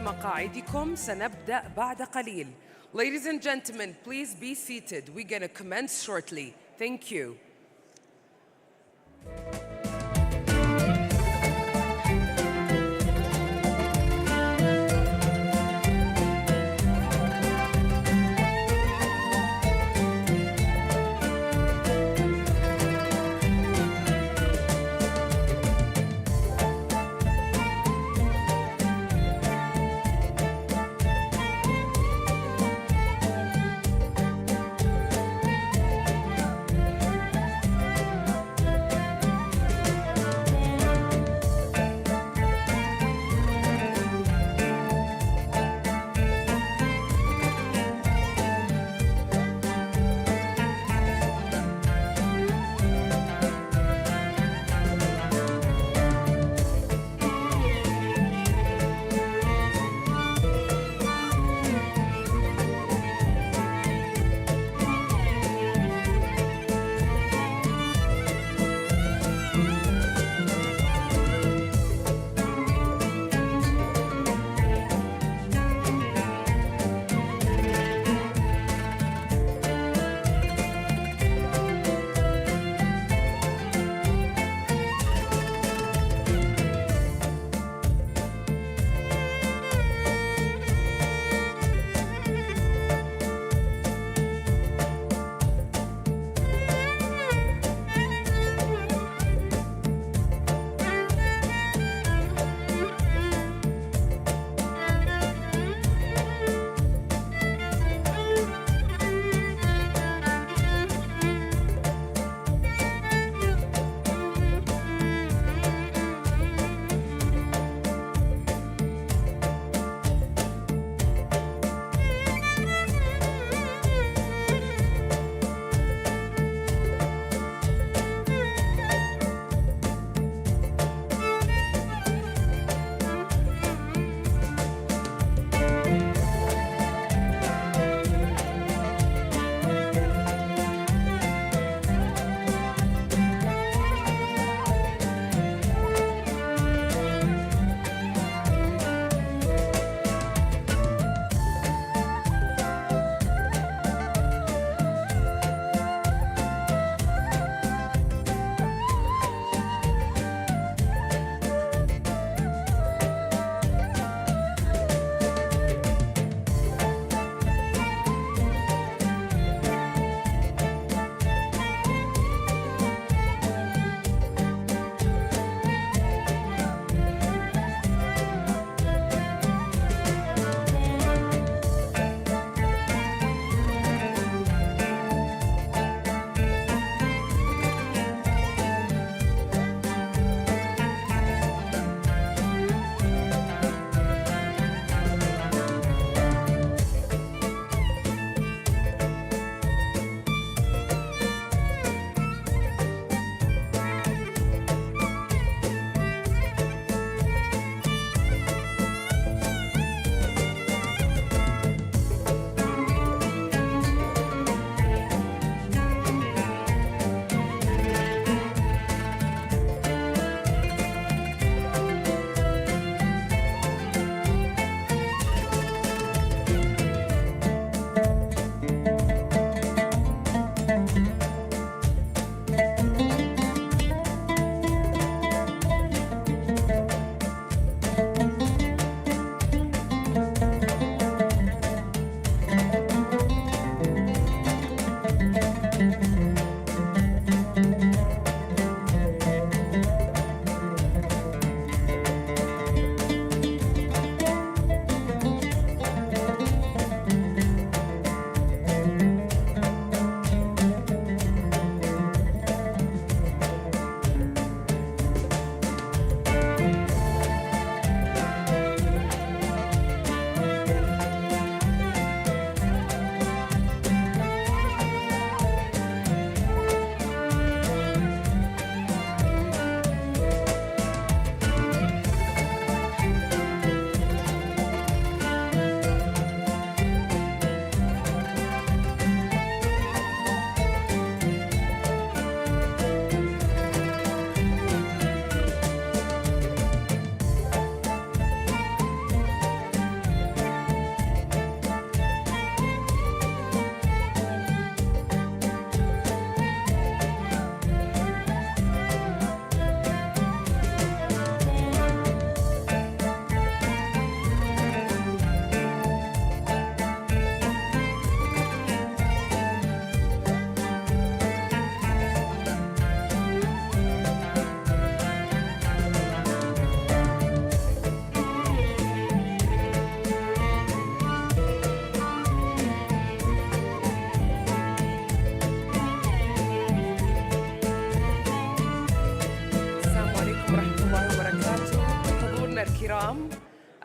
مقاعدكم سنبدأ بعد قليل. Ladies and gentlemen, please be seated. We're going to commence shortly. Thank you.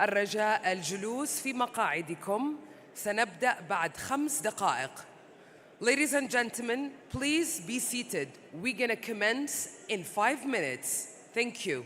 الرجاء الجلوس في مقاعدكم. سنبدأ بعد 5 دقائق. Ladies and gentlemen, please be seated. We're gonna commence in 5 minutes. Thank you.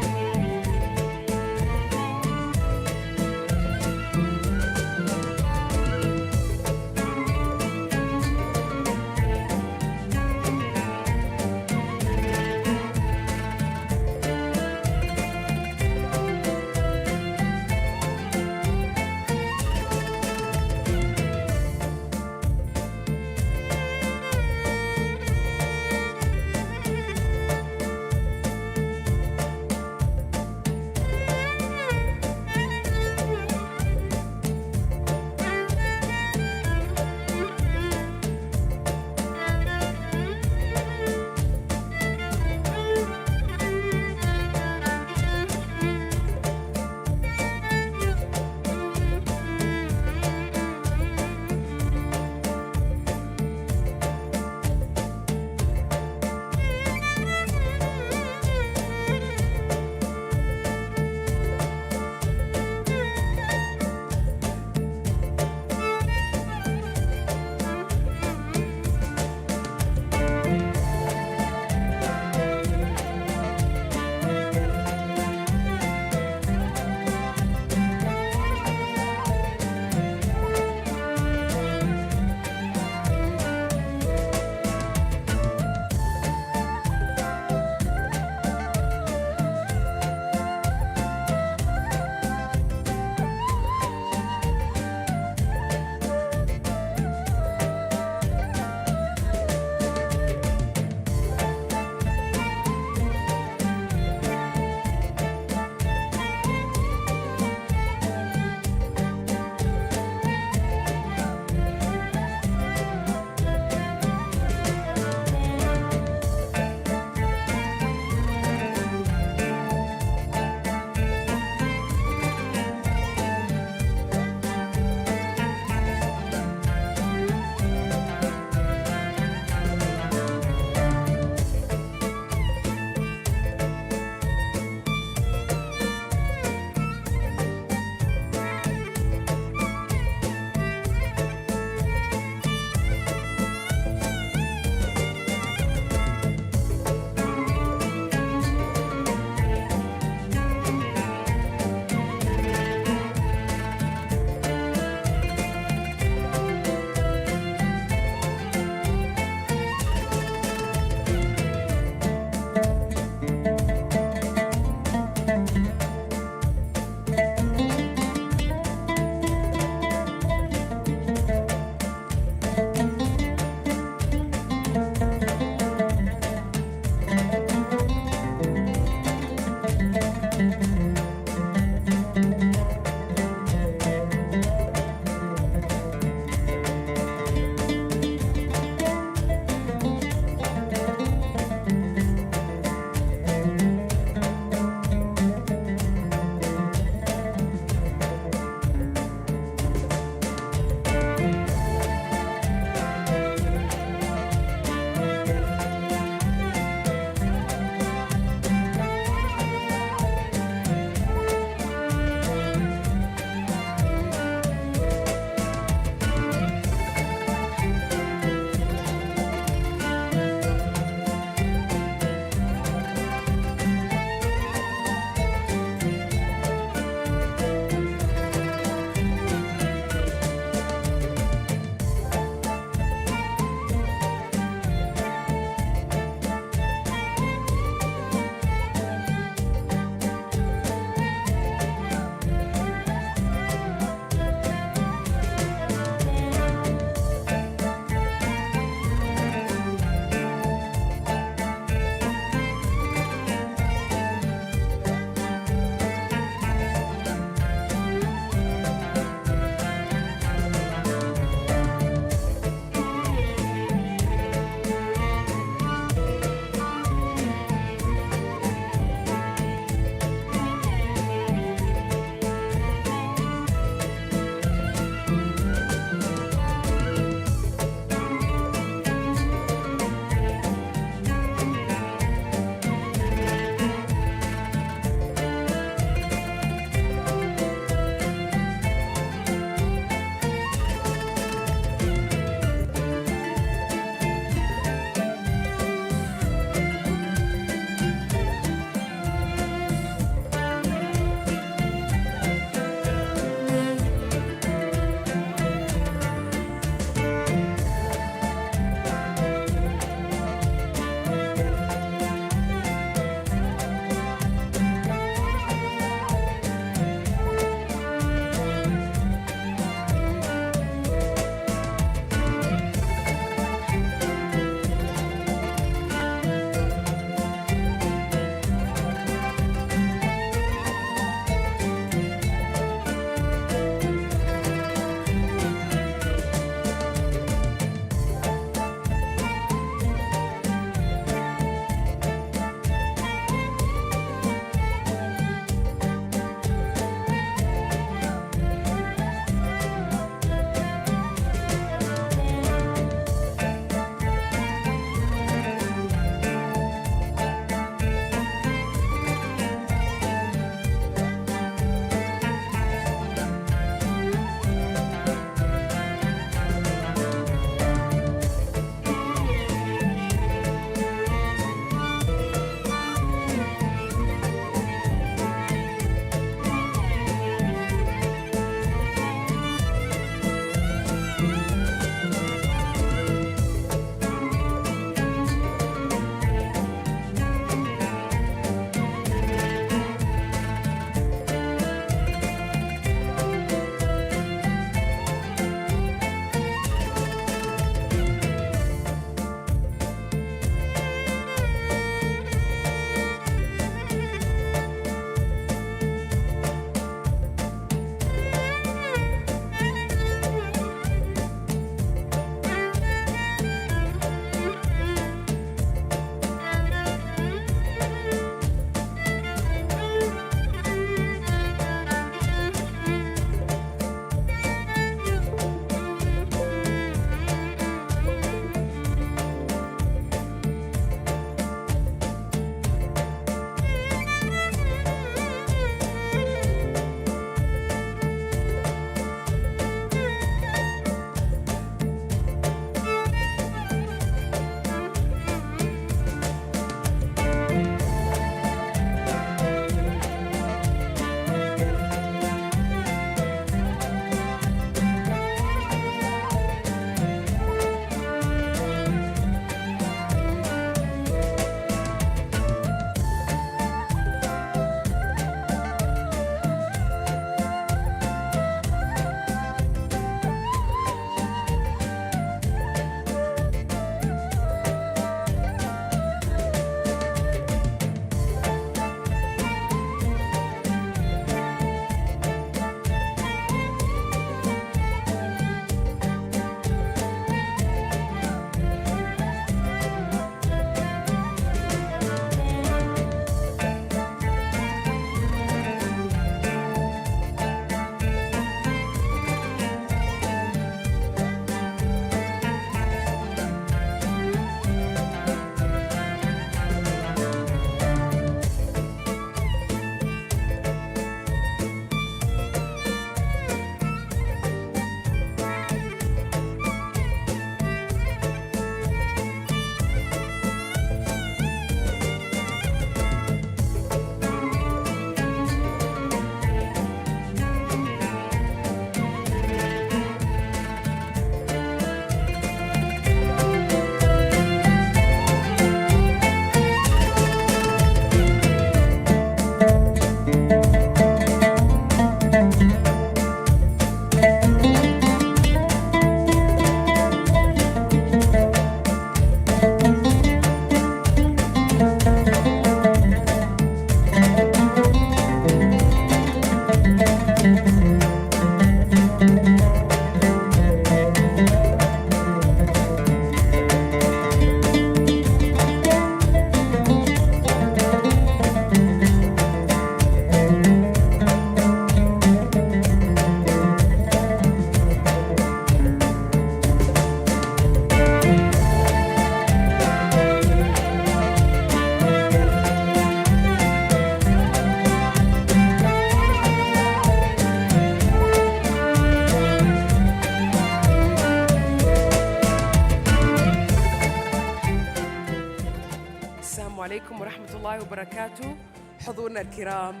وبركاته. حضورنا الكرام،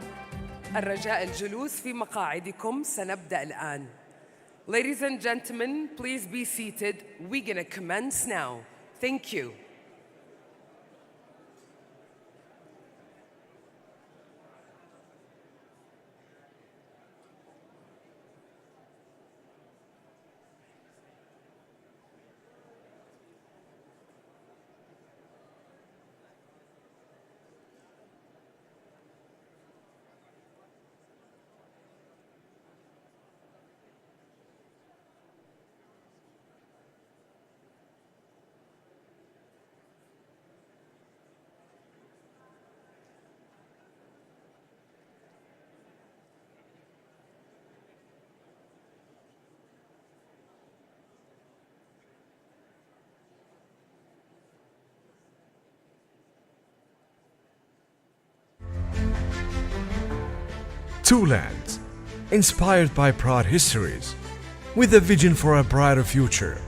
الرجاء الجلوس في مقاعدكم، سنبدأ الآن. Ladies and gentlemen, please be seated. We're gonna commence now. Thank you. Two lands, inspired by proud histories, with a vision for a brighter future.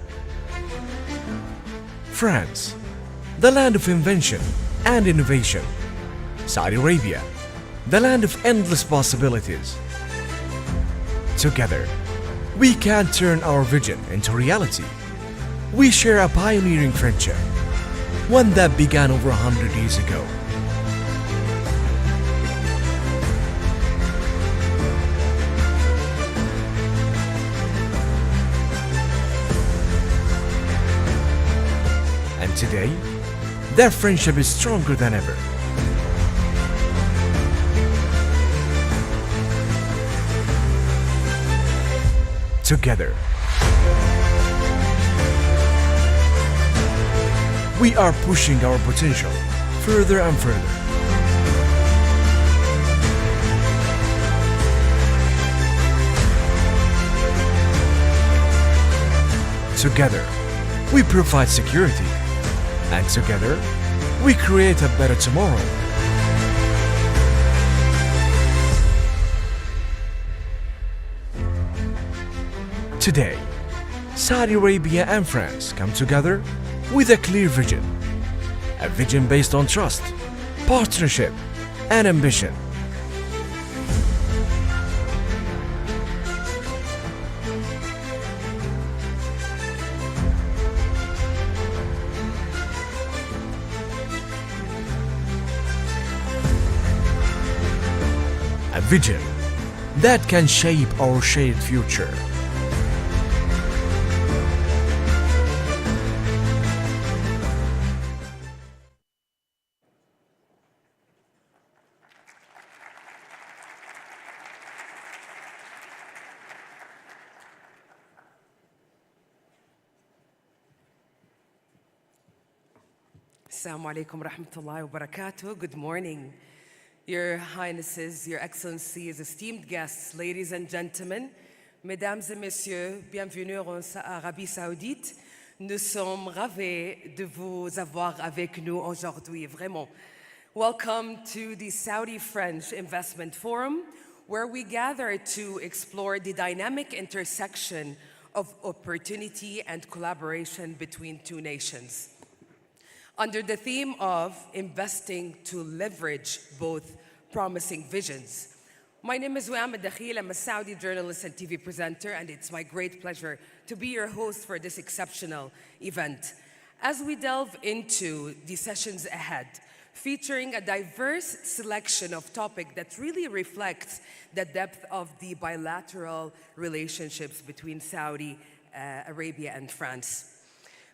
France, the land of invention and innovation. Saudi Arabia, the land of endless possibilities. Together, we can turn our vision into reality. We share a pioneering friendship, one that began over 100 years ago. And today, their friendship is stronger than ever. Together, we are pushing our potential further and further. Together, we provide security. And together, we create a better tomorrow. Today, Saudi Arabia and France come together with a clear vision. A vision based on trust, partnership, and ambition. A vision that can shape our shared future. Assalamu alaikum rahmatullahi wa barakatuh. Good morning, Your Highnesses, Your Excellencies, esteemed guests, ladies and gentlemen, Mesdames et Messieurs, bienvenue en Arabie Saoudite. Nous sommes ravis de vous avoir avec nous aujourd'hui, vraiment. Welcome to the Saudi-French Investment Forum, where we gather to explore the dynamic intersection of opportunity and collaboration between two nations. Under the theme of investing to leverage both promising visions. My name is Wam Dakhil. I'm a Saudi journalist and TV presenter, and it's my great pleasure to be your host for this exceptional event. As we delve into the sessions ahead, featuring a diverse selection of topics that really reflects the depth of the bilateral relationships between Saudi Arabia and France.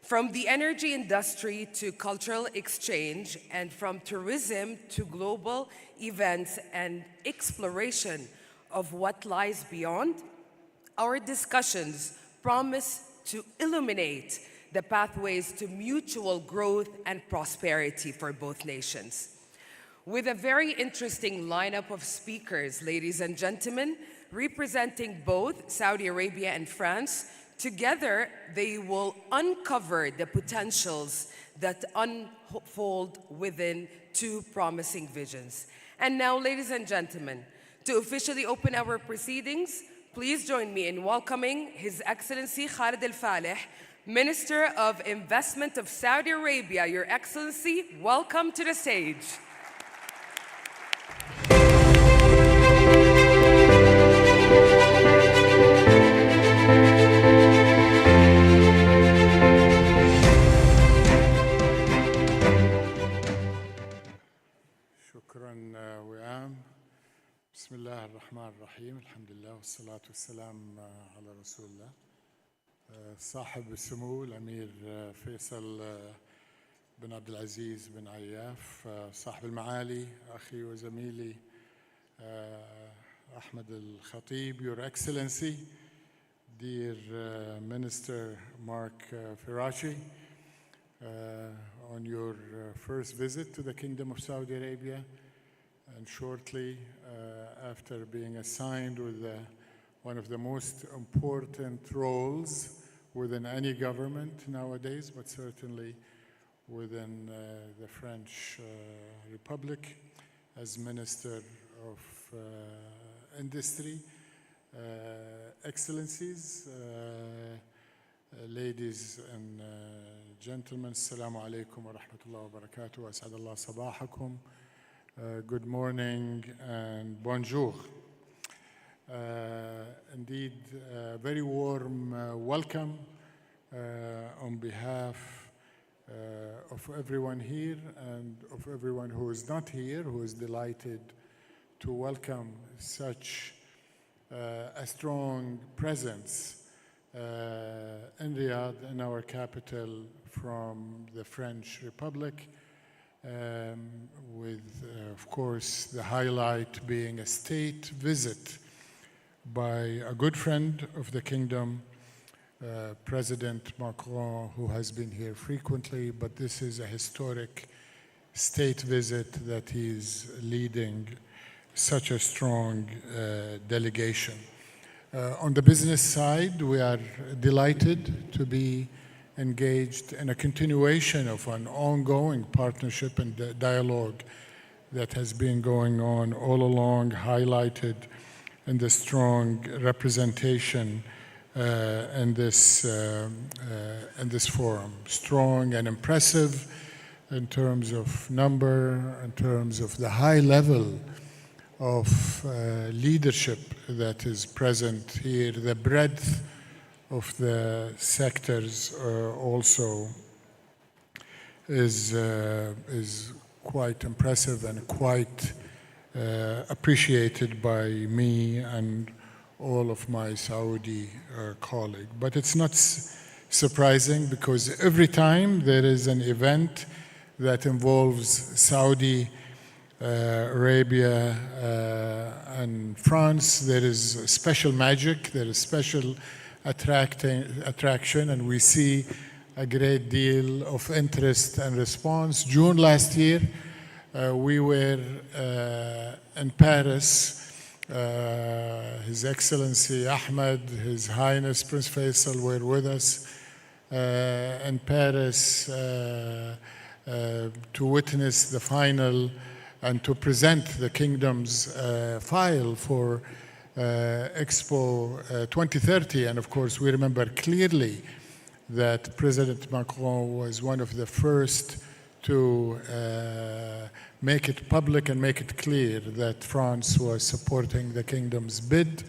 From the energy industry to cultural exchange, and from tourism to global events and exploration of what lies beyond, our discussions promise to illuminate the pathways to mutual growth and prosperity for both nations. With a very interesting lineup of speakers, ladies and gentlemen, representing both Saudi Arabia and France, together, they will uncover the potentials that unfold within two promising visions. And now, ladies and gentlemen, to officially open our proceedings, please join me in welcoming His Excellency Khalid Al-Faleh, Minister of Investment of Saudi Arabia. Your Excellency, welcome to the stage. بسم الله الرحمن الرحيم الحمد لله والصلاة والسلام على رسول الله صاحب السمو الأمير فيصل بن عبد العزيز بن عياف صاحب المعالي أخي وزميلي أحمد الخطيب Your Excellency dear Minister Mark Firashi on your first visit to the Kingdom of Saudi Arabia and shortly after being assigned with one of the most important roles within any government nowadays, but certainly within the French Republic as Minister of Industry. Excellencies, ladies and gentlemen, Assalamu alaikum wa rahmatullahi wa barakatuh, as'adallah sabahakum. Good morning and bonjour. Indeed, a very warm welcome on behalf of everyone here and of everyone who is not here, who is delighted to welcome such a strong presence in Riyadh, in our capital, from the French Republic. With, of course, the highlight being a state visit by a good friend of the kingdom, President Macron, who has been here frequently, but this is a historic state visit that he is leading such a strong delegation. On the business side, we are delighted to be engaged in a continuation of an ongoing partnership and dialogue that has been going on all along, highlighted in the strong representation in this forum. Strong and impressive in terms of number, in terms of the high level of leadership that is present here, the breadth of the sectors also is quite impressive and quite appreciated by me and all of my Saudi colleagues. But it's not surprising, because every time there is an event that involves Saudi Arabia and France, there is special magic, there is special attraction, and we see a great deal of interest and response. June last year, we were in Paris. His Excellency Ahmed, His Highness Prince Faisal were with us in Paris to witness the final and to present the Kingdom's file for Expo 2030. And of course, we remember clearly that President Macron was one of the first to make it public and make it clear that France was supporting the Kingdom's bid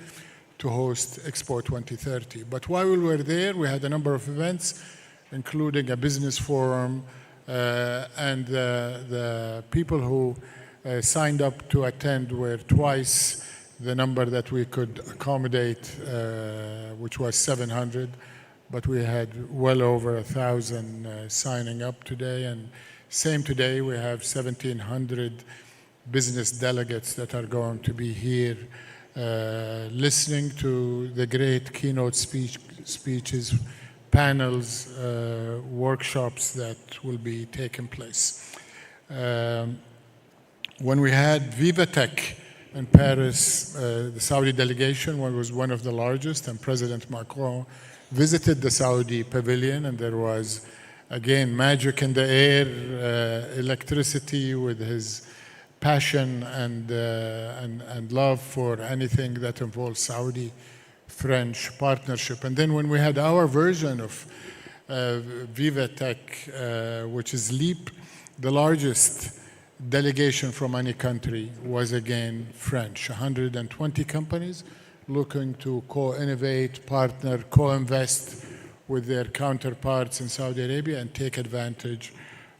to host Expo 2030. But while we were there, we had a number of events, including a business forum, and the people who signed up to attend were twice the number that we could accommodate, which was 700, but we had well over 1,000 signing up today. And same today, we have 1,700 business delegates that are going to be here listening to the great keynote speeches, panels, workshops that will be taking place. When we had Viva Tech in Paris, the Saudi delegation was one of the largest, and President Macron visited the Saudi pavilion, and there was, again, magic in the air, electricity, with his passion and love for anything that involves Saudi-French partnership. And then when we had our version of Viva Tech, which is LEAP, the largest delegation from any country was again French. 120 companies looking to co-innovate, partner, co-invest with their counterparts in Saudi Arabia and take advantage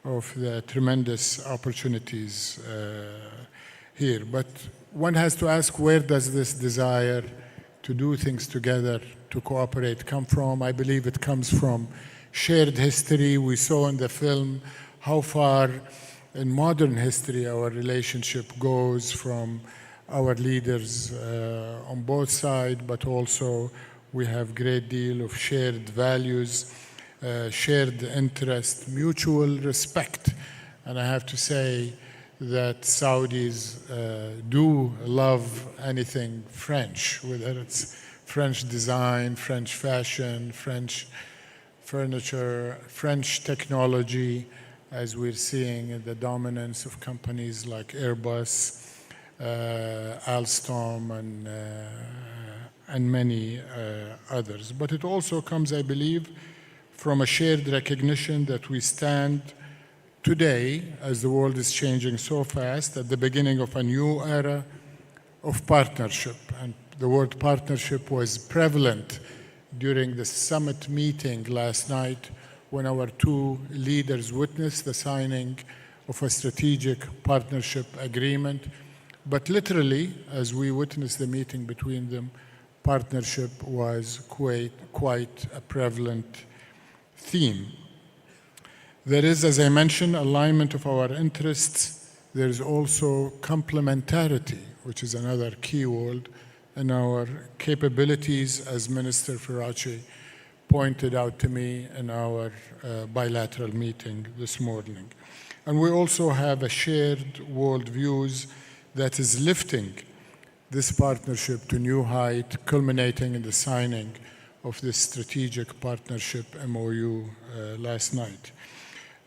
of the tremendous opportunities here. But one has to ask, where does this desire to do things together, to cooperate, come from? I believe it comes from shared history. We saw in the film how far in modern history our relationship goes, from our leaders on both sides, but also we have great deal of shared values, shared interest, mutual respect. And I have to say that Saudis do love anything French, whether it's French design, French fashion, French furniture, French technology, as we're seeing in the dominance of companies like Airbus, Alstom, and many others. But it also comes, I believe, from a shared recognition that we stand today, as the world is changing so fast, at the beginning of a new era of partnership. And the word partnership was prevalent during the summit meeting last night, when our two leaders witnessed the signing of a strategic partnership agreement. But literally, as we witnessed the meeting between them, partnership was quite a prevalent theme. There is, as I mentioned, alignment of our interests. There is also complementarity, which is another key word, in our capabilities, as Minister Faraci pointed out to me in our bilateral meeting this morning. And we also have a shared worldviews that is lifting this partnership to new height, culminating in the signing of this strategic partnership MOU last night,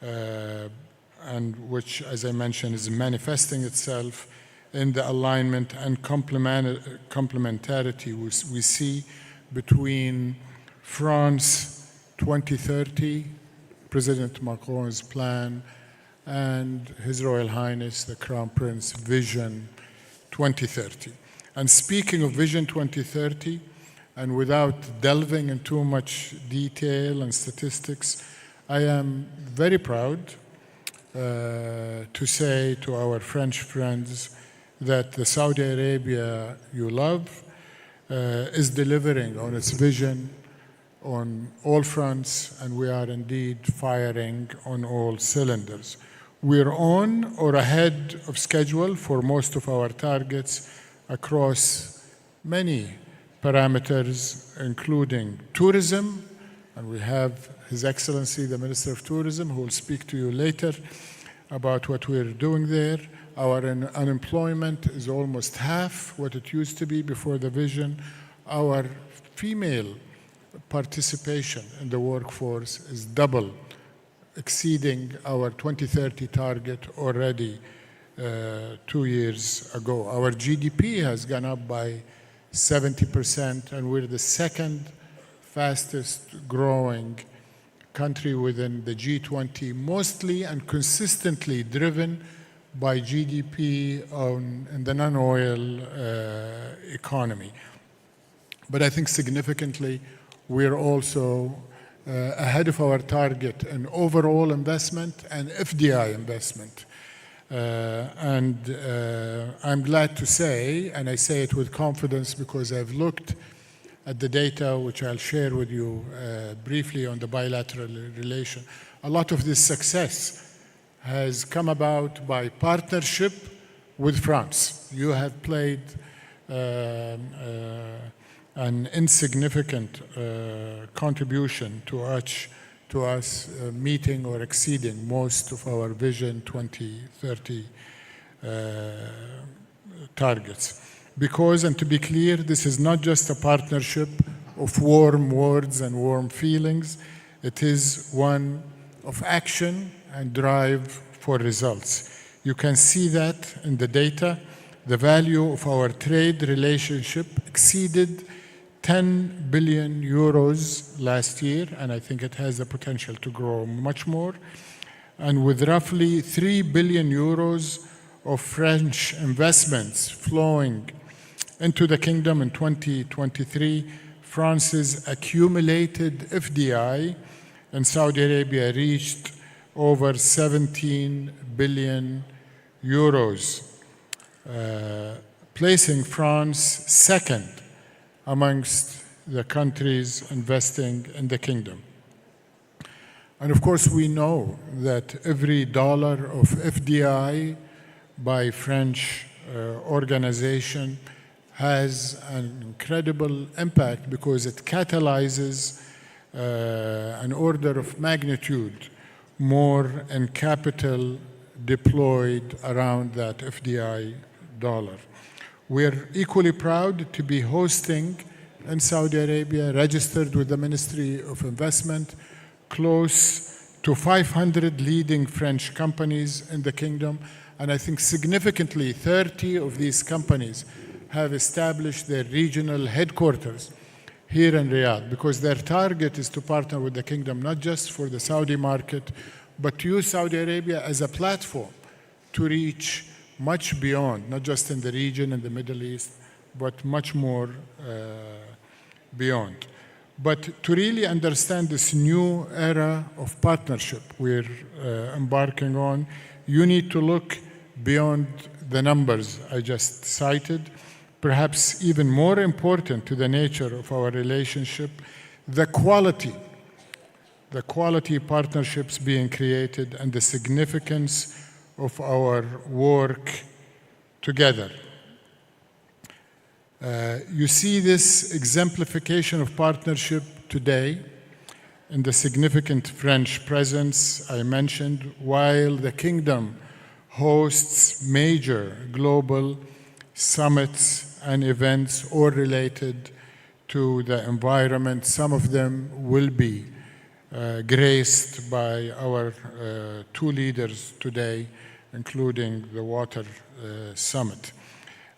and which, as I mentioned, is manifesting itself in the alignment and complementarity we see between France 2030, President Macron's plan, and His Royal Highness the Crown Prince Vision 2030. And speaking of Vision 2030, and without delving into too much detail and statistics, I am very proud to say to our French friends that the Saudi Arabia you love is delivering on its vision on all fronts, and we are indeed firing on all cylinders. We're on or ahead of schedule for most of our targets across many parameters, including tourism, and we have His Excellency, the Minister of Tourism, who will speak to you later about what we're doing there. Our unemployment is almost half what it used to be before the vision. Our female participation in the workforce is double, exceeding our 2030 target already 2 years ago. Our GDP has gone up by 70%, and we're the second fastest growing country within the G20, mostly and consistently driven by GDP in the non-oil economy. But I think significantly, we're also ahead of our target in overall investment and FDI investment. I'm glad to say, and I say it with confidence because I've looked at the data, which I'll share with you briefly on the bilateral relation. A lot of this success has come about by partnership with France. You have played an insignificant contribution to us meeting or exceeding most of our Vision 2030 targets. Because, and to be clear, this is not just a partnership of warm words and warm feelings. It is one of action and drive for results. You can see that in the data. The value of our trade relationship exceeded 10 billion euros last year, and I think it has the potential to grow much more. And with roughly 3 billion euros of French investments flowing into the kingdom in 2023, France's accumulated FDI in Saudi Arabia reached over 17 billion euros. placing France second amongst the countries investing in the kingdom. And of course, we know that every dollar of FDI by French organization has an incredible impact because it catalyzes an order of magnitude more in capital deployed around that FDI dollar. We're equally proud to be hosting in Saudi Arabia, registered with the Ministry of Investment, close to 500 leading French companies in the kingdom. And I think significantly 30 of these companies have established their regional headquarters here in Riyadh, because their target is to partner with the kingdom, not just for the Saudi market, but to use Saudi Arabia as a platform to reach much beyond, not just in the region in the Middle East, but much more beyond. But to really understand this new era of partnership we're embarking on, you need to look beyond the numbers I just cited. Perhaps even more important to the nature of our relationship, the quality partnerships being created and the significance of our work together. You see this exemplification of partnership today in the significant French presence I mentioned, while the kingdom hosts major global summits and events all related to the environment. Some of them will be graced by our two leaders today, including the Water Summit.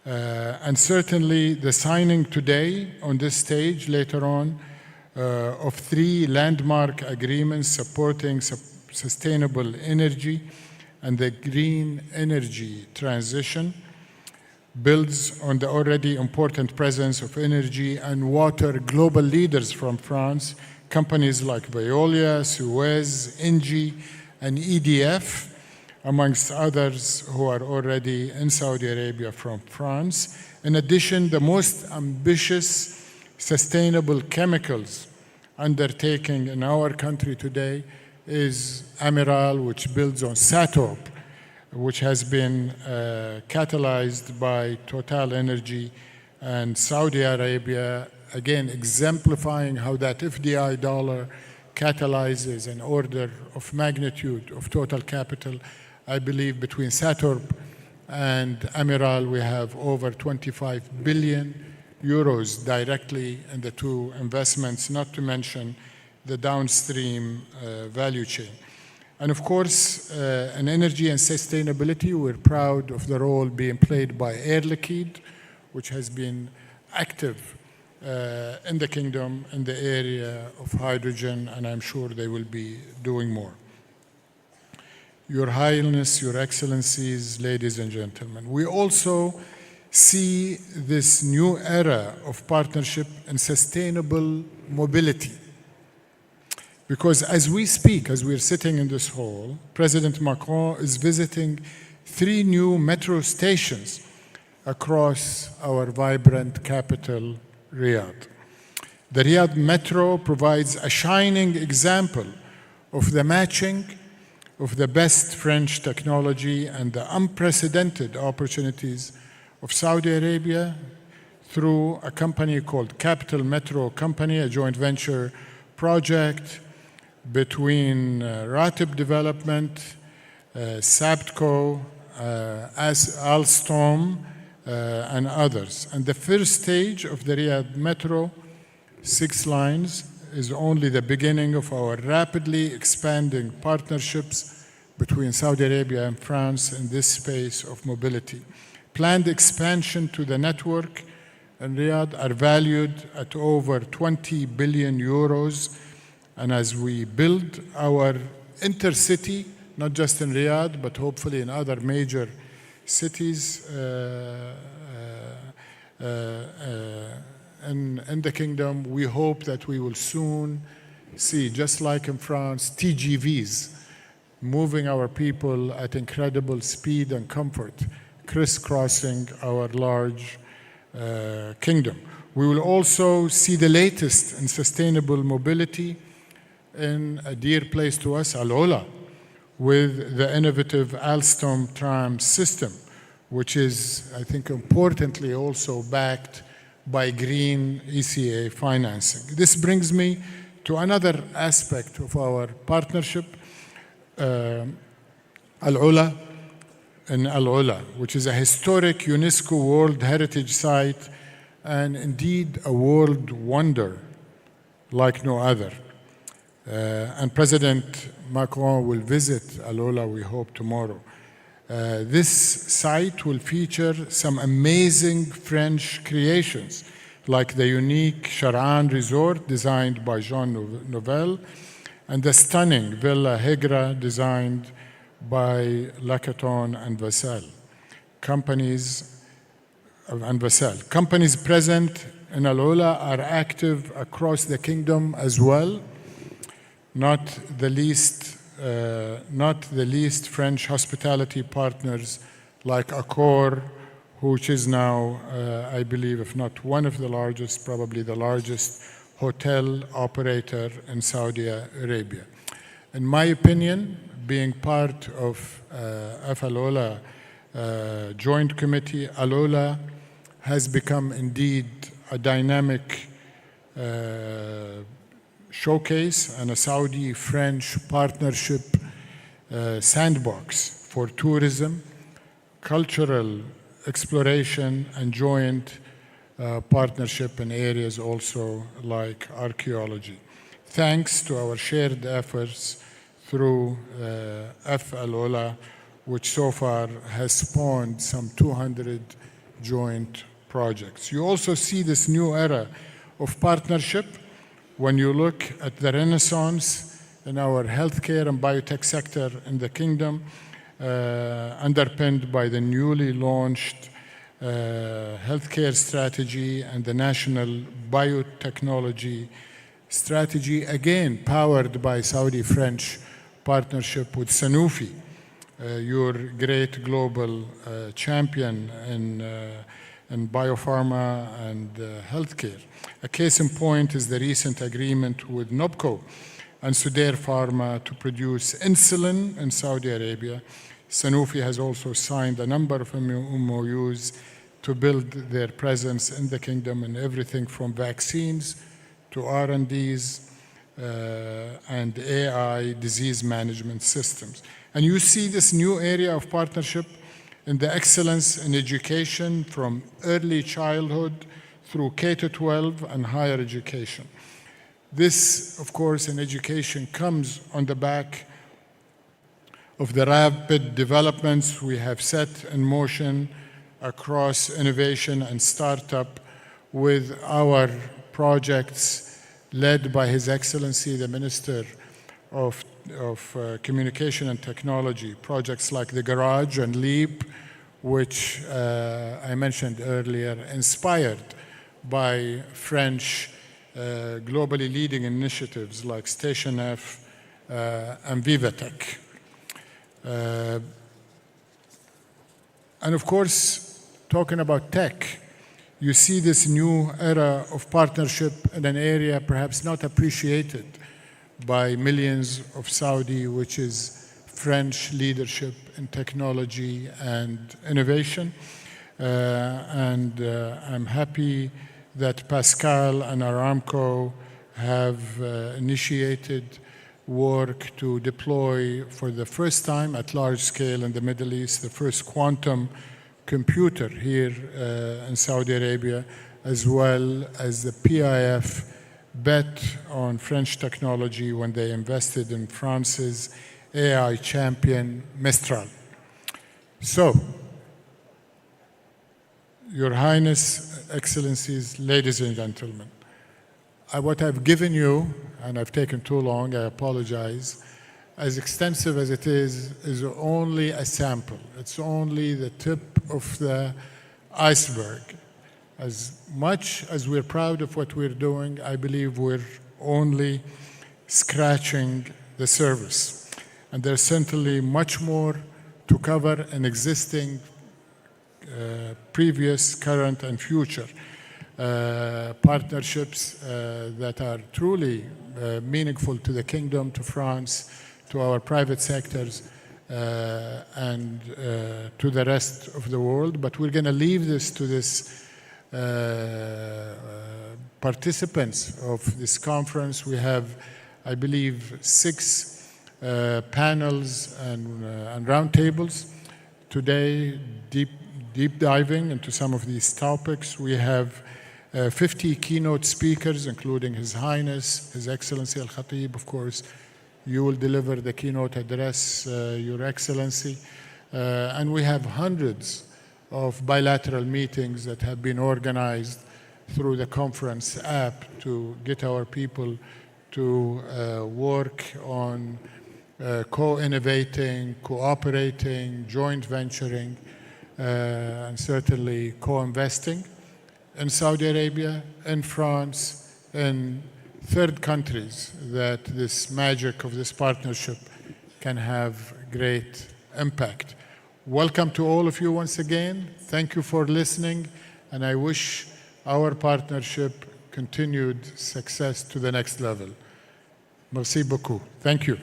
And certainly the signing today on this stage later on of 3 landmark agreements supporting sustainable energy and the green energy transition builds on the already important presence of energy and water global leaders from France, companies like Veolia, Suez, Engie, and EDF, amongst others who are already in Saudi Arabia from France. In addition, the most ambitious sustainable chemicals undertaking in our country today is Amiral, which builds on SATOP, which has been catalyzed by Total Energy and Saudi Arabia, again exemplifying how that FDI dollar catalyzes an order of magnitude of total capital. I believe between SATORP and Amiral, we have over 25 billion euros directly in the two investments, not to mention the downstream value chain. And of course, in energy and sustainability, we're proud of the role being played by Air Liquide, which has been active in the kingdom in the area of hydrogen, and I'm sure they will be doing more. Your Highness, Your Excellencies, ladies and gentlemen, we also see this new era of partnership and sustainable mobility. Because as we speak, as we're sitting in this hall, President Macron is visiting 3 new metro stations across our vibrant capital, Riyadh. The Riyadh Metro provides a shining example of the matching of the best French technology and the unprecedented opportunities of Saudi Arabia through a company called Capital Metro Company, a joint venture project between Ratib Development, Sabtco, Alstom, and others. And the first stage of the Riyadh Metro, 6 lines, is only the beginning of our rapidly expanding partnerships between Saudi Arabia and France in this space of mobility. Planned expansion to the network in Riyadh are valued at over 20 billion euros. And as we build our intercity, not just in Riyadh, but hopefully in other major cities in the kingdom, we hope that we will soon see, just like in France, TGVs moving our people at incredible speed and comfort, crisscrossing our large kingdom. We will also see the latest in sustainable mobility in a dear place to us, Al Ula, with the innovative Alstom tram system, which is, I think, importantly also backed by green ECA financing. This brings me to another aspect of our partnership, Al Ula in Al Ula, which is a historic UNESCO World Heritage Site and indeed a world wonder like no other. And President Macron will visit Al Ula, we hope, tomorrow. This site will feature some amazing French creations, like the unique Charan Resort designed by Jean Nouvel, and the stunning Villa Hegra designed by Lacaton and Vassal. Companies present in Al Ula are active across the kingdom as well, not the least French hospitality partners like Accor, which is now, I believe, if not one of the largest, probably the largest hotel operator in Saudi Arabia. In my opinion, being part of Al Ula Joint Committee, Al Ula has become indeed a dynamic showcase and a Saudi-French partnership sandbox for tourism, cultural exploration, and joint partnership in areas also like archaeology. Thanks to our shared efforts through Al Ula, which so far has spawned some 200 joint projects. You also see this new era of partnership when you look at the renaissance in our healthcare and biotech sector in the kingdom, underpinned by the newly launched healthcare strategy and the national biotechnology strategy, again powered by Saudi-French partnership with Sanofi, your great global champion in biopharma and healthcare. A case in point is the recent agreement with Nobco and Sudair Pharma to produce insulin in Saudi Arabia. Sanofi has also signed a number of MOUs to build their presence in the kingdom in everything from vaccines to R&Ds and AI disease management systems. And you see this new area of partnership in the excellence in education from early childhood through K-12 and higher education. This, of course, in education comes on the back of the rapid developments we have set in motion across innovation and startup with our projects led by His Excellency, the Minister of Communication and Technology, projects like the Garage and Leap, which I mentioned earlier, inspired by French globally leading initiatives like Station F and Vivatech. And of course, talking about tech, you see this new era of partnership in an area perhaps not appreciated by millions of Saudi, which is French leadership in technology and innovation. I'm happy that Pascal and Aramco have initiated work to deploy for the first time at large scale in the Middle East, the first quantum computer here in Saudi Arabia, as well as the PIF bet on French technology when they invested in France's AI champion, Mistral. So, Your Highness, Excellencies, ladies and gentlemen, what I've given you, and I've taken too long, I apologize, as extensive as it is only a sample. It's only the tip of the iceberg. As much as we're proud of what we're doing, I believe we're only scratching the surface. And there's certainly much more to cover in existing previous, current, and future partnerships that are truly meaningful to the kingdom, to France, to our private sectors, and to the rest of the world. But we're going to leave this to this participants of this conference. We have, I believe, 6 panels and roundtables today, deep diving into some of these topics. We have 50 keynote speakers, including His Highness, His Excellency Al-Khatib, of course. You will deliver the keynote address, Your Excellency. And we have hundreds of bilateral meetings that have been organized through the conference app to get our people to work on co-innovating, cooperating, joint venturing, and certainly co-investing in Saudi Arabia, in France, in third countries, that this magic of this partnership can have great impact. Welcome to all of you once again. Thank you for listening, and I wish our partnership continued success to the next level. Merci beaucoup. Thank you.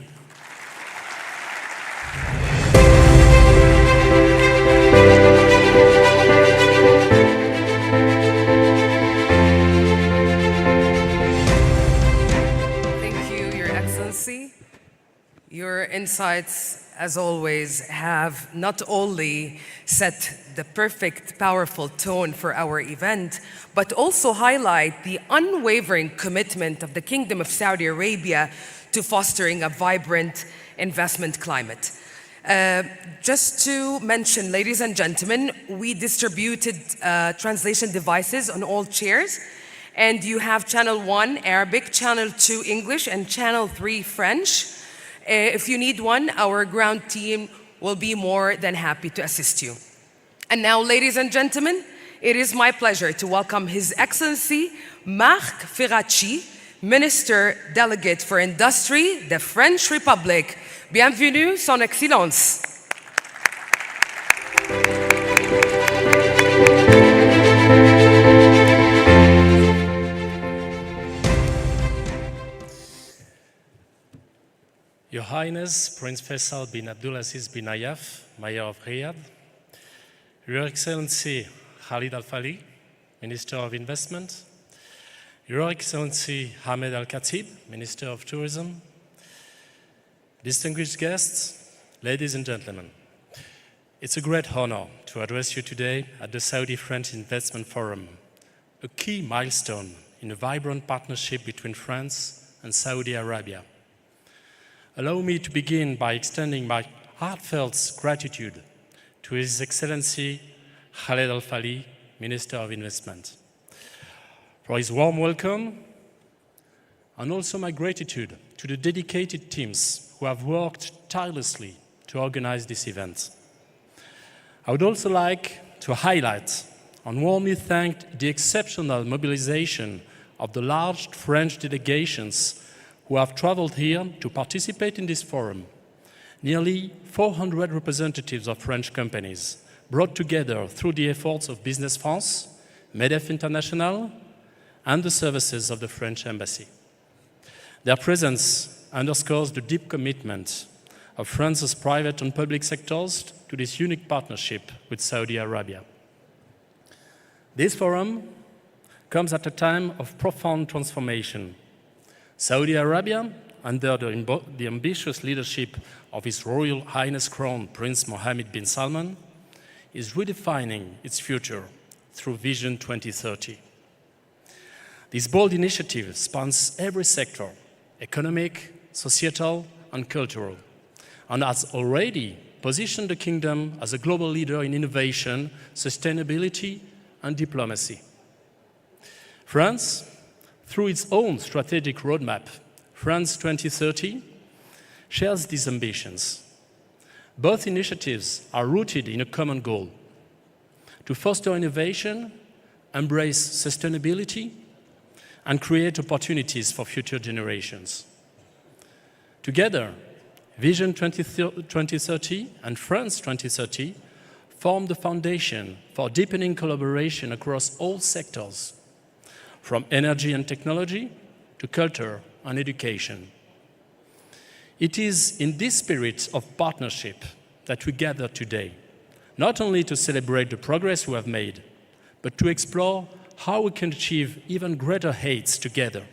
Your insights, as always, have not only set the perfect, powerful tone for our event, but also highlight the unwavering commitment of the Kingdom of Saudi Arabia to fostering a vibrant investment climate. Just to mention, ladies and gentlemen, we distributed translation devices on all chairs, and you have Channel 1 Arabic, Channel 2 English, and Channel 3 French. If you need one, our ground team will be more than happy to assist you. And now, ladies and gentlemen, it is my pleasure to welcome His Excellency Marc Ferracci, Minister Delegate for Industry, the French Republic. Bienvenue, Son Excellence. Your Highness, Prince Faisal bin Abdulaziz bin Nayef, Mayor of Riyadh, Your Excellency Khalid Al-Fali, Minister of Investment, Your Excellency Ahmed Al-Khatib, Minister of Tourism, distinguished guests, ladies and gentlemen, it's a great honor to address you today at the Saudi-French Investment Forum, a key milestone in a vibrant partnership between France and Saudi Arabia. Allow me to begin by extending my heartfelt gratitude to His Excellency Khaled Al-Fali, Minister of Investment, for his warm welcome, and also my gratitude to the dedicated teams who have worked tirelessly to organize this event. I would also like to highlight and warmly thank the exceptional mobilization of the large French delegations who have traveled here to participate in this forum. Nearly 400 representatives of French companies brought together through the efforts of Business France, MEDEF International, and the services of the French Embassy. Their presence underscores the deep commitment of France's private and public sectors to this unique partnership with Saudi Arabia. This forum comes at a time of profound transformation. Saudi Arabia, under the ambitious leadership of His Royal Highness Crown Prince Mohammed bin Salman, is redefining its future through Vision 2030. This bold initiative spans every sector, economic, societal, and cultural, and has already positioned the kingdom as a global leader in innovation, sustainability, and diplomacy. France, through its own strategic roadmap, France 2030, shares these ambitions. Both initiatives are rooted in a common goal: to foster innovation, embrace sustainability, and create opportunities for future generations. Together, Vision 2030 and France 2030 form the foundation for deepening collaboration across all sectors, from energy and technology to culture and education. It is in this spirit of partnership that we gather today, not only to celebrate the progress we have made, but to explore how we can achieve even greater heights together.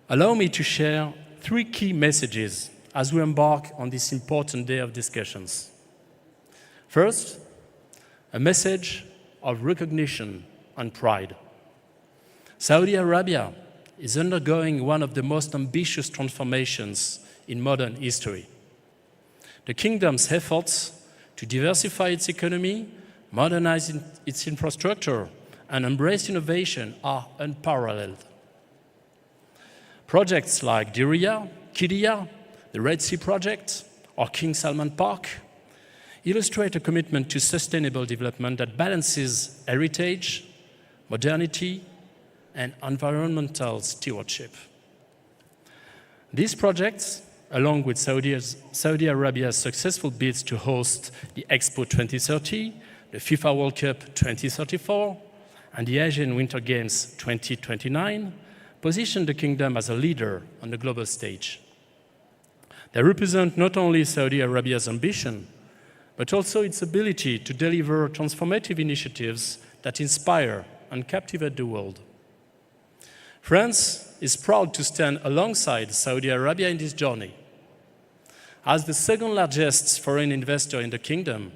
Allow me to share 3 key messages as we embark on this important day of discussions. First, a message of recognition and pride. Saudi Arabia is undergoing one of the most ambitious transformations in modern history. The kingdom's efforts to diversify its economy, modernize its infrastructure, and embrace innovation are unparalleled. Projects like Diriyah, Qiddiya, the Red Sea Project, or King Salman Park illustrate a commitment to sustainable development that balances heritage, modernity, and environmental stewardship. These projects, along with Saudi Arabia's successful bids to host the Expo 2030, the FIFA World Cup 2034, and the Asian Winter Games 2029, position the kingdom as a leader on the global stage. They represent not only Saudi Arabia's ambition, but also its ability to deliver transformative initiatives that inspire and captivate the world. France is proud to stand alongside Saudi Arabia in this journey. As the second largest foreign investor in the kingdom,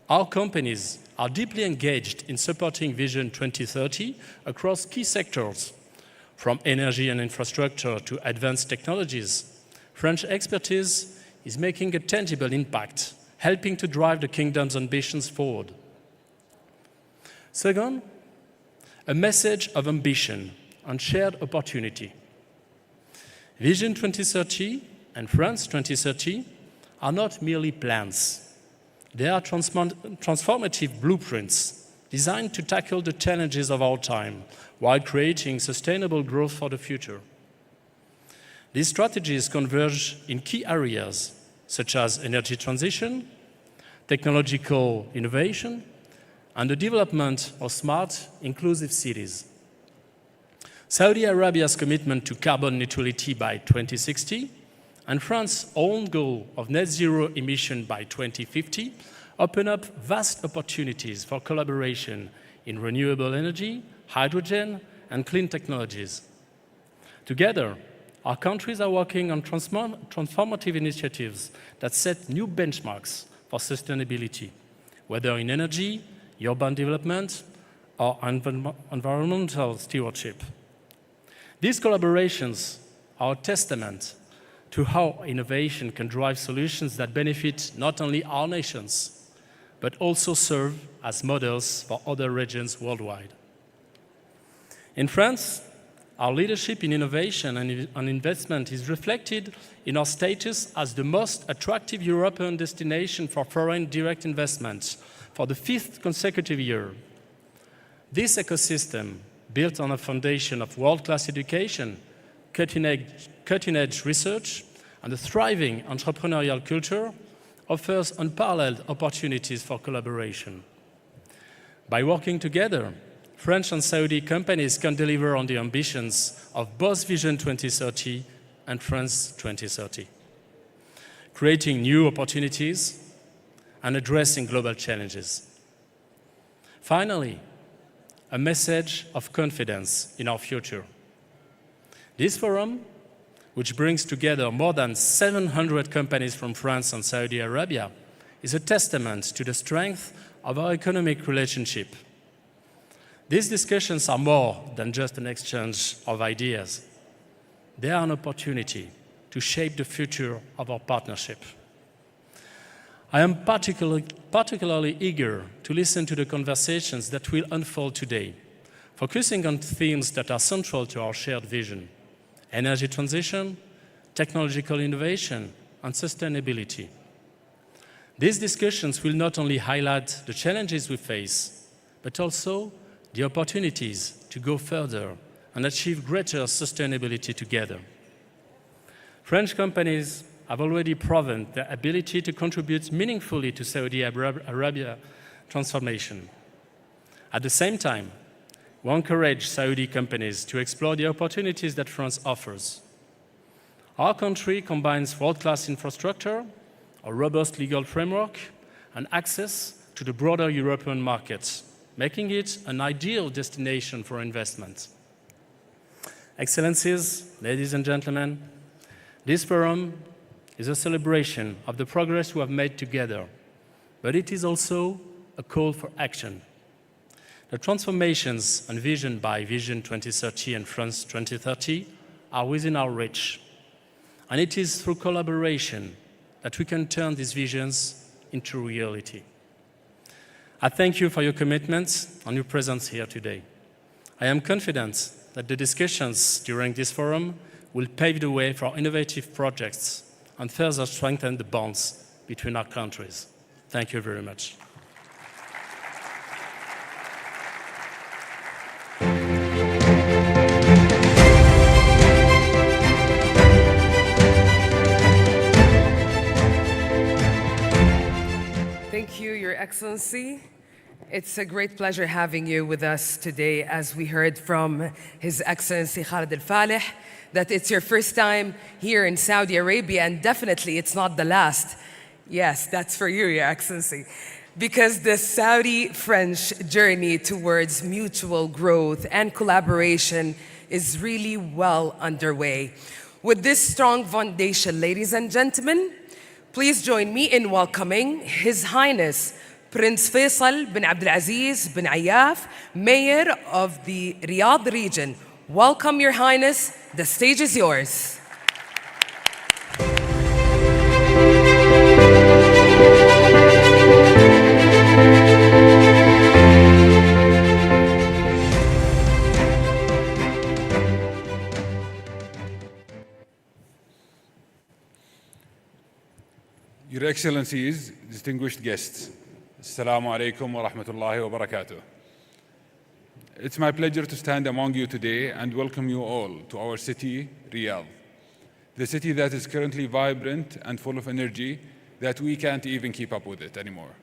our companies are deeply engaged in supporting Vision 2030 across key sectors, from energy and infrastructure to advanced technologies. French expertise is making a tangible impact, helping to drive the kingdom's ambitions forward. Second, a message of ambition and shared opportunity. Vision 2030 and France 2030 are not merely plans. They are transformative blueprints designed to tackle the challenges of our time while creating sustainable growth for the future. These strategies converge in key areas such as energy transition, technological innovation, and the development of smart, inclusive cities. Saudi Arabia's commitment to carbon neutrality by 2060 and France's own goal of net zero emission by 2050 open up vast opportunities for collaboration in renewable energy, hydrogen, and clean technologies. Together, our countries are working on transformative initiatives that set new benchmarks for sustainability, whether in energy, urban development, or environmental stewardship. These collaborations are a testament to how innovation can drive solutions that benefit not only our nations, but also serve as models for other regions worldwide. In France, our leadership in innovation and investment is reflected in our status as the most attractive European destination for foreign direct investments for the 5th consecutive year. This ecosystem, built on a foundation of world-class education, cutting-edge research, and a thriving entrepreneurial culture, offers unparalleled opportunities for collaboration. By working together, French and Saudi companies can deliver on the ambitions of both Vision 2030 and France 2030, creating new opportunities and addressing global challenges. Finally, a message of confidence in our future. This forum, which brings together more than 700 companies from France and Saudi Arabia, is a testament to the strength of our economic relationship. These discussions are more than just an exchange of ideas. They are an opportunity to shape the future of our partnership. I am particularly eager to listen to the conversations that will unfold today, focusing on themes that are central to our shared vision: energy transition, technological innovation, and sustainability. These discussions will not only highlight the challenges we face, but also the opportunities to go further and achieve greater sustainability together. French companies have already proven their ability to contribute meaningfully to Saudi Arabia transformation. At the same time, we encourage Saudi companies to explore the opportunities that France offers. Our country combines world-class infrastructure, a robust legal framework, and access to the broader European markets, making it an ideal destination for investment. Excellencies, ladies and gentlemen, this forum is a celebration of the progress we have made together, but it is also a call for action. The transformations envisioned by Vision 2030 and France 2030 are within our reach, and it is through collaboration that we can turn these visions into reality. I thank you for your commitment and your presence here today. I am confident that the discussions during this forum will pave the way for innovative projects and further strengthen the bonds between our countries. Thank you very much. Thank you, Your Excellency. It's a great pleasure having you with us today, as we heard from His Excellency Khalid Al-Falih, that it's your first time here in Saudi Arabia, and definitely it's not the last. Yes, that's for you, Your Excellency. Because the Saudi-French journey towards mutual growth and collaboration is really well underway. With this strong foundation, ladies and gentlemen, please join me in welcoming His Highness Prince Faisal bin Abdulaziz bin Ayaf, Mayor of the Riyadh region. Welcome, Your Highness. The stage is yours. Your Excellencies, distinguished guests, Assalamu alaikum wa rahmatullahi wa barakatuh. It's my pleasure to stand among you today and welcome you all to our city, Riyadh, the city that is currently vibrant and full of energy that we can't even keep up with it anymore.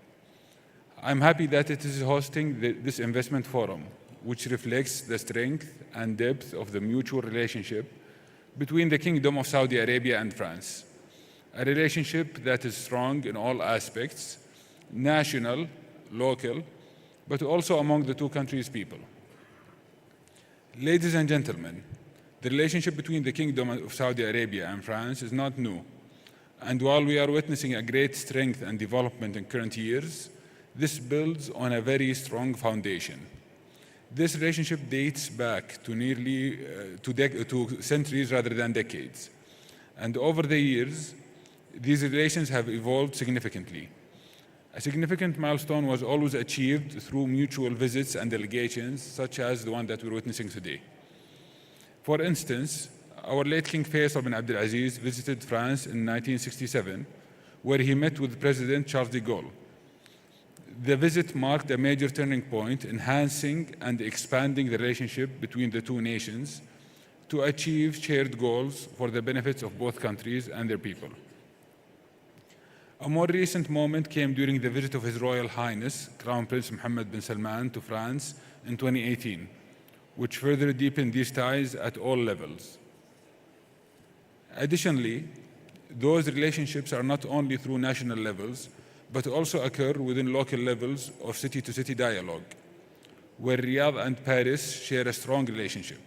I'm happy that it is hosting this investment forum, which reflects the strength and depth of the mutual relationship between the Kingdom of Saudi Arabia and France, a relationship that is strong in all aspects, national, local, but also among the two countries' people. Ladies and gentlemen, the relationship between the Kingdom of Saudi Arabia and France is not new. And while we are witnessing a great strength and development in current years, this builds on a very strong foundation. This relationship dates back to nearly to centuries rather than decades. And over the years, these relations have evolved significantly. A significant milestone was always achieved through mutual visits and delegations, such as the one that we're witnessing today. For instance, our late King Faisal bin Abdulaziz visited France in 1967, where he met with President Charles de Gaulle. The visit marked a major turning point, enhancing and expanding the relationship between the two nations to achieve shared goals for the benefits of both countries and their people. A more recent moment came during the visit of His Royal Highness, Crown Prince Mohammed bin Salman, to France in 2018, which further deepened these ties at all levels. Additionally, those relationships are not only through national levels, but also occur within local levels of city-to-city dialogue, where Riyadh and Paris share a strong relationship.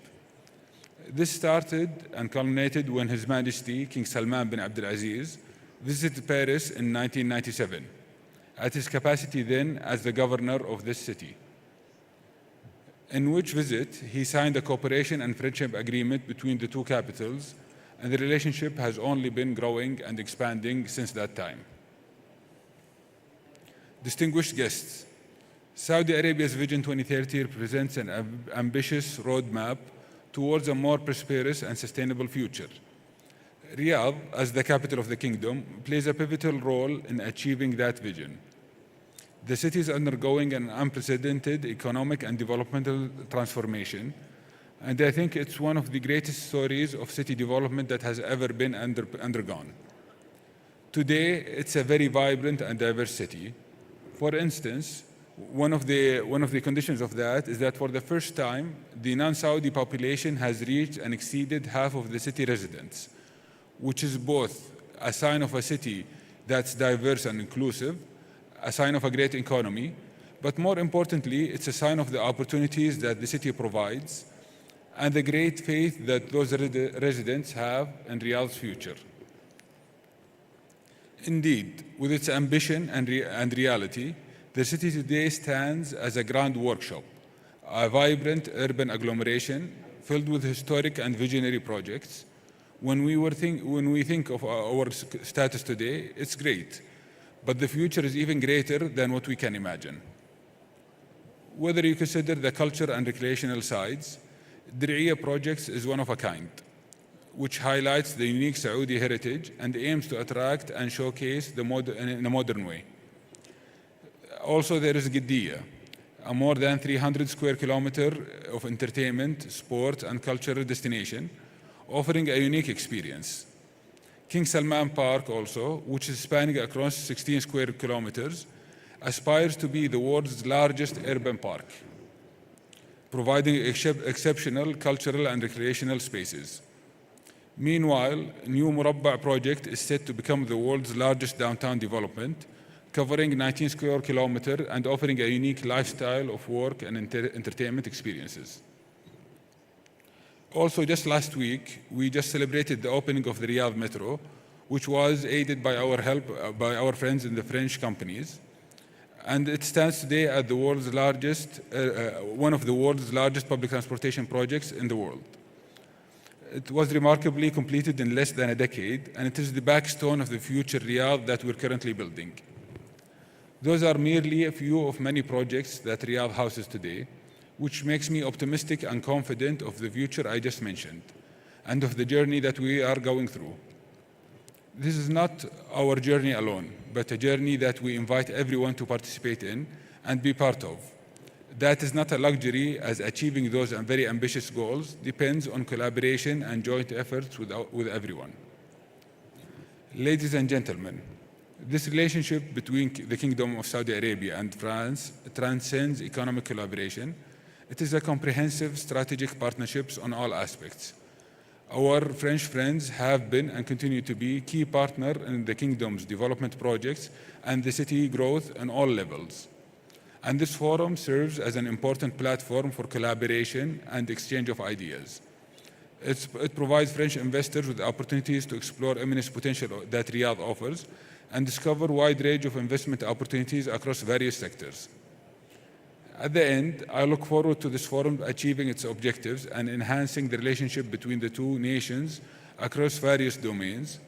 This started and culminated when His Majesty King Salman bin Abdulaziz visited Paris in 1997, at his capacity then as the governor of this city, in which visit he signed a cooperation and friendship agreement between the two capitals, and the relationship has only been growing and expanding since that time. Distinguished guests, Saudi Arabia's Vision 2030 represents an ambitious roadmap towards a more prosperous and sustainable future. Riyadh, as the capital of the kingdom, plays a pivotal role in achieving that vision. The city is undergoing an unprecedented economic and developmental transformation, and I think it's one of the greatest stories of city development that has ever been undergone. Today, it's a very vibrant and diverse city. For instance, one of the conditions of that is that for the first time, the non-Saudi population has reached and exceeded half of the city residents, which is both a sign of a city that's diverse and inclusive, a sign of a great economy, but more importantly, it's a sign of the opportunities that the city provides and the great faith that those residents have in Riyadh's future. Indeed, with its ambition and reality, the city today stands as a grand workshop, a vibrant urban agglomeration filled with historic and visionary projects. When we think of our status today, it's great, but the future is even greater than what we can imagine. Whether you consider the culture and recreational sides, Diriyah Projects is one of a kind, which highlights the unique Saudi heritage and aims to attract and showcase in a modern way. Also, there is Giddiya, a more than 300 square kilometer of entertainment, sports, and cultural destination, offering a unique experience. King Salman Park also, which is spanning across 16 square kilometers, aspires to be the world's largest urban park, providing exceptional cultural and recreational spaces. Meanwhile, new Murabba project is set to become the world's largest downtown development, covering 19 square kilometers and offering a unique lifestyle of work and entertainment experiences. Also, just last week, we just celebrated the opening of the Riyadh Metro, which was aided by our friends in the French companies. And it stands today as the world's largest, one of the world's largest public transportation projects in the world. It was remarkably completed in less than a decade, and it is the backbone of the future Riyadh that we're currently building. Those are merely a few of many projects that Riyadh houses today, which makes me optimistic and confident of the future I just mentioned, and of the journey that we are going through. This is not our journey alone, but a journey that we invite everyone to participate in and be part of. That is not a luxury, as achieving those very ambitious goals depends on collaboration and joint efforts with everyone. Ladies and gentlemen, this relationship between the Kingdom of Saudi Arabia and France transcends economic collaboration. It is a comprehensive strategic partnership on all aspects. Our French friends have been and continue to be key partner in the Kingdom's development projects and the city growth on all levels. And this forum serves as an important platform for collaboration and exchange of ideas. It provides French investors with opportunities to explore immense potential that Riyadh offers and discover a wide range of investment opportunities across various sectors. At the end, I look forward to this forum achieving its objectives and enhancing the relationship between the two nations across various domains.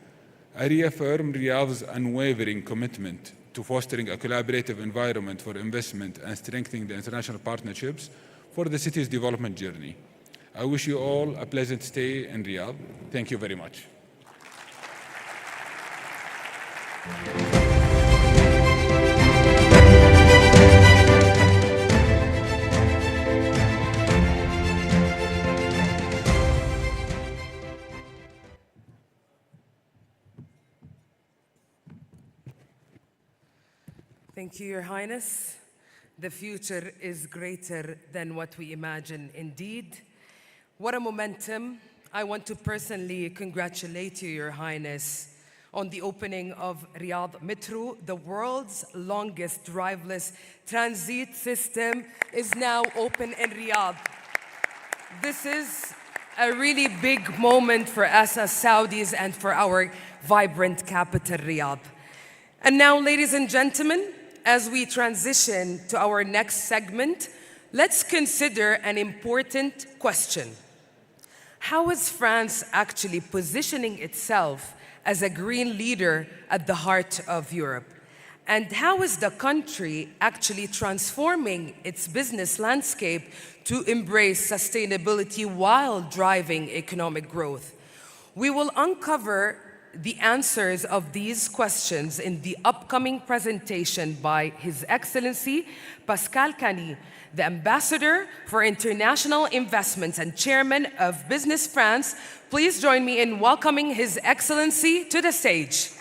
I reaffirm Riyadh's unwavering commitment to fostering a collaborative environment for investment and strengthening the international partnerships for the city's development journey. I wish you all a pleasant stay in Riyadh. Thank you very much. Thank you, Your Highness. The future is greater than what we imagine. Indeed, what a momentum. I want to personally congratulate you, Your Highness, on the opening of Riyadh Metro. The world's longest driverless transit system is now open in Riyadh. This is a really big moment for us as Saudis and for our vibrant capital, Riyadh. And now, ladies and gentlemen, as we transition to our next segment, let's consider an important question. How is France actually positioning itself as a green leader at the heart of Europe? And how is the country actually transforming its business landscape to embrace sustainability while driving economic growth? We will uncover the answers of these questions in the upcoming presentation by His Excellency Pascal Cany, the Ambassador for International Investments and Chairman of Business France. Please join me in welcoming His Excellency to the stage.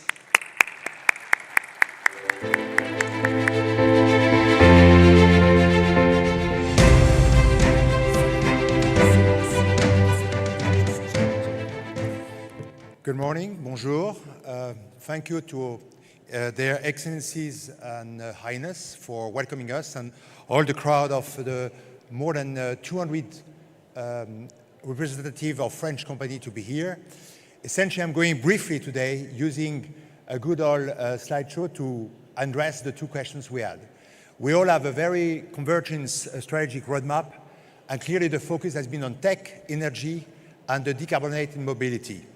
Good morning, bonjour. Thank you to their excellencies and highness for welcoming us and all the crowd of the more than 200 representatives of French company to be here. Essentially, I'm going briefly today using a good old slideshow to address the two questions we had. We all have a very convergence strategic roadmap, and clearly the focus has been on tech, energy, and the decarbonated mobility.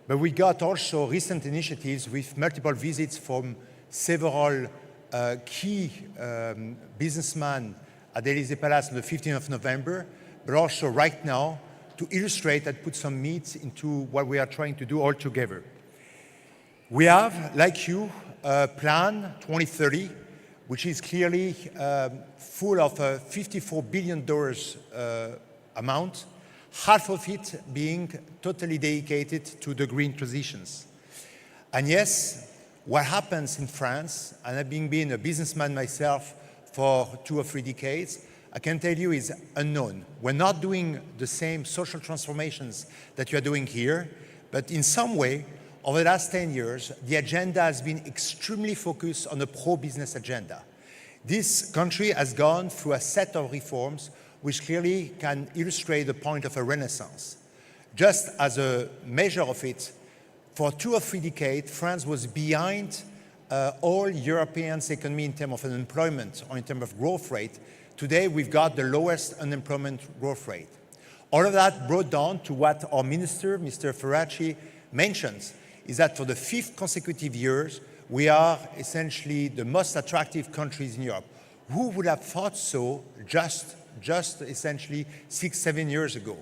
But we got also recent initiatives with multiple visits from several key businessmen at the Élysée Palace on the 15th of November, but also right now to illustrate and put some meat into what we are trying to do all together. We have, like you, a plan 2030, which is clearly full of a $54 billion amount, half of it being totally dedicated to the green transitions. And yes, what happens in France, and I've been a businessman myself for 2 or 3 decades, I can tell you is unknown. We're not doing the same social transformations that you are doing here, but in some way, over the last 10 years, the agenda has been extremely focused on a pro-business agenda. This country has gone through a set of reforms which clearly can illustrate the point of a renaissance. Just as a measure of it, for 2 or 3 decades, France was behind all Europeans' economy in terms of unemployment or in terms of growth rate. Today, we've got the lowest unemployment growth rate. All of that brought down to what our minister, Mr. Ferracci, mentions, is that for the 5th consecutive years, we are essentially the most attractive countries in Europe. Who would have thought so just essentially 6-7 years ago?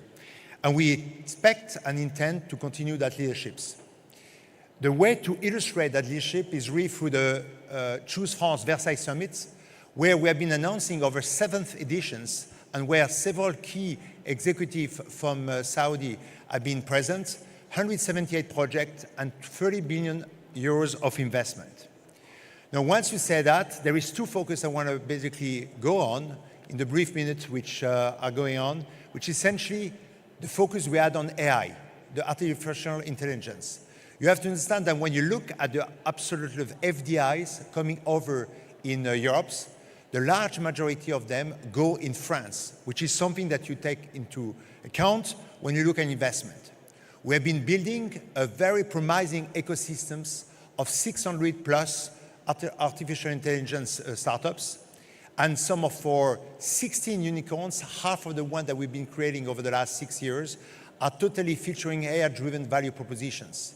And we expect and intend to continue that leadership. The way to illustrate that leadership is really through the Choose France Versailles Summits, where we have been announcing over 7th editions and where several key executives from Saudi have been present, 178 projects and 30 billion euros of investment. Now, once you say that, there is 2 focus I want to basically go on in the brief minutes which are going on, which is essentially the focus we had on AI, the artificial intelligence. You have to understand that when you look at the absolute FDIs coming over in Europe, the large majority of them go in France, which is something that you take into account when you look at investment. We have been building a very promising ecosystems of 600 plus artificial intelligence startups, and some of our 16 unicorns, half of the one that we've been creating over the last 6 years, are totally featuring AI-driven value propositions.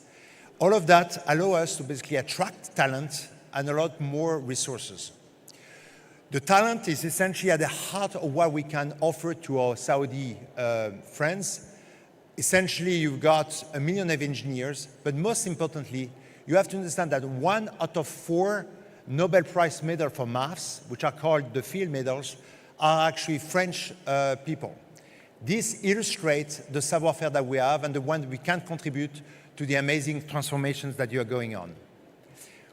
All of that allow us to basically attract talent and a lot more resources. The talent is essentially at the heart of what we can offer to our Saudi friends. Essentially, you've got 1 million of engineers, but most importantly, you have to understand that 1 out of 4 Nobel Prize medals for maths, which are called the field medals, are actually French people. This illustrates the savoir-faire that we have and the one we can contribute to the amazing transformations that you are going on.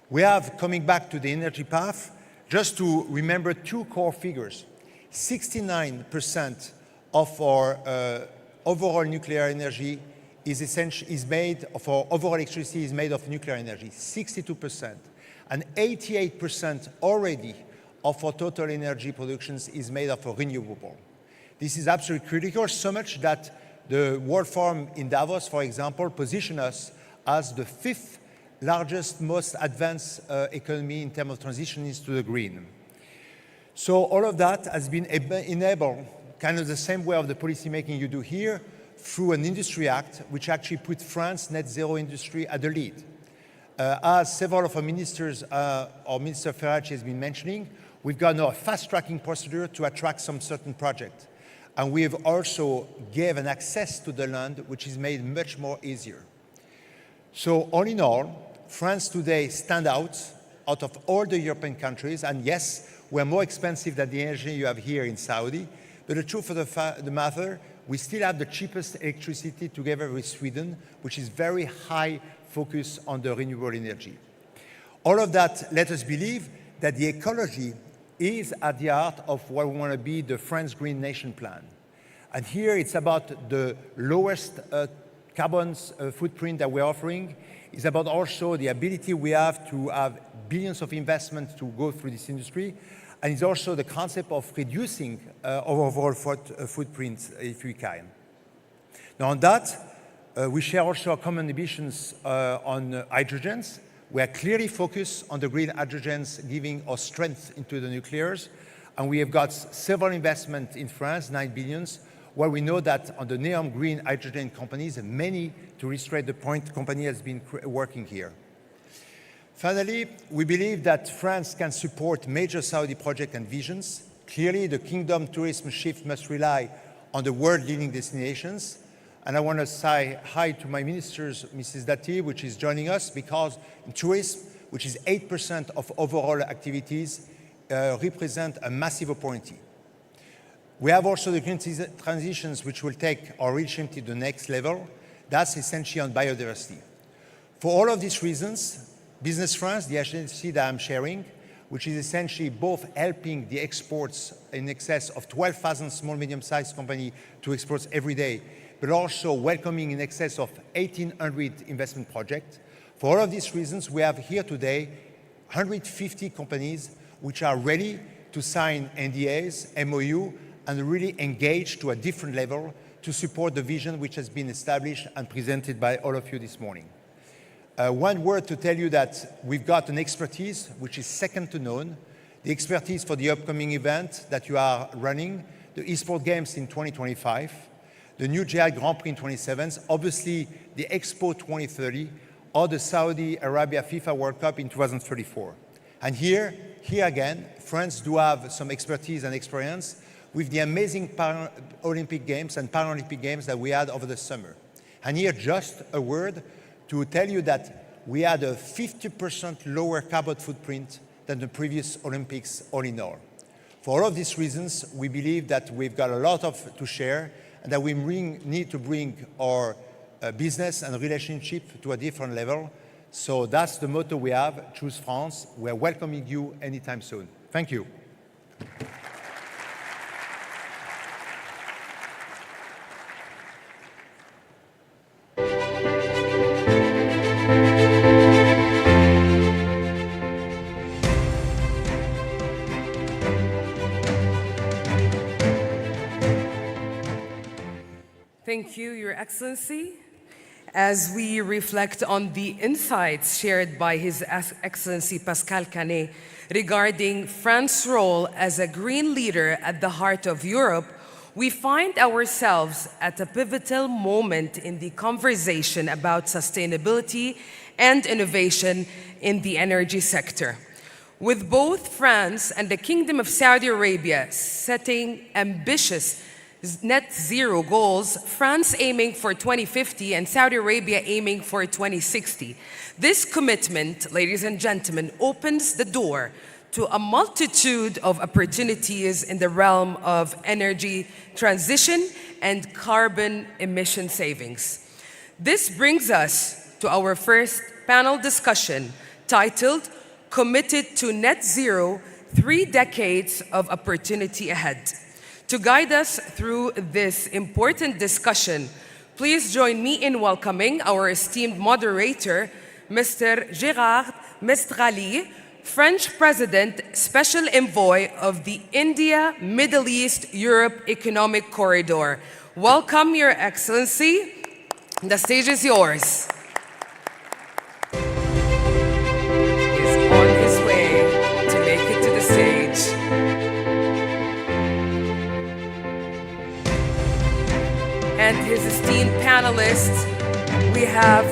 We have, coming back to the energy path, just to remember 2 core figures. 69% of our overall nuclear energy is made of our overall electricity is made of nuclear energy, 62%. And 88% already of our total energy productions is made of renewable. This is absolutely critical, so much that the World Forum in Davos, for example, positioned us as the 5th largest, most advanced economy in terms of transitioning to the green. So all of that has been enabled kind of the same way of the policy making you do here, through an industry act, which actually put France net zero industry at the lead. As several of our ministers, or Minister Ferracci has been mentioning, we've got now a fast-tracking procedure to attract some certain project. And we have also given access to the land, which is made much more easier. So all in all, France today stands out of all the European countries. And yes, we're more expensive than the energy you have here in Saudi. But the truth of the matter, we still have the cheapest electricity together with Sweden, which is very high focus on the renewable energy. All of that let us believe that the ecology is at the heart of what we want to be the France Green Nation Plan. And here it's about the lowest carbon footprint that we're offering is about also the ability we have to have billions of investments to go through this industry. And it's also the concept of reducing our overall footprint if we can. Now on that, we share also our common ambitions on hydrogens. We are clearly focused on the green hydrogens giving us strength into the nuclears. And we have got several investments in France, 9 billion, where we know that on the NEOM green hydrogen companies, many, to illustrate the point, company has been working here. Finally, we believe that France can support major Saudi projects and visions. Clearly, the kingdom tourism shift must rely on the world-leading destinations. And I want to say hi to my ministers, Mrs. Dati, which is joining us, because in tourism, which is 8% of overall activities, represent a massive opportunity. We have also the green transitions, which will take our relationship to the next level. That's essentially on biodiversity. For all of these reasons, Business France, the agency that I'm sharing, which is essentially both helping the exports in excess of 12,000 small, medium-sized companies to export every day, but also welcoming in excess of 1,800 investment projects. For all of these reasons, we have here today 150 companies which are ready to sign NDAs, MOU, and really engage to a different level to support the vision which has been established and presented by all of you this morning. One word to tell you that we've got an expertise which is second to none, the expertise for the upcoming event that you are running, the eSport Games in 2025, the new Riyadh Grand Prix in 2027, obviously the Expo 2030, or the Saudi Arabia FIFA World Cup in 2034. And here again, France do have some expertise and experience with the amazing Olympic Games and Paralympic Games that we had over the summer. And here just a word to tell you that we had a 50% lower carbon footprint than the previous Olympics all in all. For all of these reasons, we believe that we've got a lot to share and that we need to bring our business and relationship to a different level. So that's the motto we have, Choose France. We're welcoming you anytime soon. Thank you. Thank you, Your Excellency. As we reflect on the insights shared by His Excellency Pascal Canet regarding France's role as a green leader at the heart of Europe, we find ourselves at a pivotal moment in the conversation about sustainability and innovation in the energy sector. With both France and the Kingdom of Saudi Arabia setting ambitious net zero goals, France aiming for 2050 and Saudi Arabia aiming for 2060. This commitment, ladies and gentlemen, opens the door to a multitude of opportunities in the realm of energy transition and carbon emission savings. This brings us to our first panel discussion titled Committed to Net Zero, 3 Decades of Opportunity Ahead. To guide us through this important discussion, please join me in welcoming our esteemed moderator, Mr. Gérard Mestrali, French President, Special Envoy of the India, Middle East, Europe Economic Corridor. Welcome, Your Excellency. The stage is yours. He's on his way to make it to the stage. And his esteemed panelists, we have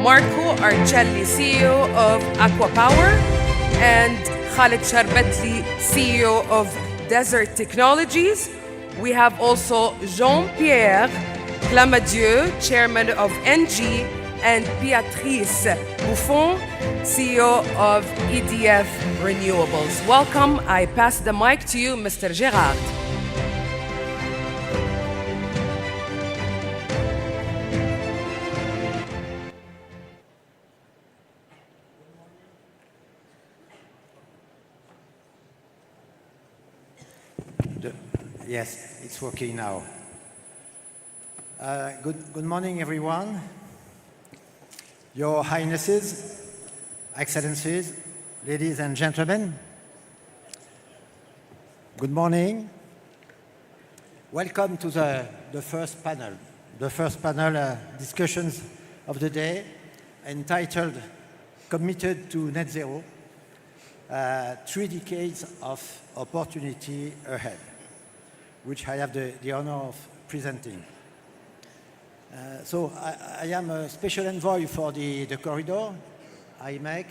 Marco Arcelli, CEO of Aqua Power, and Khaled Sharbetli, CEO of Desert Technologies. We have also Jean-Pierre Clamadieu, Chairman of ENGIE, and Beatrice Buffon, CEO of EDF Renewables. Welcome. I pass the mic to you, Mr. Gérard. Yes, it's working now. Good morning, everyone. Your Highnesses, Excellencies, ladies and gentlemen. Good morning. Welcome to the first panel. The first panel discussions of the day, entitled Committed to Net Zero, 3 decades of opportunity ahead, which I have the honor of presenting. So I am a special envoy for the corridor I make,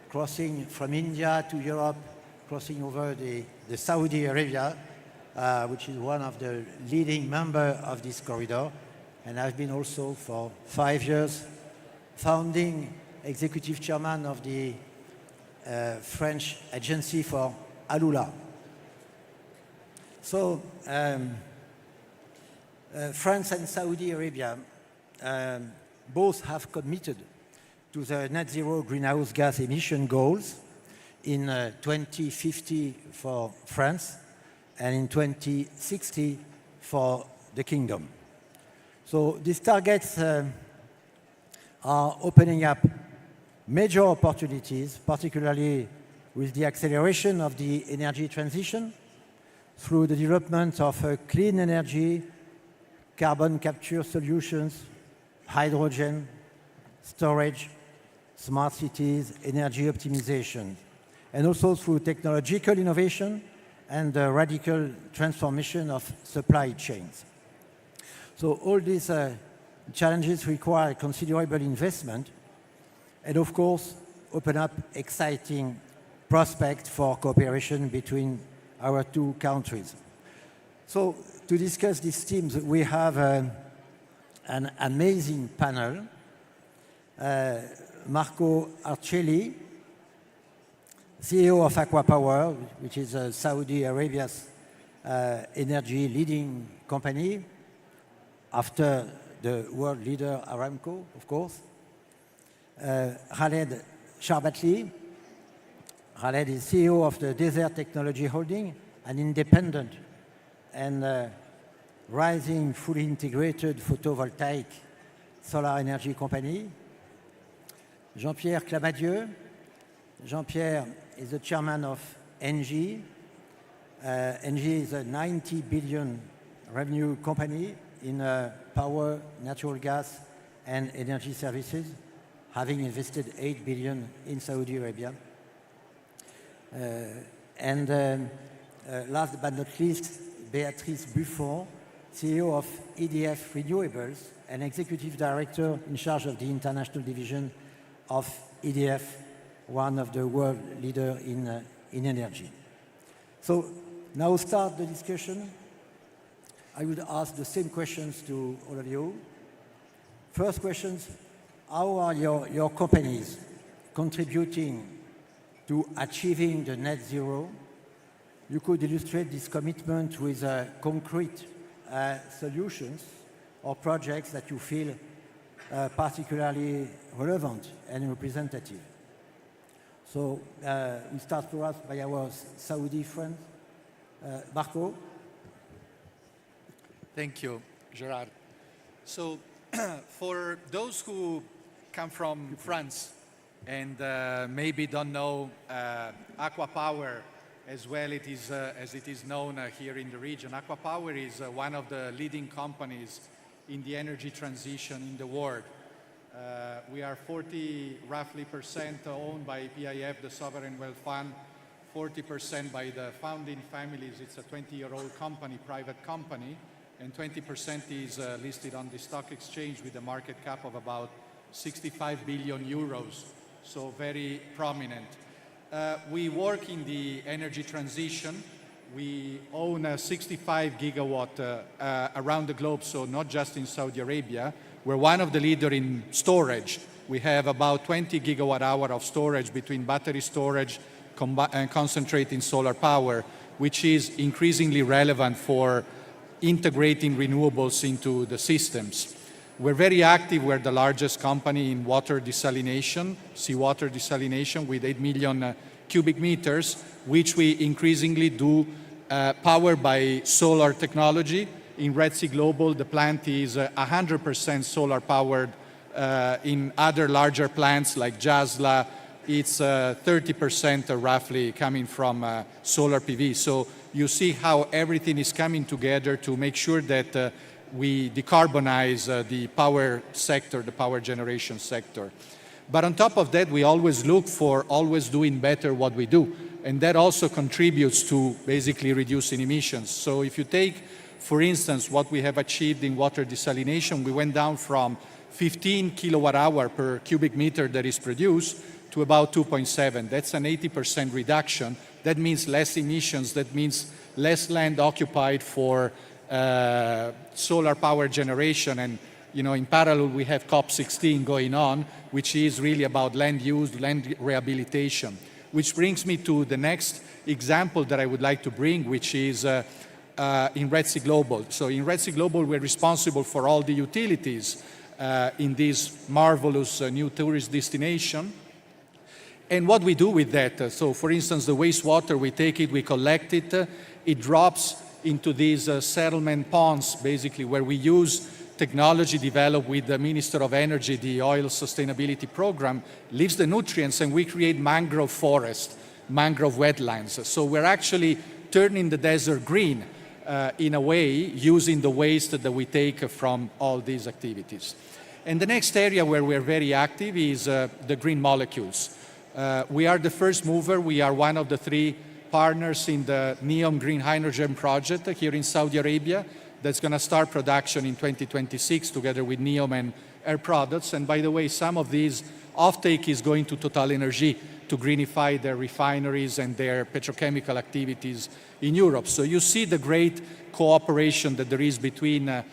crossing from India to Europe, crossing over the Saudi Arabia, which is one of the leading members of this corridor. And I've been also for 5 years founding executive chairman of the French agency for Alula. So France and Saudi Arabia both have committed to the net zero greenhouse gas emission goals in 2050 for France and in 2060 for the Kingdom. So these targets are opening up major opportunities, particularly with the acceleration of the energy transition through the development of clean energy, carbon capture solutions, hydrogen, storage, smart cities, energy optimization, and also through technological innovation and the radical transformation of supply chains. So all these challenges require considerable investment and, of course, open up exciting prospects for cooperation between our 2 countries. So to discuss these themes, we have an amazing panel. Marco Arcelli, CEO of Aqua Power, which is Saudi Arabia's energy leading company, after the world leader Aramco, of course. Khaled Sharbatli. Khaled is CEO of the Desert Technology Holding, an independent and rising, fully integrated photovoltaic solar energy company. Jean-Pierre Clamadieu. Jean-Pierre is the chairman of ENGIE. ENGIE is a 90 billion revenue company in power, natural gas, and energy services, having invested 8 billion in Saudi Arabia. Last but not least, Béatrice Buffon, CEO of EDF Renewables and Executive Director in charge of the international division of EDF, one of the world leaders in energy. So now start the discussion. I would ask the same questions to all of you. First questions, how are your companies contributing to achieving the net zero? You could illustrate this commitment with concrete solutions or projects that you feel particularly relevant and representative. So we start for us by our Saudi friend, Marco. Thank you, Gerard. So for those who come from France and maybe don't know Aqua Power as well as it is known here in the region, Aqua Power is one of the leading companies in the energy transition in the world. We are roughly 40% owned by PIF, the Sovereign Wealth Fund, 40% by the founding families. It's a 20-year-old company, private company, and 20% is listed on the stock exchange with a market cap of about 65 billion euros, so very prominent. We work in the energy transition. We own 65 gigawatt around the globe, so not just in Saudi Arabia. We're one of the leaders in storage. We have about 20 gigawatt hour of storage between battery storage and concentrating solar power, which is increasingly relevant for integrating renewables into the systems. We're very active. We're the largest company in water desalination, seawater desalination, with 8 million cubic meters, which we increasingly do powered by solar technology In Red Sea Global, the plant is 100% solar powered. In other larger plants like Jazla, it's 30% roughly coming from solar PV. So you see how everything is coming together to make sure that we decarbonize the power sector, the power generation sector. But on top of that, we always look for always doing better what we do. And that also contributes to basically reducing emissions. So if you take, for instance, what we have achieved in water desalination, we went down from 15 kilowatt hour per cubic meter that is produced to about 2.7. That's an 80% reduction. That means less emissions. That means less land occupied for solar power generation. And in parallel, we have COP16 going on, which is really about land use, land rehabilitation. Which brings me to the next example that I would like to bring, which is in Red Sea Global. So in Red Sea Global, we're responsible for all the utilities in this marvelous new tourist destination. And what we do with that, so for instance, the wastewater, we take it, we collect it, it drops into these settlement ponds, basically, where we use technology developed with the Minister of Energy, the Oil Sustainability Program, leaves the nutrients, and we create mangrove forest, mangrove wetlands. So we're actually turning the desert green in a way, using the waste that we take from all these activities. And the next area where we're very active is the green molecules. We are the first mover. We are one of the 3 partners in the NEOM Green Hydrogen project here in Saudi Arabia. That's going to start production in 2026 together with NEOM and Air Products. And by the way, some of these offtake is going to Total Energy to greenify their refineries and their petrochemical activities in Europe. So you see the great cooperation that there is between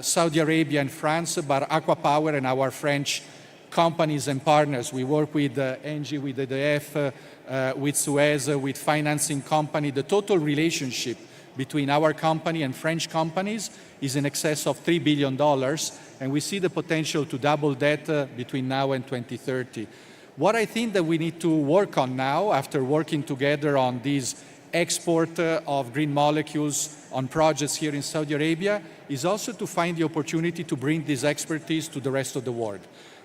Saudi Arabia and France, but Aqua Power and our French companies and partners. We work with Engie, with EDF, with Suez, with financing company. The total relationship between our company and French companies is in excess of $3 billion, and we see the potential to double that between now and 2030. What I think that we need to work on now, after working together on these export of green molecules on projects here in Saudi Arabia, is also to find the opportunity to bring this expertise to the rest of the world.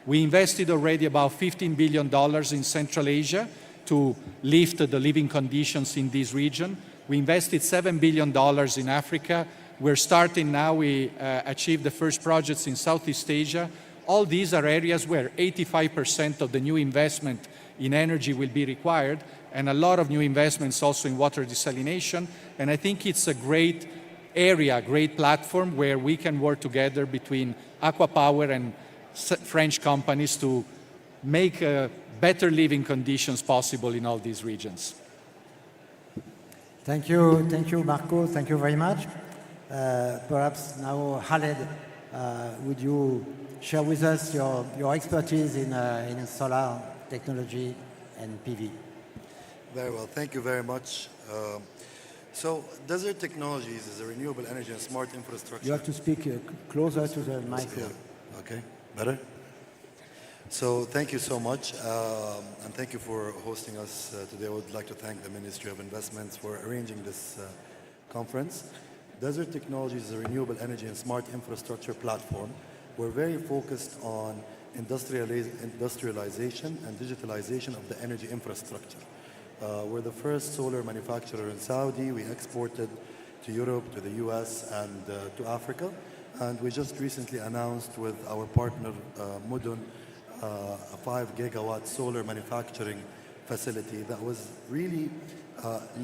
We invested already about $15 billion in Central Asia to lift the living conditions in this region. We invested $7 billion in Africa. We're starting now, we achieved the first projects in Southeast Asia. All these are areas where 85% of the new investment in energy will be required, and a lot of new investments also in water desalination. And I think it's a great area, great platform where we can work together between Aqua Power and French companies to make better living conditions possible in all these regions. Thank you, Marco. Thank you very much. Perhaps now, Khaled, would you share with us your expertise in solar technology and PV? Very well. Thank you very much. So, Desert Technologies is a renewable energy and smart infrastructure. You have to speak closer to the microphone. Yeah. Okay, better? So thank you so much, and thank you for hosting us today. I would like to thank the Ministry of Investments for arranging this conference. Desert Technologies is a renewable energy and smart infrastructure platform. We're very focused on industrialization and digitalization of the energy infrastructure. We're the first solar manufacturer in Saudi. We exported to Europe, to the US, and to Africa. And we just recently announced with our partner, Mudun, a 5 gigawatt solar manufacturing facility that was really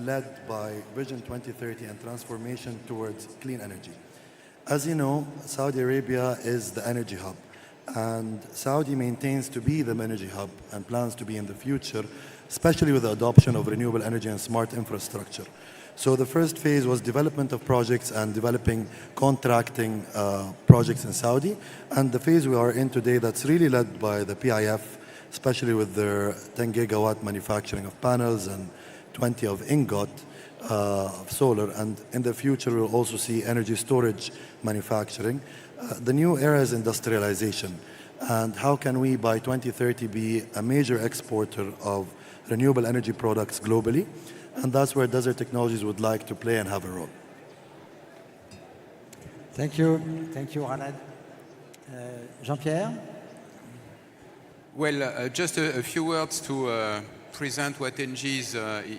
led by Vision 2030 and transformation towards clean energy. As you know, Saudi Arabia is the energy hub, and Saudi maintains to be the energy hub and plans to be in the future, especially with the adoption of renewable energy and smart infrastructure. So the first phase was development of projects and developing contracting projects in Saudi. And the phase we are in today that's really led by the PIF, especially with their 10 gigawatt manufacturing of panels and 20 of ingot of solar. And in the future, we'll also see energy storage manufacturing. The new era is industrialization. And how can we, by 2030, be a major exporter of renewable energy products globally? And that's where Desert Technologies would like to play and have a role. Thank you, Raled. Jean-Pierre? Well, just a few words to present what ENGIE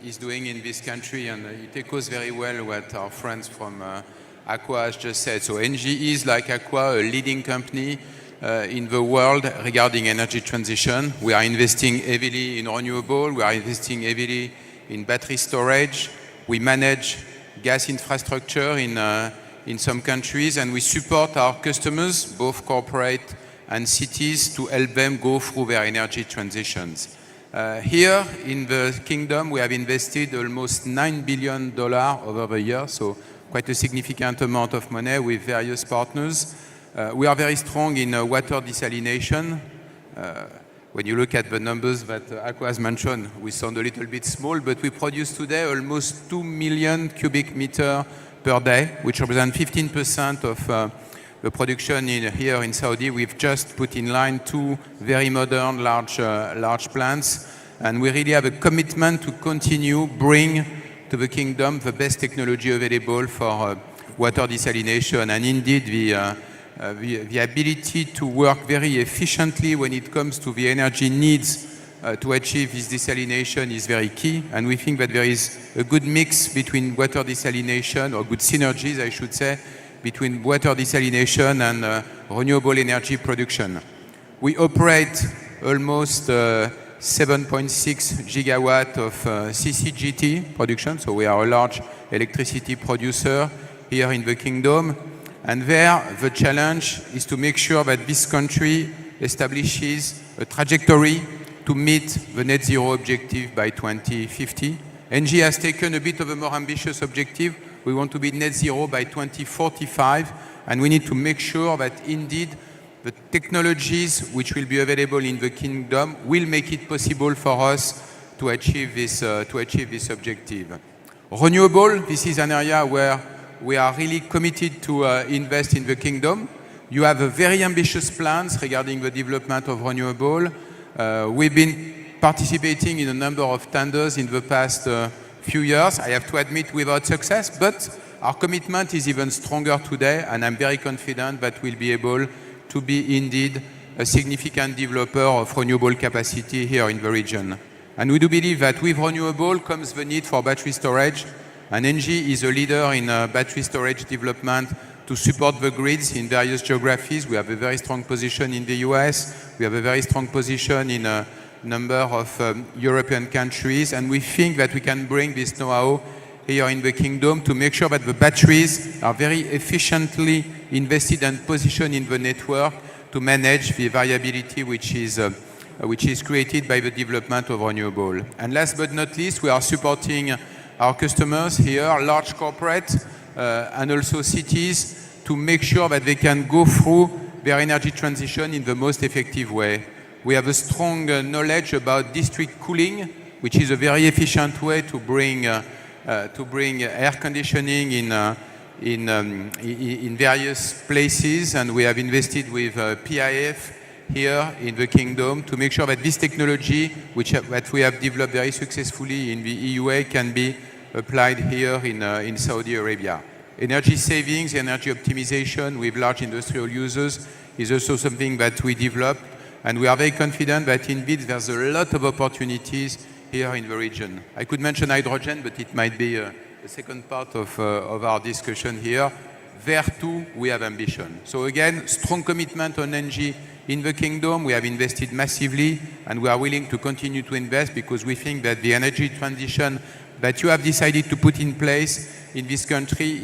is doing in this country, and it echoes very well what our friends from Aqua has just said. So ENGIE is, like Aqua, a leading company in the world regarding energy transition. We are investing heavily in renewable, we are investing heavily in battery storage, we manage gas infrastructure in some countries, and we support our customers, both corporate and cities, to help them go through their energy transitions. Here in the kingdom, we have invested almost $9 billion over the years, so quite a significant amount of money with various partners. We are very strong in water desalination. When you look at the numbers that Aqua has mentioned, we sound a little bit small, but we produce today almost 2 million cubic meters per day, which represents 15% of the production here in Saudi. We've just put in line 2 very modern large plants, and we really have a commitment to continue bring to the kingdom the best technology available for water desalination, and indeed the ability to work very efficiently when it comes to the energy needs to achieve this desalination is very key, and we think that there is a good mix between water desalination, or good synergies I should say, between water desalination and renewable energy production. We operate almost 7.6 gigawatt of CCGT production, so we are a large electricity producer here in the kingdom. And there, the challenge is to make sure that this country establishes a trajectory to meet the net zero objective by 2050. ENGIE has taken a bit of a more ambitious objective. We want to be net zero by 2045, and we need to make sure that indeed the technologies which will be available in the kingdom will make it possible for us to achieve this objective. Renewable, this is an area where we are really committed to invest in the kingdom. You have a very ambitious plans regarding the development of renewable. We've been participating in a number of tenders in the past few years, I have to admit without success, but our commitment is even stronger today, and I'm very confident that we'll be able to be indeed a significant developer of renewable capacity here in the region. And we do believe that with renewable comes the need for battery storage, and ENGIE is a leader in battery storage development to support the grids in various geographies. We have a very strong position in the US, we have a very strong position in a number of European countries, and we think that we can bring this know-how here in the kingdom to make sure that the batteries are very efficiently invested and positioned in the network to manage the variability which is created by the development of renewable. And last but not least, we are supporting our customers here, large corporates and also cities, to make sure that they can go through their energy transition in the most effective way. We have a strong knowledge about district cooling, which is a very efficient way to bring air conditioning in various places, and we have invested with PIF here in the kingdom to make sure that this technology, that we have developed very successfully in the EUA, can be applied here in Saudi Arabia. Energy savings, energy optimization with large industrial users is also something that we developed, and we are very confident that indeed there's a lot of opportunities here in the region. I could mention hydrogen, but it might be the second part of our discussion here. There too, we have ambition. So again, strong commitment on ENGIE in the kingdom. We have invested massively, and we are willing to continue to invest because we think that the energy transition that you have decided to put in place in this country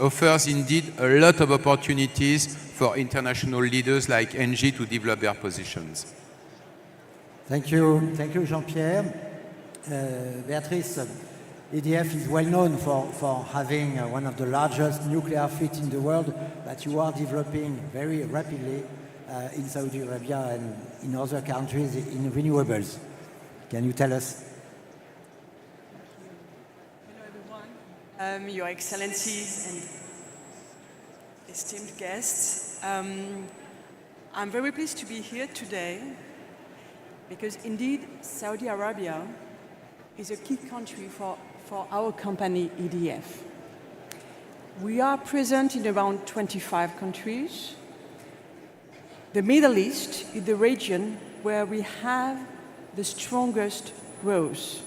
offers indeed a lot of opportunities for international leaders like ENGIE to develop their positions. Thank you, Jean-Pierre. Beatrice, EDF is well known for having one of the largest nuclear fleets in the world that you are developing very rapidly in Saudi Arabia and in other countries in renewables. Can you tell us? Your Excellencies and esteemed guests, I'm very pleased to be here today because indeed Saudi Arabia is a key country for our company EDF. We are present in around 25 countries. The Middle East is the region where we have the strongest growth.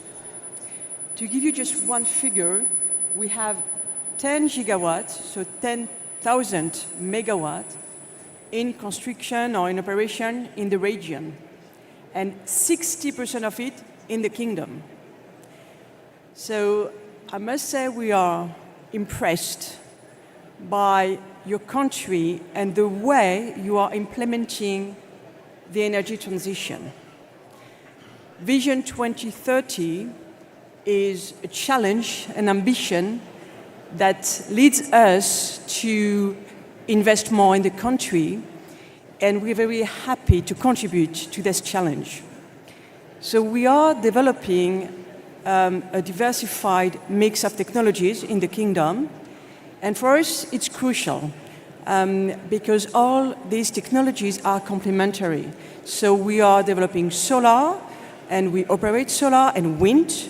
To give you just one figure, we have 10 gigawatts, so 10,000 megawatts in construction or in operation in the region, and 60% of it in the kingdom. So I must say we are impressed by your country and the way you are implementing the energy transition. Vision 2030 is a challenge, an ambition that leads us to invest more in the country, and we're very happy to contribute to this challenge. So we are developing a diversified mix of technologies in the kingdom, and for us it's crucial because all these technologies are complementary. So we are developing solar, and we operate solar and wind.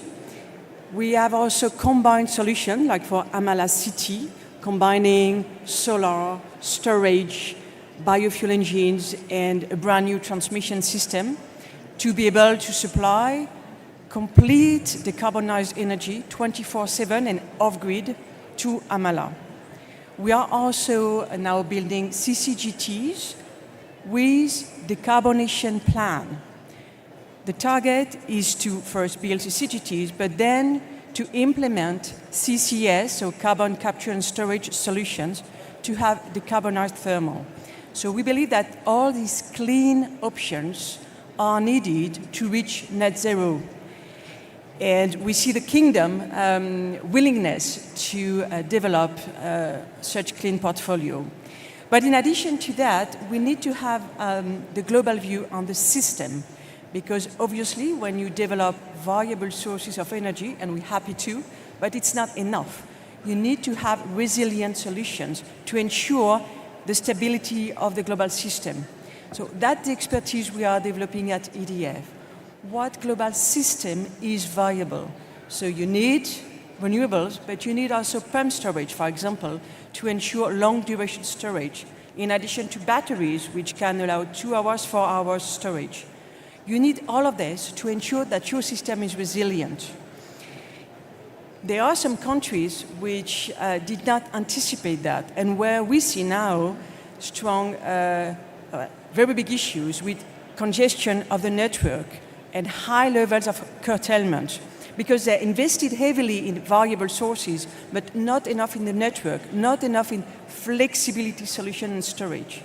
We have also combined solutions, like for Amala City, combining solar, storage, biofuel engines, and a brand new transmission system to be able to supply complete decarbonized energy 24/7 and off-grid to Amala. We are also now building CCGTs with decarbonation plan. The target is to first build CCGTs, but then to implement CCS, so carbon capture and storage solutions, to have decarbonized thermal. So we believe that all these clean options are needed to reach net zero. And we see the kingdom willingness to develop such clean portfolio. But in addition to that, we need to have the global view on the system, because obviously when you develop variable sources of energy, and we're happy to, but it's not enough. You need to have resilient solutions to ensure the stability of the global system. So that's the expertise we are developing at EDF. What global system is viable? So you need renewables, but you need also pump storage, for example, to ensure long duration storage, in addition to batteries, which can allow 2 hours, 4 hours storage. You need all of this to ensure that your system is resilient. There are some countries which did not anticipate that, and where we see now strong, very big issues with congestion of the network and high levels of curtailment, because they invested heavily in variable sources, but not enough in the network, not enough in flexibility solution and storage.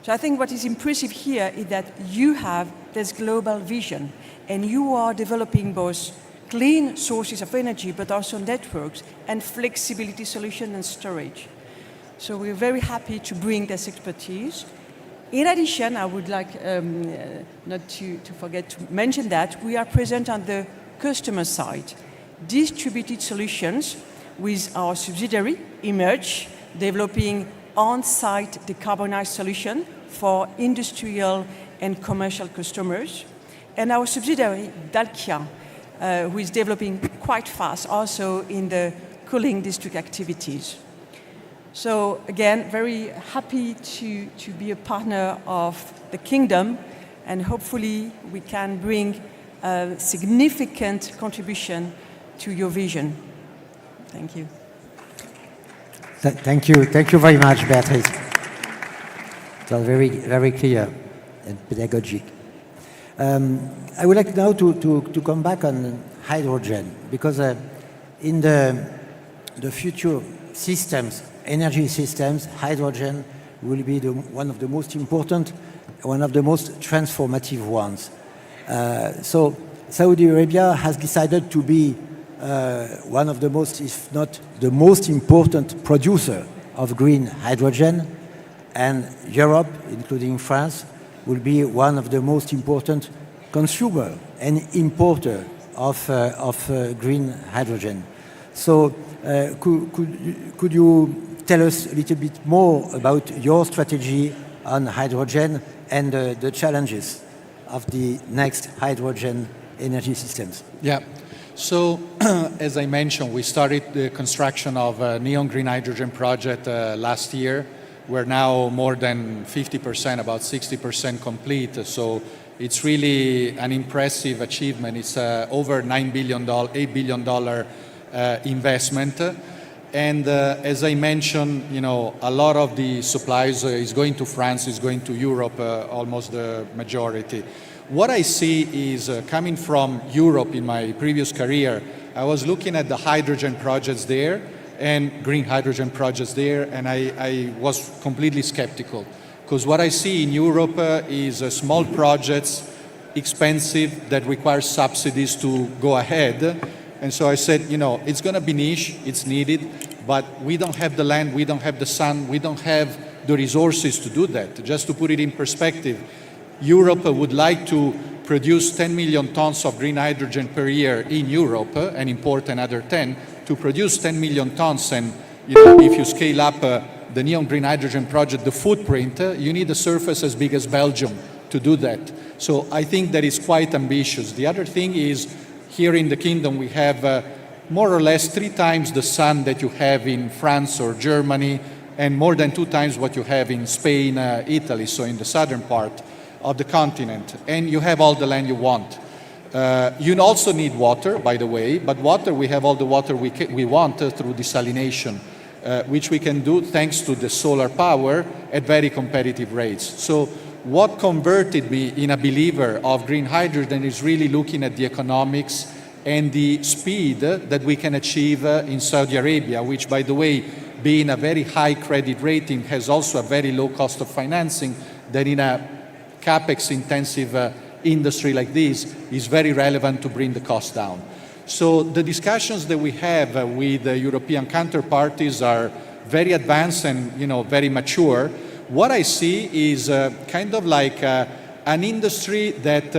So I think what is impressive here is that you have this global vision, and you are developing both clean sources of energy, but also networks and flexibility solution and storage. So we're very happy to bring this expertise. In addition, I would like not to forget to mention that we are present on the customer side, distributed solutions with our subsidiary, Emerge, developing on-site decarbonized solution for industrial and commercial customers, and our subsidiary, Dalkia, who is developing quite fast also in the cooling district activities. So again, very happy to be a partner of the kingdom, and hopefully we can bring a significant contribution to your vision. Thank you. Thank you. Thank you very much, Beatrice. It was very, very clear and pedagogic. I would like now to come back on hydrogen, because in the future systems, energy systems, hydrogen will be one of the most important, one of the most transformative ones. So Saudi Arabia has decided to be one of the most, if not the most important producer of green hydrogen, and Europe, including France, will be one of the most important consumer and importer of green hydrogen. So could you tell us a little bit more about your strategy on hydrogen and the challenges of the next hydrogen energy systems? Yeah. So, as I mentioned, we started the construction of a neon green hydrogen project last year. We're now more than 50%, about 60% complete. So it's really an impressive achievement. It's over $8 billion investment. And as I mentioned, a lot of the supplies is going to France, is going to Europe, almost the majority. What I see is coming from Europe in my previous career, I was looking at the hydrogen projects there and green hydrogen projects there, and I was completely skeptical. Because what I see in Europe is small projects, expensive, that require subsidies to go ahead. And so I said, it's going to be niche, it's needed, but we don't have the land, we don't have the sun, we don't have the resources to do that. Just to put it in perspective, Europe would like to produce 10 million tons of green hydrogen per year in Europe and import another 10. To produce 10 million tons, and if you scale up the neon green hydrogen project, the footprint, you need a surface as big as Belgium to do that. So I think that is quite ambitious. The other thing is, here in the Kingdom, we have more or less 3 times the sun that you have in France or Germany, and more than 2 times what you have in Spain, Italy, so in the southern part of the continent, and you have all the land you want. You also need water, by the way, but water, we have all the water we want through desalination, which we can do thanks to the solar power at very competitive rates. So what converted me in a believer of green hydrogen is really looking at the economics and the speed that we can achieve in Saudi Arabia, which, by the way, being a very high credit rating, has also a very low cost of financing that in a capex-intensive industry like this is very relevant to bring the cost down. So the discussions that we have with the European counterparties are very advanced and very mature. What I see is kind of like an industry that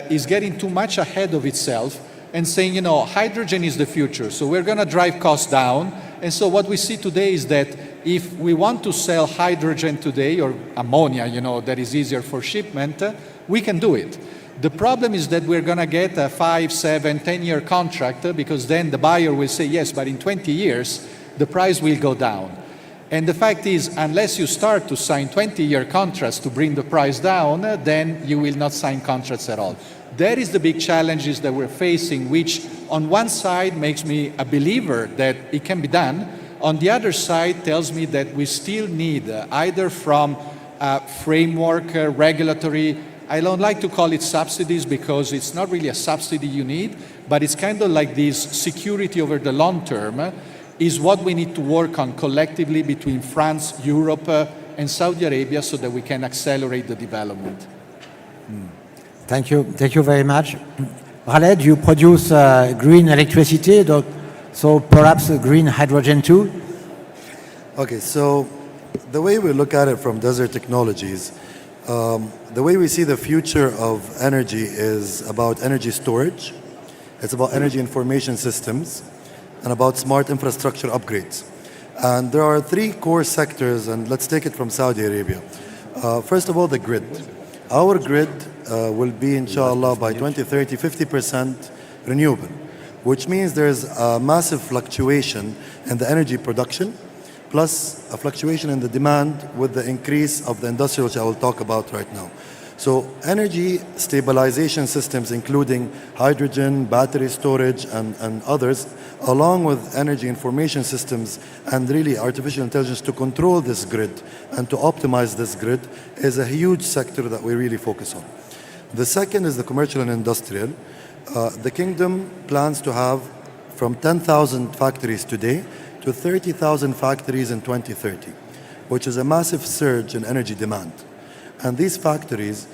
is getting too much ahead of itself and saying, hydrogen is the future, so we're going to drive costs down. And so what we see today is that if we want to sell hydrogen today, or ammonia, that is easier for shipment, we can do it. The problem is that we're going to get a 5, 7, 10-year contract, because then the buyer will say, yes, but in 20 years, the price will go down. And the fact is, unless you start to sign 20-year contracts to bring the price down, then you will not sign contracts at all. That is the big challenges that we're facing, which on one side makes me a believer that it can be done. On the other side tells me that we still need either from a framework, regulatory, I don't like to call it subsidies because it's not really a subsidy you need, but it's kind of like this security over the long term is what we need to work on collectively between France, Europe, and Saudi Arabia so that we can accelerate the development. Thank you very much. Khaled, you produce green electricity, so perhaps green hydrogen too? Okay, so the way we look at it from Desert Technologies, the way we see the future of energy is about energy storage, it's about energy information systems, and about smart infrastructure upgrades. And there are 3 core sectors, and let's take it from Saudi Arabia. First of all, the grid. Our grid will be, inshallah, by 2030, 50% renewable, which means there's a massive fluctuation in the energy production, plus a fluctuation in the demand with the increase of the industrial, which I will talk about right now. So energy stabilization systems, including hydrogen, battery storage, and others, along with energy information systems and really artificial intelligence to control this grid and to optimize this grid, is a huge sector that we really focus on. The second is the commercial and industrial. The Kingdom plans to have from 10,000 factories today to 30,000 factories in 2030, which is a massive surge in energy demand. And these factories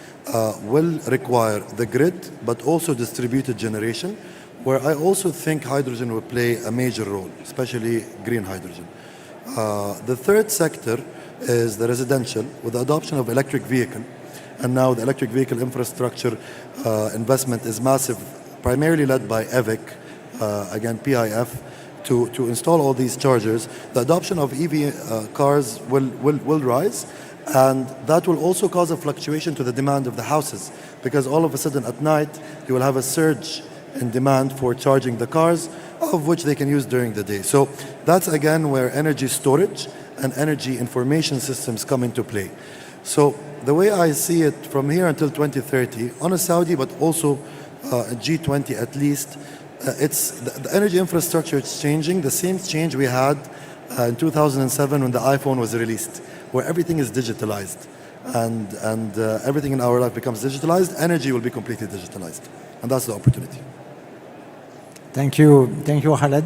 will require the grid, but also distributed generation, where I also think hydrogen will play a major role, especially green hydrogen. The third sector is the residential, with the adoption of electric vehicle. And now the electric vehicle infrastructure investment is massive, primarily led by EVIC, again PIF, to install all these chargers. The adoption of EV cars will rise, and that will also cause a fluctuation to the demand of the houses, because all of a sudden at night you will have a surge in demand for charging the cars, of which they can use during the day. So that's again where energy storage and energy information systems come into play. So the way I see it from here until 2030, on a Saudi, but also a G20 at least, it's the energy infrastructure is changing, the same change we had in 2007 when the iPhone was released, where everything is digitalized and everything in our life becomes digitalized. Energy will be completely digitalized, and that's the opportunity. Thank you, Khaled.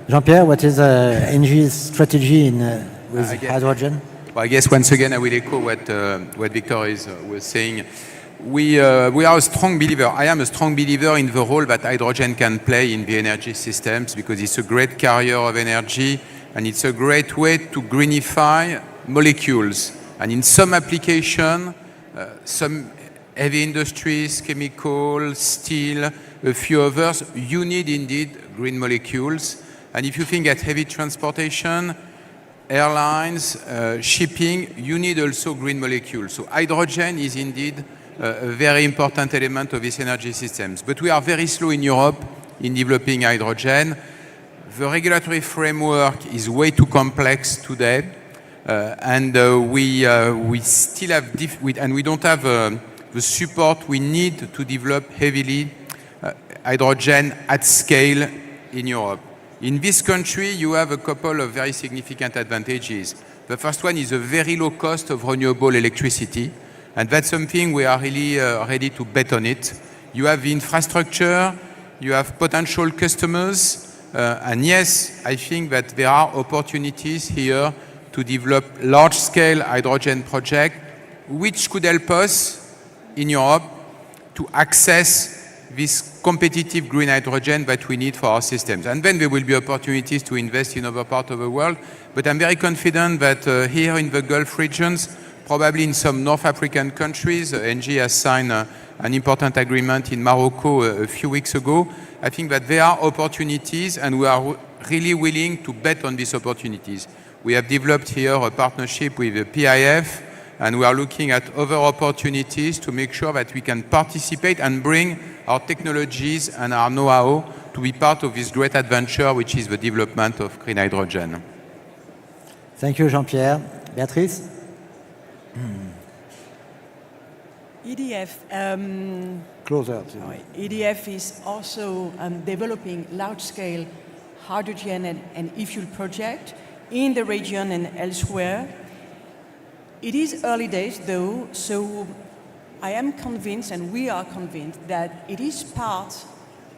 Jean-Pierre, what is ENGIE's strategy with hydrogen? Well, I guess once again I will echo what Victor was saying. We are a strong believer. I am a strong believer in the role that hydrogen can play in the energy systems, because it's a great carrier of energy and it's a great way to greenify molecules. And in some application, some heavy industries, chemical, steel, a few others, you need indeed green molecules. And if you think at heavy transportation, airlines, shipping, you need also green molecules. So hydrogen is indeed a very important element of these energy systems. But we are very slow in Europe in developing hydrogen. The regulatory framework is way too complex today, and we still have and we don't have the support we need to develop heavily hydrogen at scale in Europe. In this country, you have a couple of very significant advantages. The first one is a very low cost of renewable electricity, and that's something we are really ready to bet on it. You have the infrastructure, you have potential customers, and yes, I think that there are opportunities here to develop large-scale hydrogen projects, which could help us in Europe to access this competitive green hydrogen that we need for our systems. And then there will be opportunities to invest in other parts of the world. But I'm very confident that here in the Gulf regions, probably in some North African countries, ENGIE has signed an important agreement in Morocco a few weeks ago. I think that there are opportunities, and we are really willing to bet on these opportunities. We have developed here a partnership with the PIF, and we are looking at other opportunities to make sure that we can participate and bring our technologies and our know-how to be part of this great adventure, which is the development of green hydrogen. Thank you, Jean-Pierre. Beatrice? EDF, Closer. EDF is also developing large-scale hydrogen and e-fuel project in the region and elsewhere. It is early days, though, so I am convinced, and we are convinced, that it is part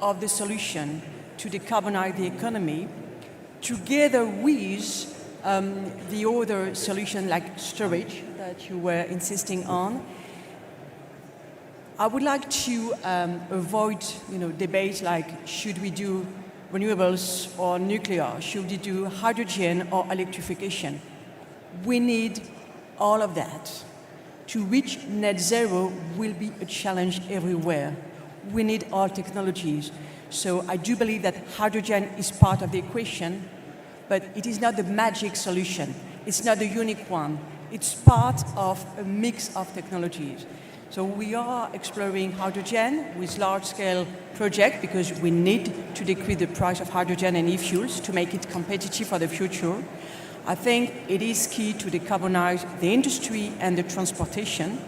of the solution to decarbonize the economy, together with the other solution like storage that you were insisting on. I would like to avoid, debates like should we do renewables or nuclear, should we do hydrogen or electrification. We need all of that. To reach net zero will be a challenge everywhere. We need all technologies. So I do believe that hydrogen is part of the equation, but it is not the magic solution. It's not the unique one. It's part of a mix of technologies. So we are exploring hydrogen with large-scale projects because we need to decrease the price of hydrogen and e-fuels to make it competitive for the future. I think it is key to decarbonize the industry and the transportation.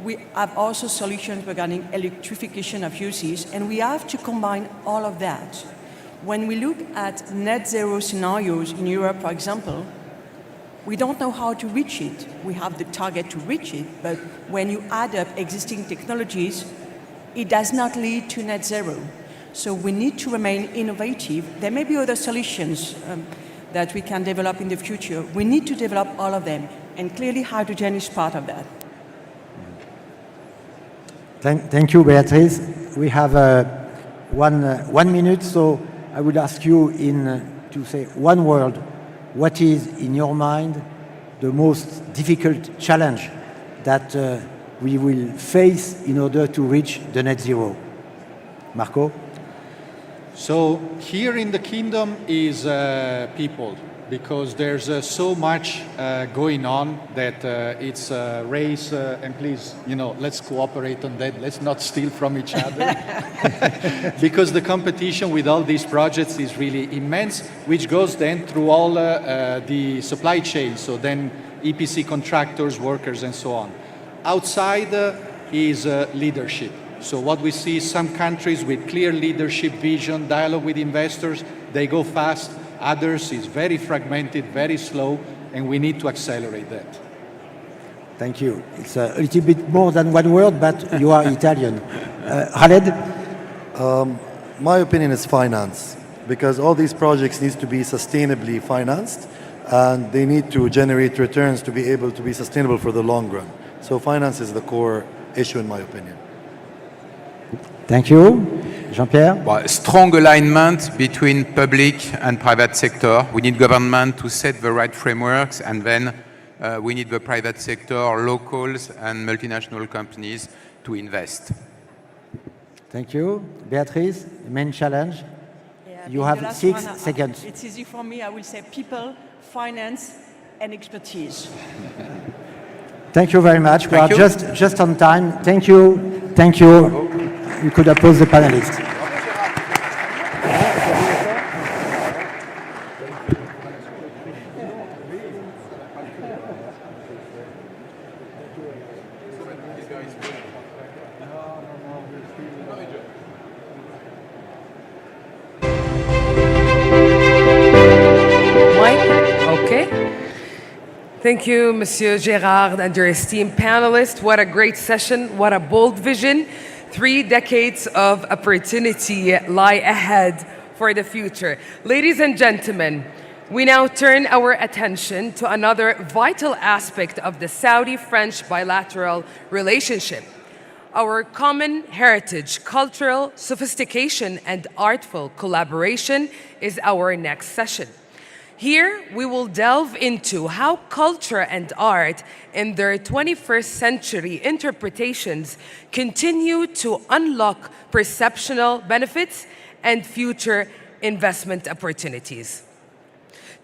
We have also solutions regarding electrification of uses, and we have to combine all of that. When we look at net zero scenarios in Europe, for example, we don't know how to reach it. We have the target to reach it, but when you add up existing technologies, it does not lead to net zero. So we need to remain innovative. There may be other solutions that we can develop in the future. We need to develop all of them, and clearly hydrogen is part of that. Thank you, Beatrice. We have 1 minute, so I would ask you to say one word. What is, in your mind, the most difficult challenge that we will face in order to reach the net zero? Marco? So here in the kingdom is people. because there's so much going on that it's a race, and please, let's cooperate on that. Let's not steal from each other. Because the competition with all these projects is really immense, which goes then through all the supply chain, so then EPC contractors, workers, and so on. Outside is leadership. So what we see is some countries with clear leadership vision, dialogue with investors, they go fast. Others is very fragmented, very slow, and we need to accelerate that. Thank you. It's a little bit more than one word, but you are Italian. Khaled? My opinion is finance, because all these projects need to be sustainably financed, and they need to generate returns to be able to be sustainable for the long run. So finance is the core issue, in my opinion. Thank you. Jean-Pierre? Well, strong alignment between public and private sector. We need government to set the right frameworks, and then we need the private sector, locals and multinational companies to invest. Thank you. Beatrice, main challenge. Yeah, You the have last 6 one, seconds. It's easy for me. I will say people, finance, and expertise. Thank you very much. We Thank are you. just on time. Thank you. Thank you. You could applause the panelists. Thank you, Monsieur Gérard, and your esteemed panelists. What a great session. What a bold vision. 3 decades of opportunity lie ahead for the future. Ladies and gentlemen, we now turn our attention to another vital aspect of the Saudi-French bilateral relationship. Our common heritage, cultural sophistication, and artful collaboration is our next session. Here, we will delve into how culture and art in their 21st century interpretations continue to unlock perceptual benefits and future investment opportunities.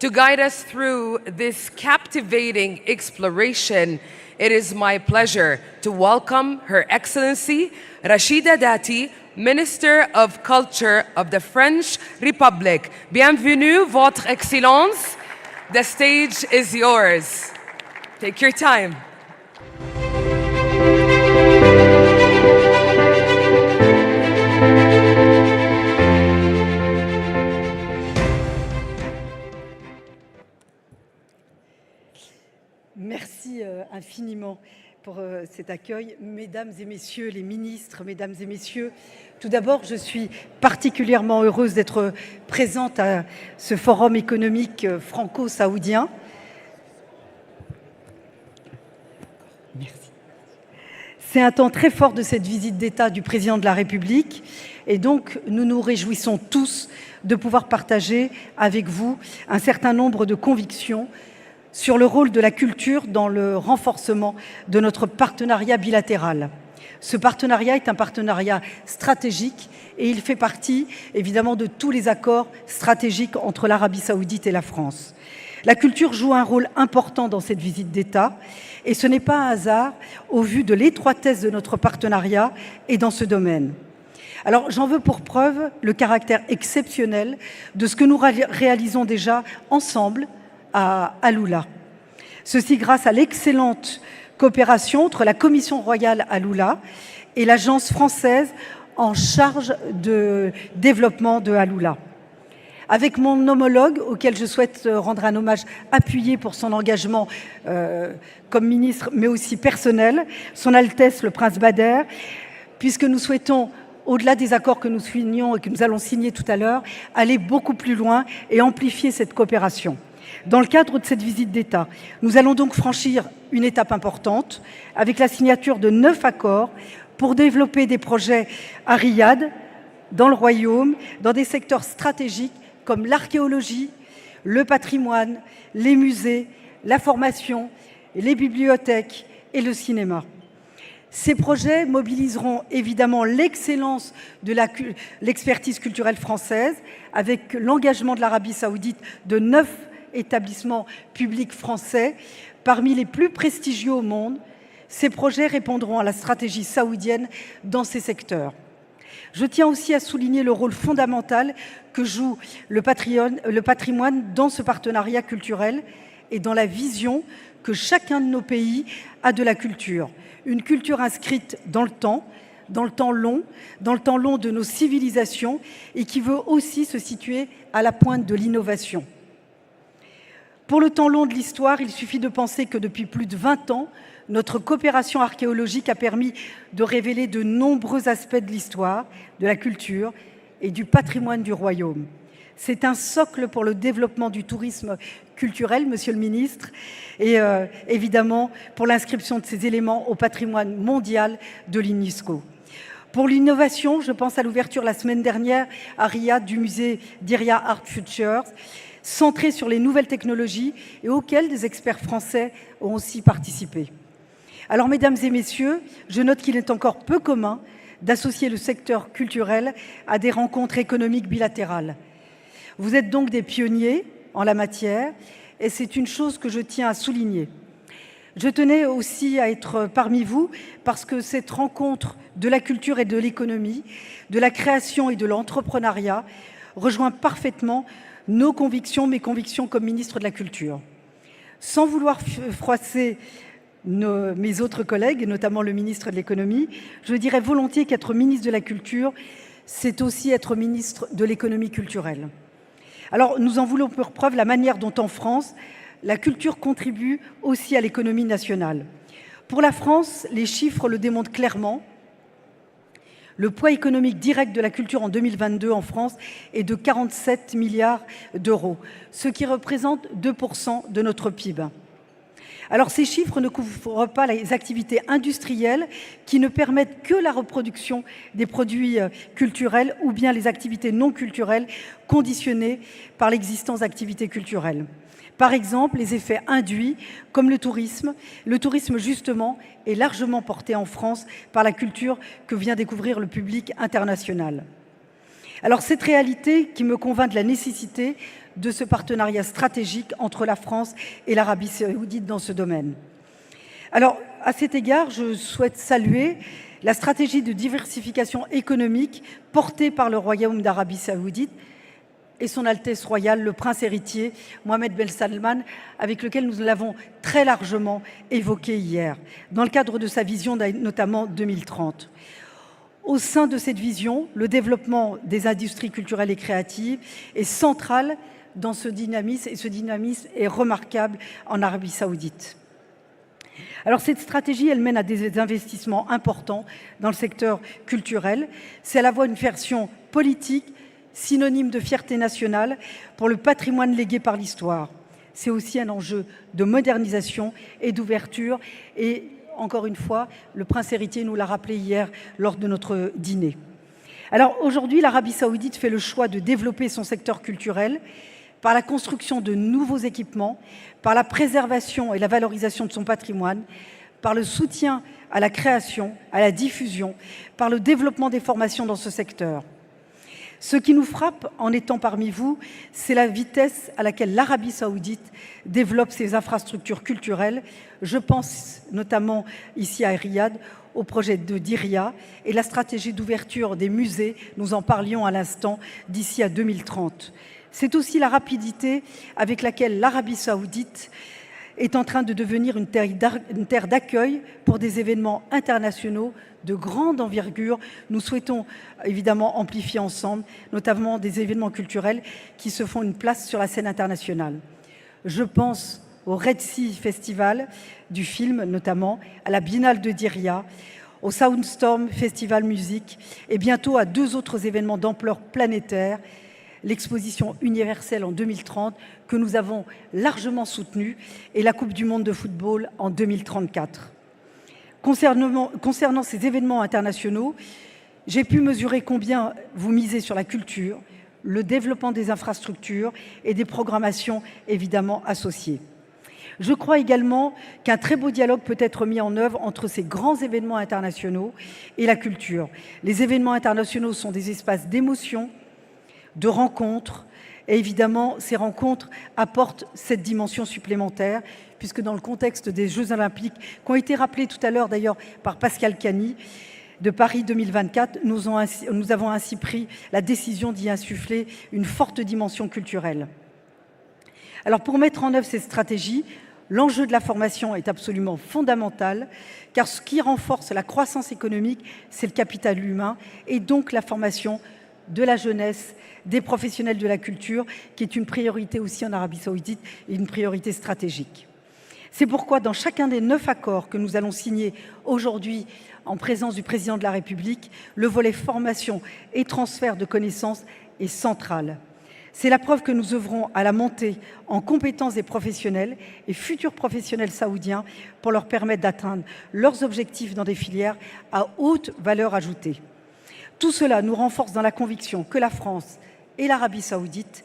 To guide us through this captivating exploration, it is my pleasure to welcome Her Excellency Rachida Dati, Minister of Culture of the French Republic. Bienvenue, Votre Excellence. The stage is yours. Take your time. Merci infiniment pour cet accueil. Mesdames et messieurs les ministres, mesdames et messieurs, tout d'abord, je suis particulièrement heureuse d'être présente à ce forum économique franco-saoudien. Merci. C'est un temps très fort de cette visite d'État du président de la République et donc nous nous réjouissons tous de pouvoir partager avec vous un certain nombre de convictions sur le rôle de la culture dans le renforcement de notre partenariat bilatéral. Ce partenariat est un partenariat stratégique et il fait partie évidemment de tous les accords stratégiques entre l'Arabie saoudite et la France. La culture joue un rôle important dans cette visite d'État et ce n'est pas un hasard au vu de l'étroitesse de notre partenariat et dans ce domaine. Alors j'en veux pour preuve le caractère exceptionnel de ce que nous réalisons déjà ensemble à Aloula. Ceci grâce à l'excellente coopération entre la Commission royale Aloula et l'agence française en charge de développement de Aloula. Avec mon homologue, auquel je souhaite rendre un hommage appuyé pour son engagement comme ministre, mais aussi personnel, Son Altesse le Prince Bader, puisque nous souhaitons, au-delà des accords que nous signons et que nous allons signer tout à l'heure, aller beaucoup plus loin et amplifier cette coopération. Dans le cadre de cette visite d'État, nous allons donc franchir une étape importante avec la signature de 9 accords pour développer des projets à Riyad, dans le Royaume, dans des secteurs stratégiques comme l'archéologie, le patrimoine, les musées, la formation, les bibliothèques et le cinéma. Ces projets mobiliseront évidemment l'excellence de l'expertise culturelle française avec l'engagement de l'Arabie saoudite de 9 établissements publics français, parmi les plus prestigieux au monde. Ces projets répondront à la stratégie saoudienne dans ces secteurs. Je tiens aussi à souligner le rôle fondamental que joue le patrimoine dans ce partenariat culturel et dans la vision que chacun de nos pays a de la culture. Une culture inscrite dans le temps long de nos civilisations et qui veut aussi se situer à la pointe de l'innovation. Pour le temps long de l'histoire, il suffit de penser que depuis plus de 20 ans, notre coopération archéologique a permis de révéler de nombreux aspects de l'histoire, de la culture et du patrimoine du royaume. C'est un socle pour le développement du tourisme culturel, Monsieur le Ministre, et évidemment pour l'inscription de ces éléments au patrimoine mondial de l'UNESCO. Pour l'innovation, je pense à l'ouverture la semaine dernière à Riyad du musée Diriyah Art Futures, centré sur les nouvelles technologies et auquel des experts français ont aussi participé. Alors, mesdames et messieurs, je note qu'il est encore peu commun d'associer le secteur culturel à des rencontres économiques bilatérales. Vous êtes donc des pionniers en la matière et c'est une chose que je tiens à souligner. Je tenais aussi à être parmi vous parce que cette rencontre de la culture et de l'économie, de la création et de l'entrepreneuriat rejoint parfaitement nos convictions, mes convictions comme ministre de la Culture. Sans vouloir froisser mes autres collègues, et notamment le ministre de l'Économie, je dirais volontiers qu'être ministre de la Culture, c'est aussi être ministre de l'économie culturelle. Alors, nous en voulons pour preuve la manière dont, en France, la culture contribue aussi à l'économie nationale. Pour la France, les chiffres le démontrent clairement. Le poids économique direct de la culture en 2022 en France est de 47 milliards d'euros, ce qui représente 2% de notre PIB. Alors ces chiffres ne couvrent pas les activités industrielles qui ne permettent que la reproduction des produits culturels ou bien les activités non culturelles conditionnées par l'existence d'activités culturelles. Par exemple, les effets induits, comme le tourisme. Le tourisme, justement, est largement porté en France par la culture que vient découvrir le public international. Alors, cette réalité qui me convainc de la nécessité de ce partenariat stratégique entre la France et l'Arabie saoudite dans ce domaine. Alors, à cet égard, je souhaite saluer la stratégie de diversification économique portée par le Royaume d'Arabie saoudite et son Altesse royale, le prince héritier Mohamed Ben Salman, avec lequel nous l'avons très largement évoqué hier, dans le cadre de sa vision notamment 2030. Au sein de cette vision, le développement des industries culturelles et créatives est central dans ce dynamisme, et ce dynamisme est remarquable en Arabie saoudite. Alors cette stratégie, elle mène à des investissements importants dans le secteur culturel. C'est à la fois une version politique, synonyme de fierté nationale pour le patrimoine légué par l'histoire. C'est aussi un enjeu de modernisation et d'ouverture. Et encore une fois, le prince héritier nous l'a rappelé hier lors de notre dîner. Alors aujourd'hui, l'Arabie saoudite fait le choix de développer son secteur culturel par la construction de nouveaux équipements, par la préservation et la valorisation de son patrimoine, par le soutien à la création, à la diffusion, par le développement des formations dans ce secteur. Ce qui nous frappe en étant parmi vous, c'est la vitesse à laquelle l'Arabie saoudite développe ses infrastructures culturelles. Je pense notamment ici à Riyad au projet de Diriyah et la stratégie d'ouverture des musées, nous en parlions à l'instant, d'ici à 2030. C'est aussi la rapidité avec laquelle l'Arabie saoudite est en train de devenir une terre d'accueil pour des événements internationaux de grande envergure. Nous souhaitons évidemment amplifier ensemble, notamment des événements culturels qui se font une place sur la scène internationale. Je pense au Red Sea Festival du film notamment, à la Biennale de Diriyah, au Soundstorm Festival Musique et bientôt à 2 autres événements d'ampleur planétaire, l'exposition universelle en 2030 que nous avons largement soutenue et la Coupe du monde de football en 2034. Concernant ces événements internationaux, j'ai pu mesurer combien vous misez sur la culture, le développement des infrastructures et des programmations évidemment associées. Je crois également qu'un très beau dialogue peut être mis en œuvre entre ces grands événements internationaux et la culture. Les événements internationaux sont des espaces d'émotion, de rencontres Et évidemment, ces rencontres apportent cette dimension supplémentaire, puisque dans le contexte des Jeux Olympiques, qui ont été rappelés tout à l'heure d'ailleurs par Pascal Cany, de Paris 2024, nous avons ainsi pris la décision d'y insuffler une forte dimension culturelle. Alors pour mettre en œuvre ces stratégies, l'enjeu de la formation est absolument fondamental, car ce qui renforce la croissance économique, c'est le capital humain, et donc la formation de la jeunesse, des professionnels de la culture, qui est une priorité aussi en Arabie Saoudite et une priorité stratégique. C'est pourquoi dans chacun des 9 accords que nous allons signer aujourd'hui en présence du Président de la République, le volet formation et transfert de connaissances est central. C'est la preuve que nous œuvrons à la montée en compétences des professionnels et futurs professionnels saoudiens pour leur permettre d'atteindre leurs objectifs dans des filières à haute valeur ajoutée. Tout cela nous renforce dans la conviction que la France et l'Arabie Saoudite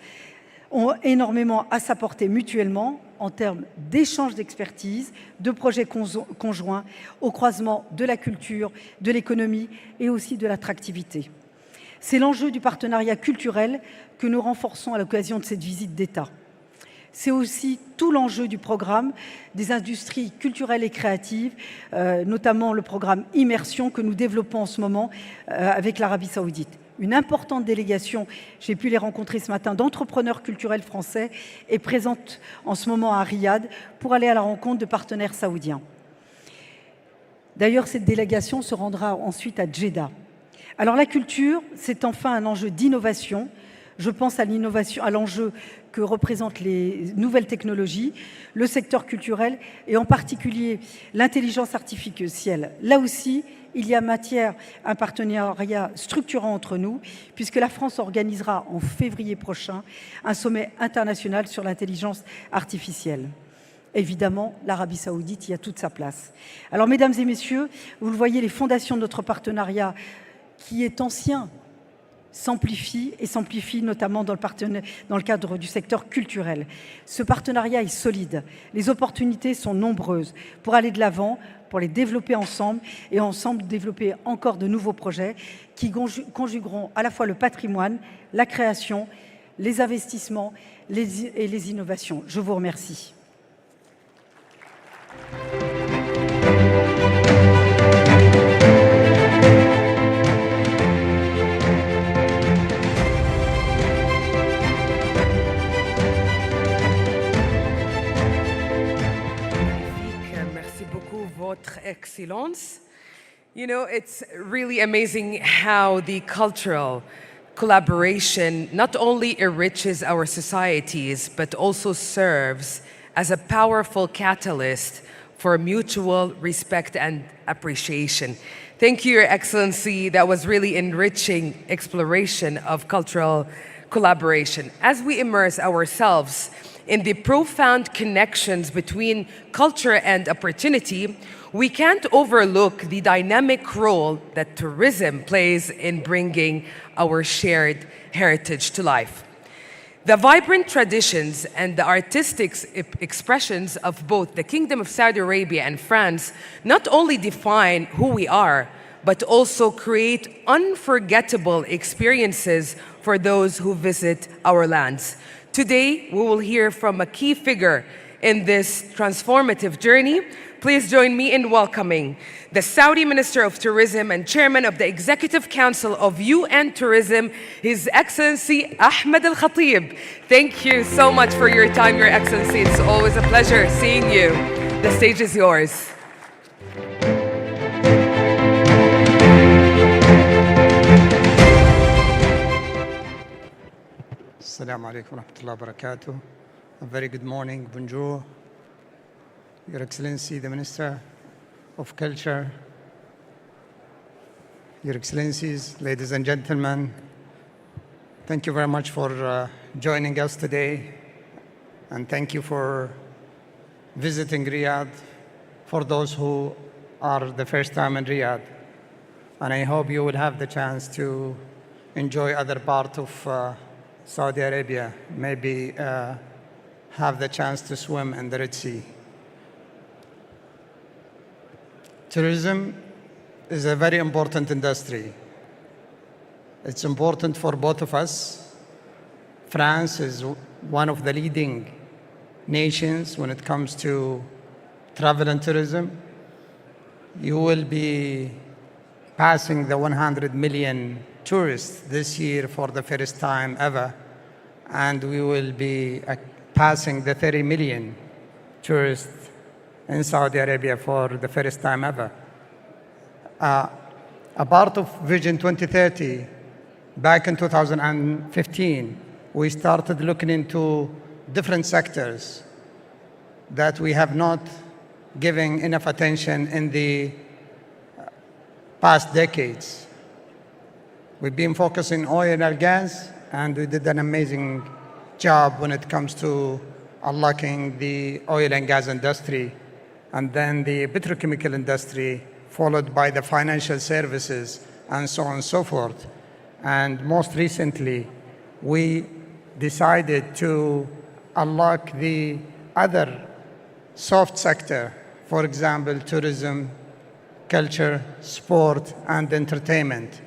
ont énormément à s'apporter mutuellement en termes d'échanges d'expertise, de projets conjoints au croisement de la culture, de l'économie et aussi de l'attractivité. C'est l'enjeu du partenariat culturel que nous renforçons à l'occasion de cette visite d'État. C'est aussi tout l'enjeu du programme des industries culturelles et créatives, notamment le programme Immersion que nous développons en ce moment avec l'Arabie Saoudite. Une importante délégation, j'ai pu les rencontrer ce matin, d'entrepreneurs culturels français est présente en ce moment à Riyad pour aller à la rencontre de partenaires saoudiens. D'ailleurs, cette délégation se rendra ensuite à Jeddah. Alors la culture, c'est enfin un enjeu d'innovation. Je pense à l'innovation, à l'enjeu que représentent les nouvelles technologies, le secteur culturel et en particulier l'intelligence artificielle. Là aussi, il y a matière à un partenariat structurant entre nous, puisque la France organisera en février prochain un sommet international sur l'intelligence artificielle. Évidemment, l'Arabie Saoudite y a toute sa place. Alors, mesdames et messieurs, vous le voyez, les fondations de notre partenariat, qui est ancien, s'amplifie et s'amplifie notamment dans le cadre du secteur culturel. Ce partenariat est solide. Les opportunités sont nombreuses pour aller de l'avant, pour les développer ensemble et ensemble développer encore de nouveaux projets qui conjugueront à la fois le patrimoine, la création, les investissements et les innovations. Je vous remercie. Votre Excellence. You know, it's really amazing how the cultural collaboration not only enriches our societies, but also serves as a powerful catalyst for mutual respect and appreciation. Thank you, Your Excellency. That was really enriching exploration of cultural collaboration. As we immerse ourselves in the profound connections between culture and opportunity, we can't overlook the dynamic role that tourism plays in bringing our shared heritage to life. The vibrant traditions and the artistic expressions of both the Kingdom of Saudi Arabia and France not only define who we are, but also create unforgettable experiences for those who visit our lands. Today, we will hear from a key figure in this transformative journey. Please join me in welcoming the Saudi Minister of Tourism and Chairman of the Executive Council of UN Tourism, His Excellency Ahmed Al Khatib. Thank you so much for your time, Your Excellency. It's always a pleasure seeing you. The stage is yours. Assalamu alaikum wa rahmatullahi wa barakatuh. A very good morning, bonjour. Your Excellency, the Minister of Culture, Your Excellencies, ladies and gentlemen, thank you very much for joining us today, and thank you for visiting Riyadh for those who are the first time in Riyadh. And I hope you will have the chance to enjoy other part of Saudi Arabia, maybe have the chance to swim in the Red Sea. Tourism is a very important industry. It's important for both of us, France is one of the leading nations when it comes to travel and tourism. You will be passing the 100 million tourists this year for the first time ever, and we will be passing the 30 million tourists in Saudi Arabia for the first time ever. A part of Vision 2030, back in 2015, we started looking into different sectors that we have not given enough attention in the past decades. We've been focusing on oil and gas, and we did an amazing job when it comes to unlocking the oil and gas industry, and then the petrochemical industry, followed by the financial services, and so on and so forth. And most recently, we decided to unlock the other soft sector, for example, tourism, culture, sport, and entertainment.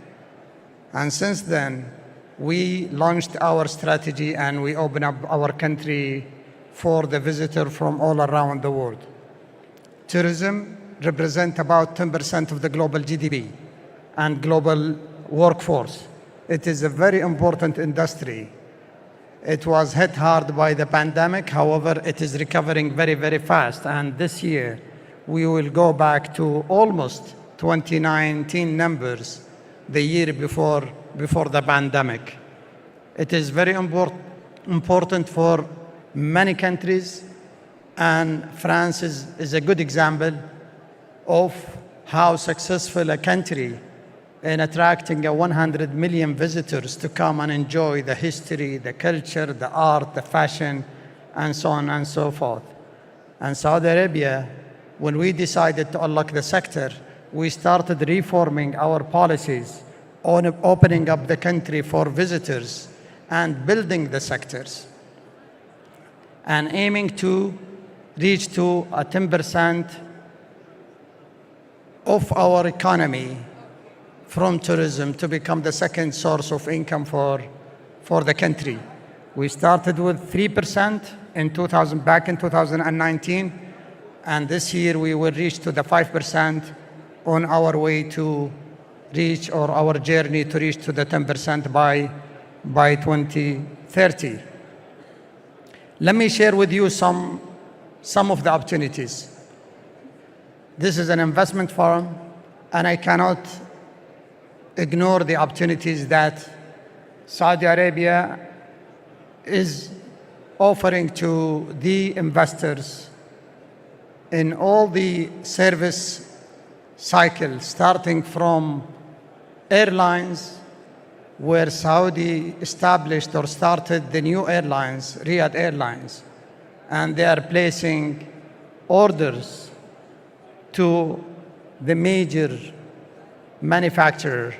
And since then, we launched our strategy and we opened up our country for the visitor from all around the world. Tourism represents about 10% of the global GDP and global workforce. It is a very important industry. It was hit hard by the pandemic. However, it is recovering very, very fast. And this year, we will go back to almost 2019 numbers, the year before the pandemic. It is very important for many countries, and France is a good example of how successful a country in attracting 100 million visitors to come and enjoy the history, the culture, the art, the fashion, and so on and so forth. And Saudi Arabia, when we decided to unlock the sector, we started reforming our policies on opening up the country for visitors and building the sectors and aiming to reach to a 10% of our economy from tourism to become the second source of income for the country. We started with 3% back in 2019, and this year we will reach to the 5% on our way to reach, or our journey to reach to the 10% by 2030. Let me share with you some of the opportunities. This is an investment forum, and I cannot ignore the opportunities that Saudi Arabia is offering to the investors in all the service cycles, starting from airlines, where Saudi established or started the new airlines, Riyadh Airlines, and they are placing orders to the major manufacturer,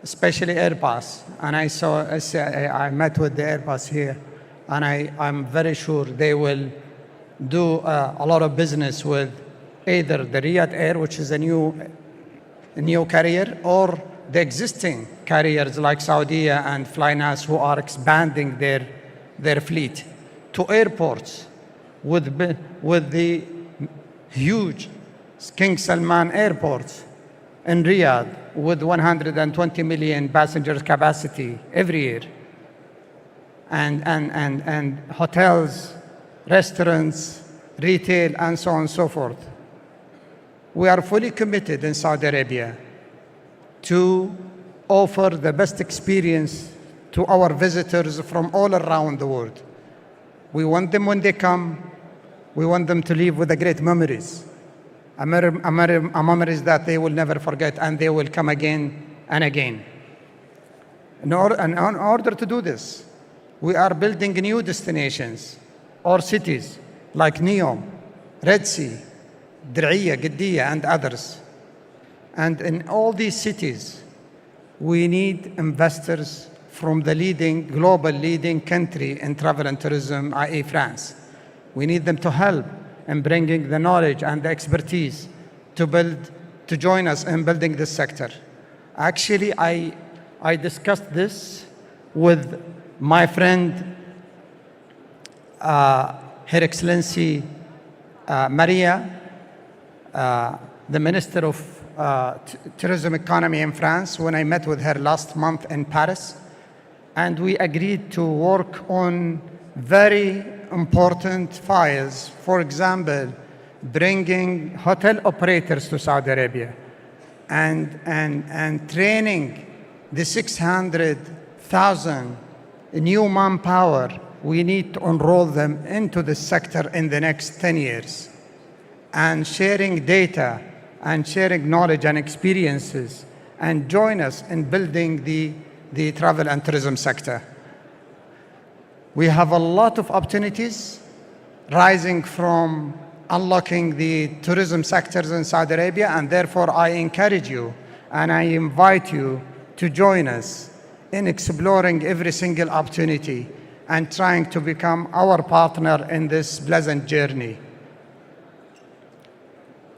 especially Airbus. And I met with the Airbus here, and I'm very sure they will do a lot of business with either the Riyadh Air, which is a new carrier, or the existing carriers like Saudia and Flynas, who are expanding their fleet to airports with the huge King Salman airports in Riyadh with 120 million passengers capacity every year, and hotels, restaurants, retail, and so on and so forth. We are fully committed in Saudi Arabia to offer the best experience to our visitors from all around the world. We want them, when they come, we want them to leave with the great memories, memories that they will never forget, and they will come again and again. In order to do this, we are building new destinations or cities like Neom, Red Sea, Diriyah, Qiddiya, and others. And in all these cities, we need investors from the global leading country in travel and tourism, i.e. France. We need them to help in bringing the knowledge and the expertise to join us in building this sector. Actually, I discussed this with my friend, Her Excellency Maria, the Minister of Tourism Economy in France, when I met with her last month in Paris. And we agreed to work on very important files. For example, bringing hotel operators to Saudi Arabia and training the 600,000 new manpower we need to enroll them into the sector in the next 10 years. And sharing data and sharing knowledge and experiences and join us in building the travel and tourism sector. We have a lot of opportunities rising from unlocking the tourism sectors in Saudi Arabia, and therefore I encourage you and I invite you to join us in exploring every single opportunity and trying to become our partner in this pleasant journey.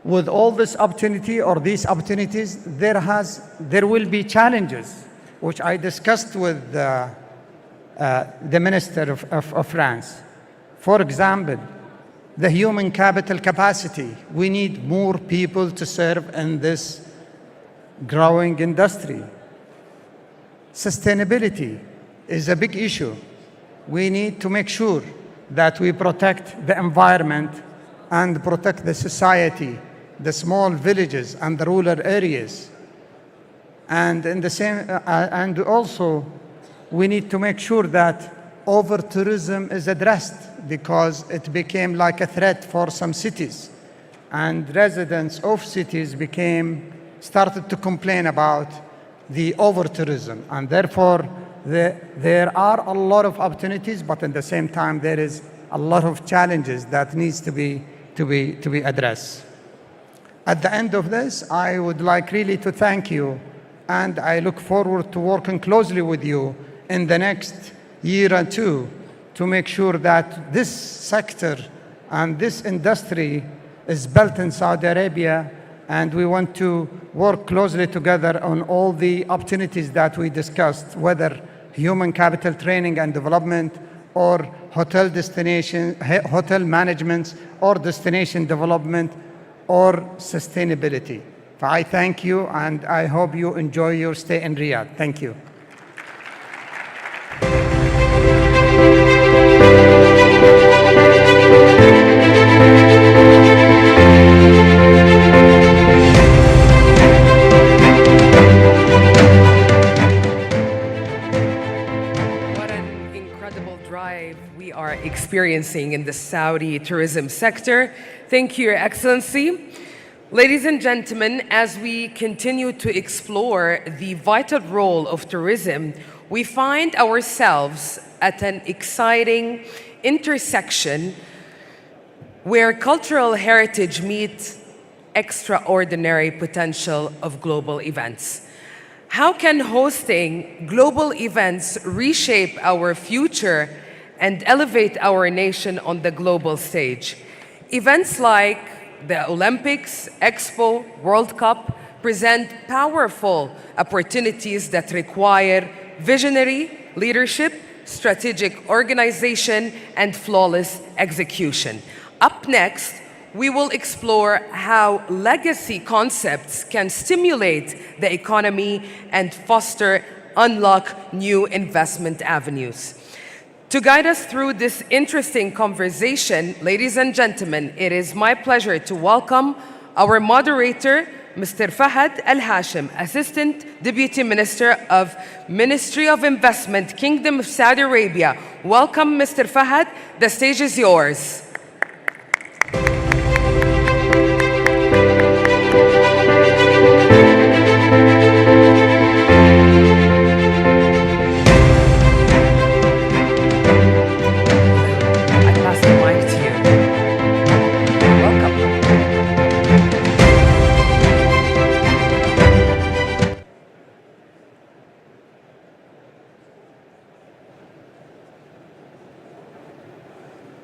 With all this opportunity or these opportunities, there will be challenges, which I discussed with the Minister of France. For example, the human capital capacity. We need more people to serve in this growing industry. Sustainability is a big issue. We need to make sure that we protect the environment and protect the society, the small villages and the rural areas. And and also we need to make sure that over-tourism is addressed, because it became like a threat for some cities. And residents of cities started to complain about the over-tourism. And therefore, there are a lot of opportunities, but at the same time, there is a lot of challenges that needs to be addressed. At the end of this, I would like really to thank you, and I look forward to working closely with you in the next year or two to make sure that this sector and this industry is built in Saudi Arabia, and we want to work closely together on all the opportunities that we discussed, whether human capital training and development, or hotel management, or destination development, or sustainability. I thank you, and I hope you enjoy your stay in Riyadh. Thank you. Are experiencing in the Saudi tourism sector. Thank you, Your Excellency. Ladies and gentlemen, as we continue to explore the vital role of tourism, we find ourselves at an exciting intersection where cultural heritage meets extraordinary potential of global events. How can hosting global events reshape our future and elevate our nation on the global stage? Events like the Olympics, Expo, World Cup present powerful opportunities that require visionary leadership, strategic organization, and flawless execution. Up next, we will explore how legacy concepts can stimulate the economy and unlock new investment avenues. To guide us through this interesting conversation, ladies and gentlemen, it is my pleasure to welcome our moderator, Mr. Fahad Al Hashim, Assistant Deputy Minister of Ministry of Investment, Kingdom of Saudi Arabia. Welcome, Mr. Fahad. The stage is yours.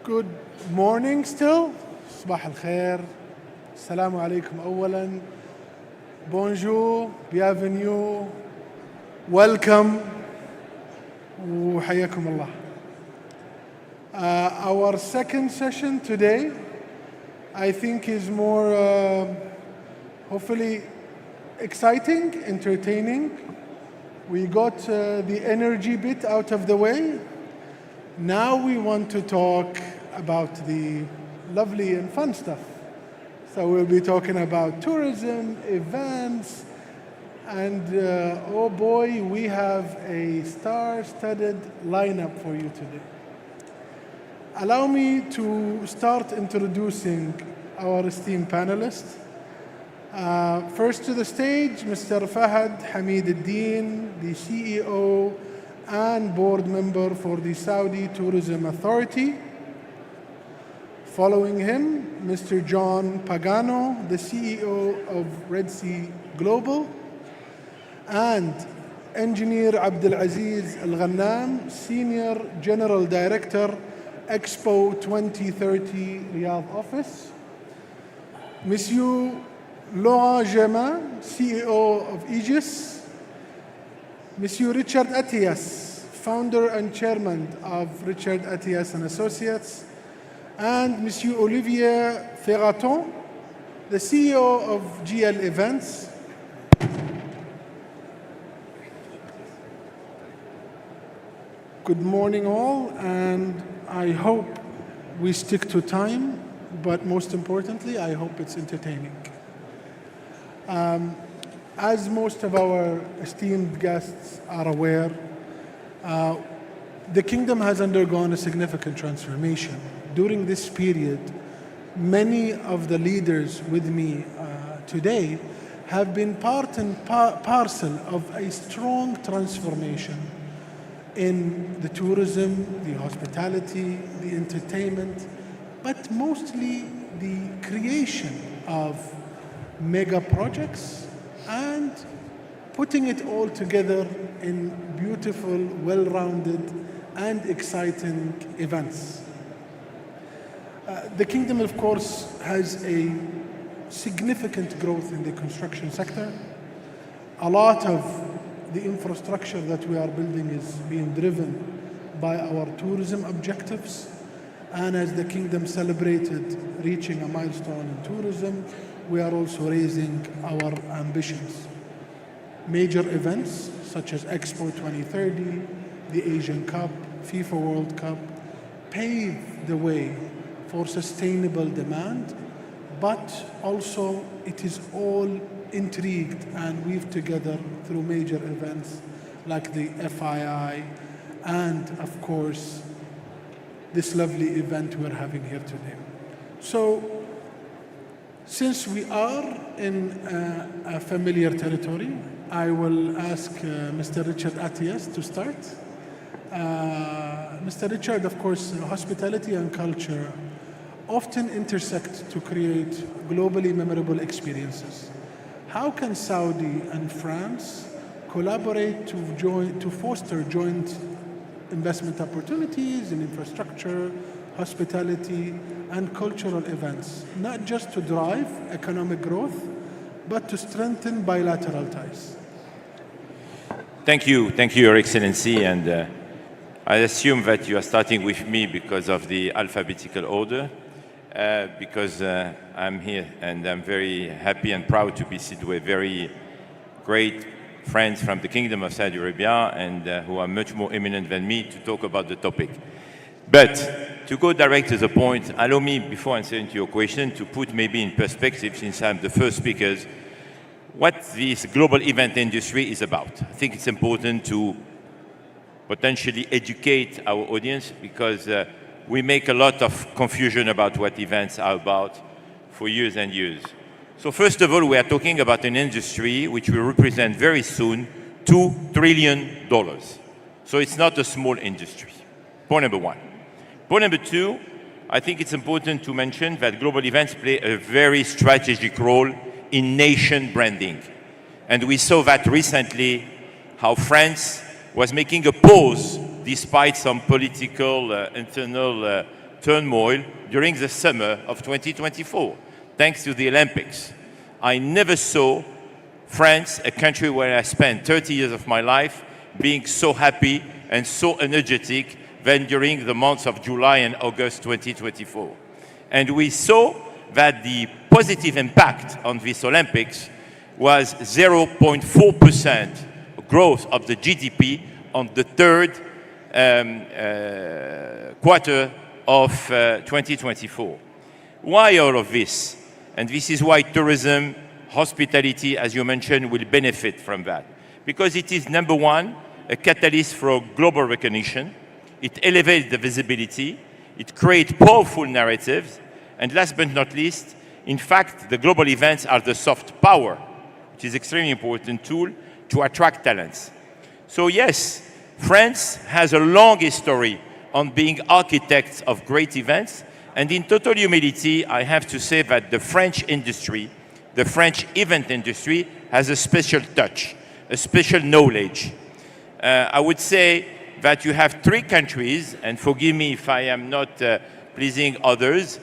Good morning still. صباح الخير. السلام عليكم أولاً. Bonjour, bienvenue, welcome وحياكم الله. Our second session today, I think, is more hopefully exciting, entertaining. We got the energy bit out of the way. Now we want to talk about the lovely and fun stuff. So we'll be talking about tourism, events, and oh boy, we have a star-studded lineup for you today. Allow me to start introducing our esteemed panelists. First to the stage, Mr. Fahad Hamid al-Din, the CEO and board member for the Saudi Tourism Authority. Following him, Mr. John Pagano, the CEO of Red Sea Global, and Engineer Abdulaziz Al-Ghannam, Senior General Director, Expo 2030 Riyadh Office. Monsieur Laurent Germain, CEO of Aegis. Monsieur Richard Atias, founder and chairman of Richard Atias and Associates. And Monsieur Olivier Ferraton, the CEO of GL Events. Good morning all, and I hope we stick to time, but most importantly, I hope it's entertaining. As most of our esteemed guests are aware, the kingdom has undergone a significant transformation. During this period, many of the leaders with me today have been part and parcel of a strong transformation in the tourism, the hospitality, the entertainment, but mostly the creation of mega projects and putting it all together in beautiful, well-rounded, and exciting events. The kingdom, of course, has a significant growth in the construction sector. A lot of the infrastructure that we are building is being driven by our tourism objectives. And as the kingdom celebrated reaching a milestone in tourism, we are also raising our ambitions. Major events such as Expo 2030, the Asian Cup, FIFA World Cup, pave the way for sustainable demand, but also it is all intrigued and weaved together through major events like the FII and, of course, this lovely event we're having here today. So, since we are in a familiar territory, I will ask Mr. Richard Atias to start. Mr. Richard, of course, hospitality and culture often intersect to create globally memorable experiences. How can Saudi and France collaborate to foster joint investment opportunities in infrastructure, hospitality, and cultural events, not just to drive economic growth, but to strengthen bilateral ties? Thank you, Your Excellency, and I assume that you are starting with me because of the alphabetical order, because I'm here and I'm very happy and proud to be seated with very great friends from the Kingdom of Saudi Arabia and who are much more eminent than me to talk about the topic. But to go direct to the point, allow me, before answering to your question, to put maybe in perspective, since I'm the first speaker, what this global event industry is about. I think it's important to potentially educate our audience because we make a lot of confusion about what events are about for years and years. So first of all, we are talking about an industry which will represent very soon $2 trillion. So it's not a small industry. Point number one. Point number two, I think it's important to mention that global events play a very strategic role in nation branding. And we saw that recently, how France was making a pause despite some political internal turmoil during the summer of 2024, thanks to the Olympics. I never saw France, a country where I spent 30 years of my life, being so happy and so energetic than during the months of July and August 2024. And we saw that the positive impact on this Olympics was 0.4% growth of the GDP on the third quarter of 2024. Why all of this? And this is why tourism, hospitality, as you mentioned, will benefit from that. Because it is, number one, a catalyst for global recognition. It elevates the visibility. It creates powerful narratives. And last but not least, in fact, the global events are the soft power, which is an extremely important tool to attract talents. So yes, France has a long history on being architects of great events. And in total humility, I have to say that the French industry, the French event industry, has a special touch, a special knowledge. I would say that you have 3 countries, and forgive me if I am not pleasing others,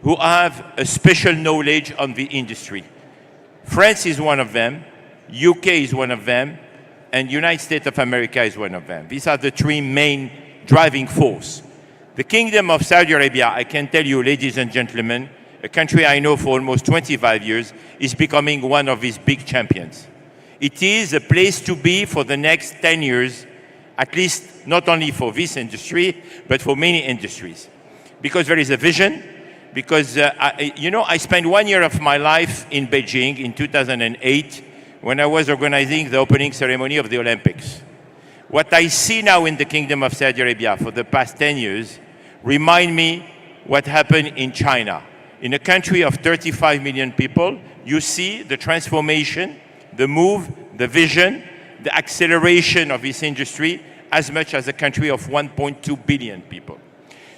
who have a special knowledge on the industry. France is one of them, UK is one of them, and United States of America is one of them. These are the 3 main driving force. The Kingdom of Saudi Arabia, I can tell you, ladies and gentlemen, a country I know for almost 25 years, is becoming one of these big champions. It is a place to be for the next 10 years, at least not only for this industry, but for many industries. Because there is a vision, because, I spent 1 year of my life in Beijing in 2008 when I was organizing the opening ceremony of the Olympics. What I see now in the Kingdom of Saudi Arabia for the past 10 years remind me what happened in China. In a country of 35 million people, you see the transformation, the move, the vision, the acceleration of this industry as much as a country of 1.2 billion people.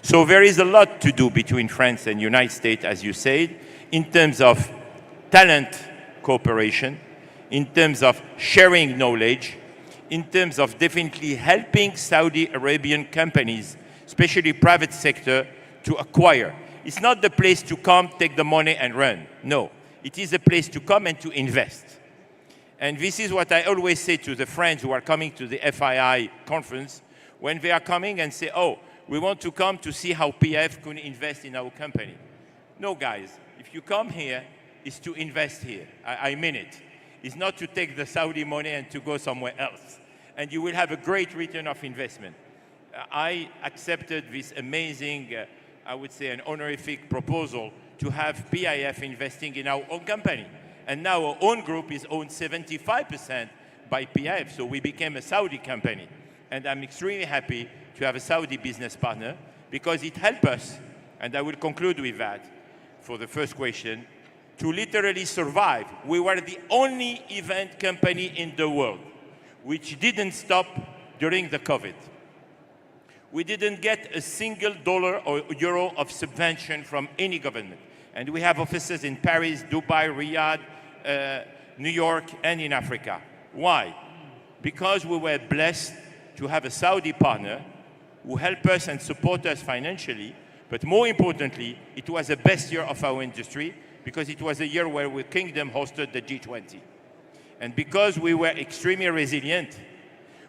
So there is a lot to do between France and United States, as you said, in terms of talent cooperation, in terms of sharing knowledge, in terms of definitely helping Saudi Arabian companies, especially private sector, to acquire. It's not the place to come, take the money and run. No, it is a place to come and to invest. And this is what I always say to the friends who are coming to the FII conference, when they are coming and say, oh, we want to come to see how PF can invest in our company. No, guys, if you come here, it's to invest here. I mean it. It's not to take the Saudi money and to go somewhere else. And you will have a great return of investment. I accepted this amazing, I would say, an honorific proposal to have PIF investing in our own company. And now our own group is owned 75% by PIF, so we became a Saudi company. And I'm extremely happy to have a Saudi business partner because it helped us, and I will conclude with that for the first question, to literally survive. We were the only event company in the world which didn't stop during the COVID. We didn't get a single dollar or euro of subvention from any government. And we have offices in Paris, Dubai, Riyadh, New York, and in Africa. Why? Because we were blessed to have a Saudi partner who helped us and support us financially, but more importantly, it was the best year of our industry because it was a year where the Kingdom hosted the G20. And because we were extremely resilient,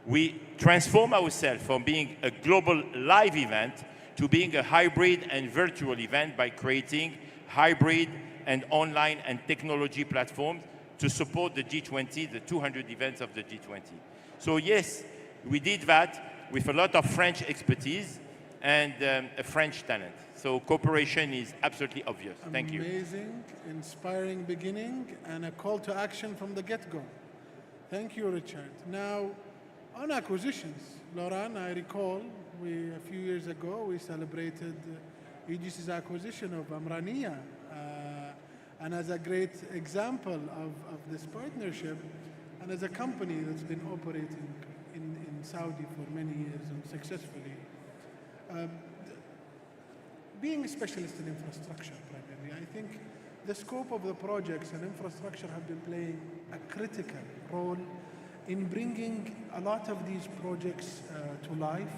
we transformed ourselves from being a global live event to being a hybrid and virtual event by creating hybrid and online and technology platforms to support the G20, the 200 events of the G20. So yes, we did that with a lot of French expertise and a French talent. So cooperation is absolutely obvious. Thank you. Amazing, inspiring beginning, and a call to action from the get-go. Thank you, Richard. Now, on acquisitions, Laurent, I recall a few years ago, we celebrated Aegis's acquisition of Amraniya. And as a great example of this partnership, and as a company that's been operating in Saudi for many years and successfully, being a specialist in infrastructure primarily, I think the scope of the projects and infrastructure have been playing a critical role in bringing a lot of these projects to life.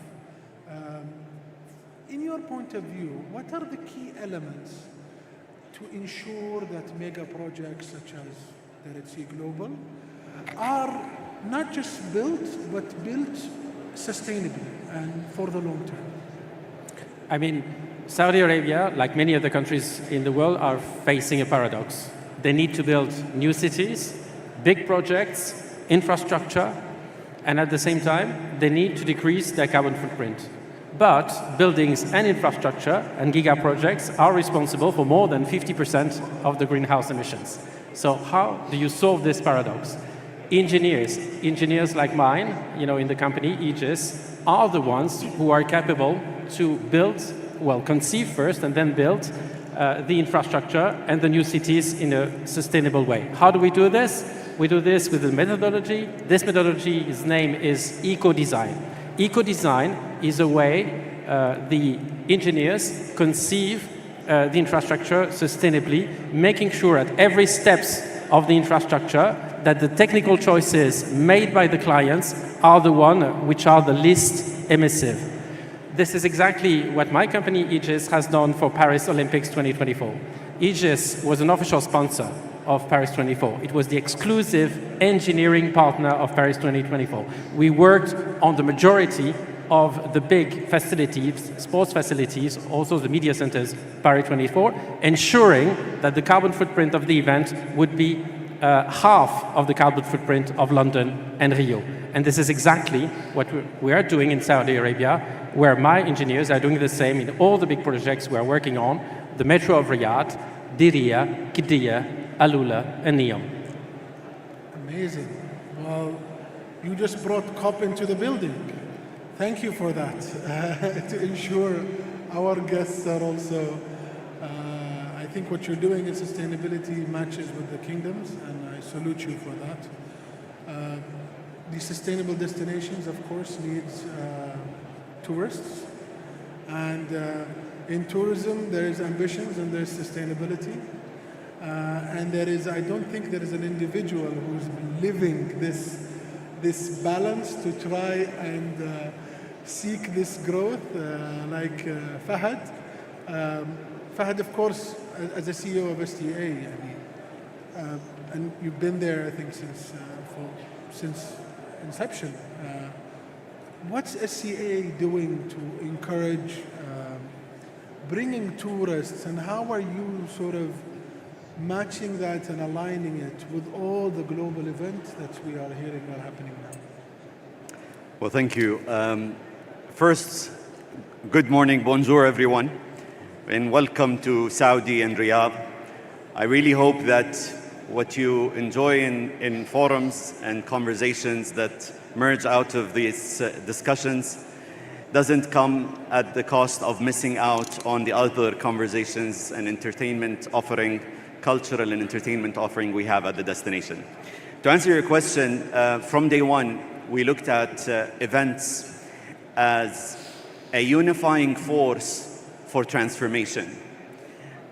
In your point of view, what are the key elements to ensure that mega projects such as the Red Sea Global are not just built, but built sustainably and for the long term? I mean, Saudi Arabia, like many other countries in the world, are facing a paradox. They need to build new cities, big projects, infrastructure, and at the same time, they need to decrease their carbon footprint. But buildings and infrastructure and giga projects are responsible for more than 50% of the greenhouse emissions. So how do you solve this paradox? Engineers like mine, in the company, Aegis, are the ones who are capable to build, conceive first and then build the infrastructure and the new cities in a sustainable way. How do we do this? We do this with a methodology. This methodology's name is eco-design. Eco-design is a way the engineers conceive the infrastructure sustainably, making sure at every steps of the infrastructure that the technical choices made by the clients are the ones which are the least emissive. This is exactly what my company, Aegis, has done for Paris Olympics 2024. Aegis was an official sponsor of Paris 24. It was the exclusive engineering partner of Paris 2024. We worked on the majority of the big facilities, sports facilities, also the media centers, Paris 24, ensuring that the carbon footprint of the event would be half of the carbon footprint of London and Rio. And this is exactly what we are doing in Saudi Arabia, where my engineers are doing the same in all the big projects we are working on, the Metro of Riyadh, Diriyah, Qiddiya, Alula, and Neom. Amazing. Well, you just brought COP into the building. Thank you for that, to ensure our guests are also, I think what you're doing in sustainability matches with the kingdoms, and I salute you for that. The sustainable destinations, of course, needs tourists, and in tourism there is ambitions and there's sustainability, and I don't think there is an individual who's living this balance to try and seek this growth, like Fahad. Fahad, of course, as a CEO of STA, and you've been there, I think, since inception. What's SCA doing to encourage bringing tourists, and how are you sort of matching that and aligning it with all the global events that we are hearing are happening now? Well, thank you. First, good morning, bonjour everyone, and welcome to Saudi and Riyadh. I really hope that what you enjoy in forums and conversations that merge out of these discussions doesn't come at the cost of missing out on the other conversations and entertainment offering, cultural and entertainment offering we have at the destination. To answer your question, from day one, we looked at events as a unifying force for transformation.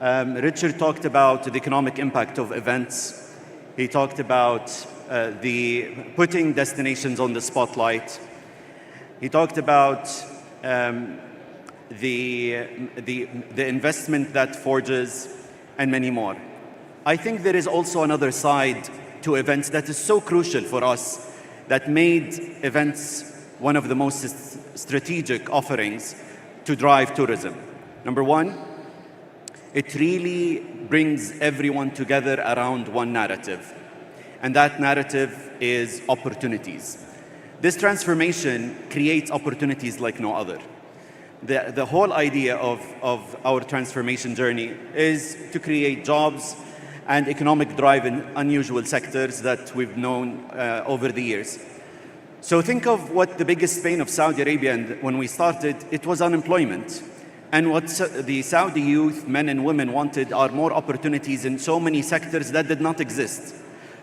Richard talked about the economic impact of events. He talked about the putting destinations on the spotlight. He talked about the investment that forges, and many more. I think there is also another side to events that is so crucial for us, that made events one of the most strategic offerings to drive tourism. Number one, it really brings everyone together around one narrative, and that narrative is opportunities. This transformation creates opportunities like no other. The whole idea of our transformation journey is to create jobs and economic drive in unusual sectors that we've known over the years. So think of what the biggest pain of Saudi Arabia, and when we started, it was unemployment. And what the Saudi youth, men and women, wanted are more opportunities in so many sectors that did not exist.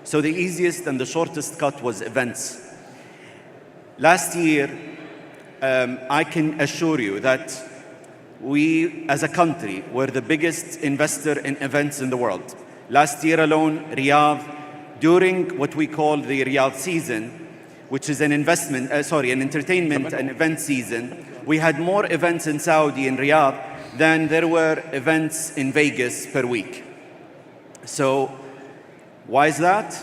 So the easiest and the shortest cut was events. Last year, I can assure you that we, as a country, were the biggest investor in events in the world. Last year alone, Riyadh, during what we call the Riyadh season, which is an entertainment and event season, we had more events in Saudi and Riyadh than there were events in Vegas per week. So why is that?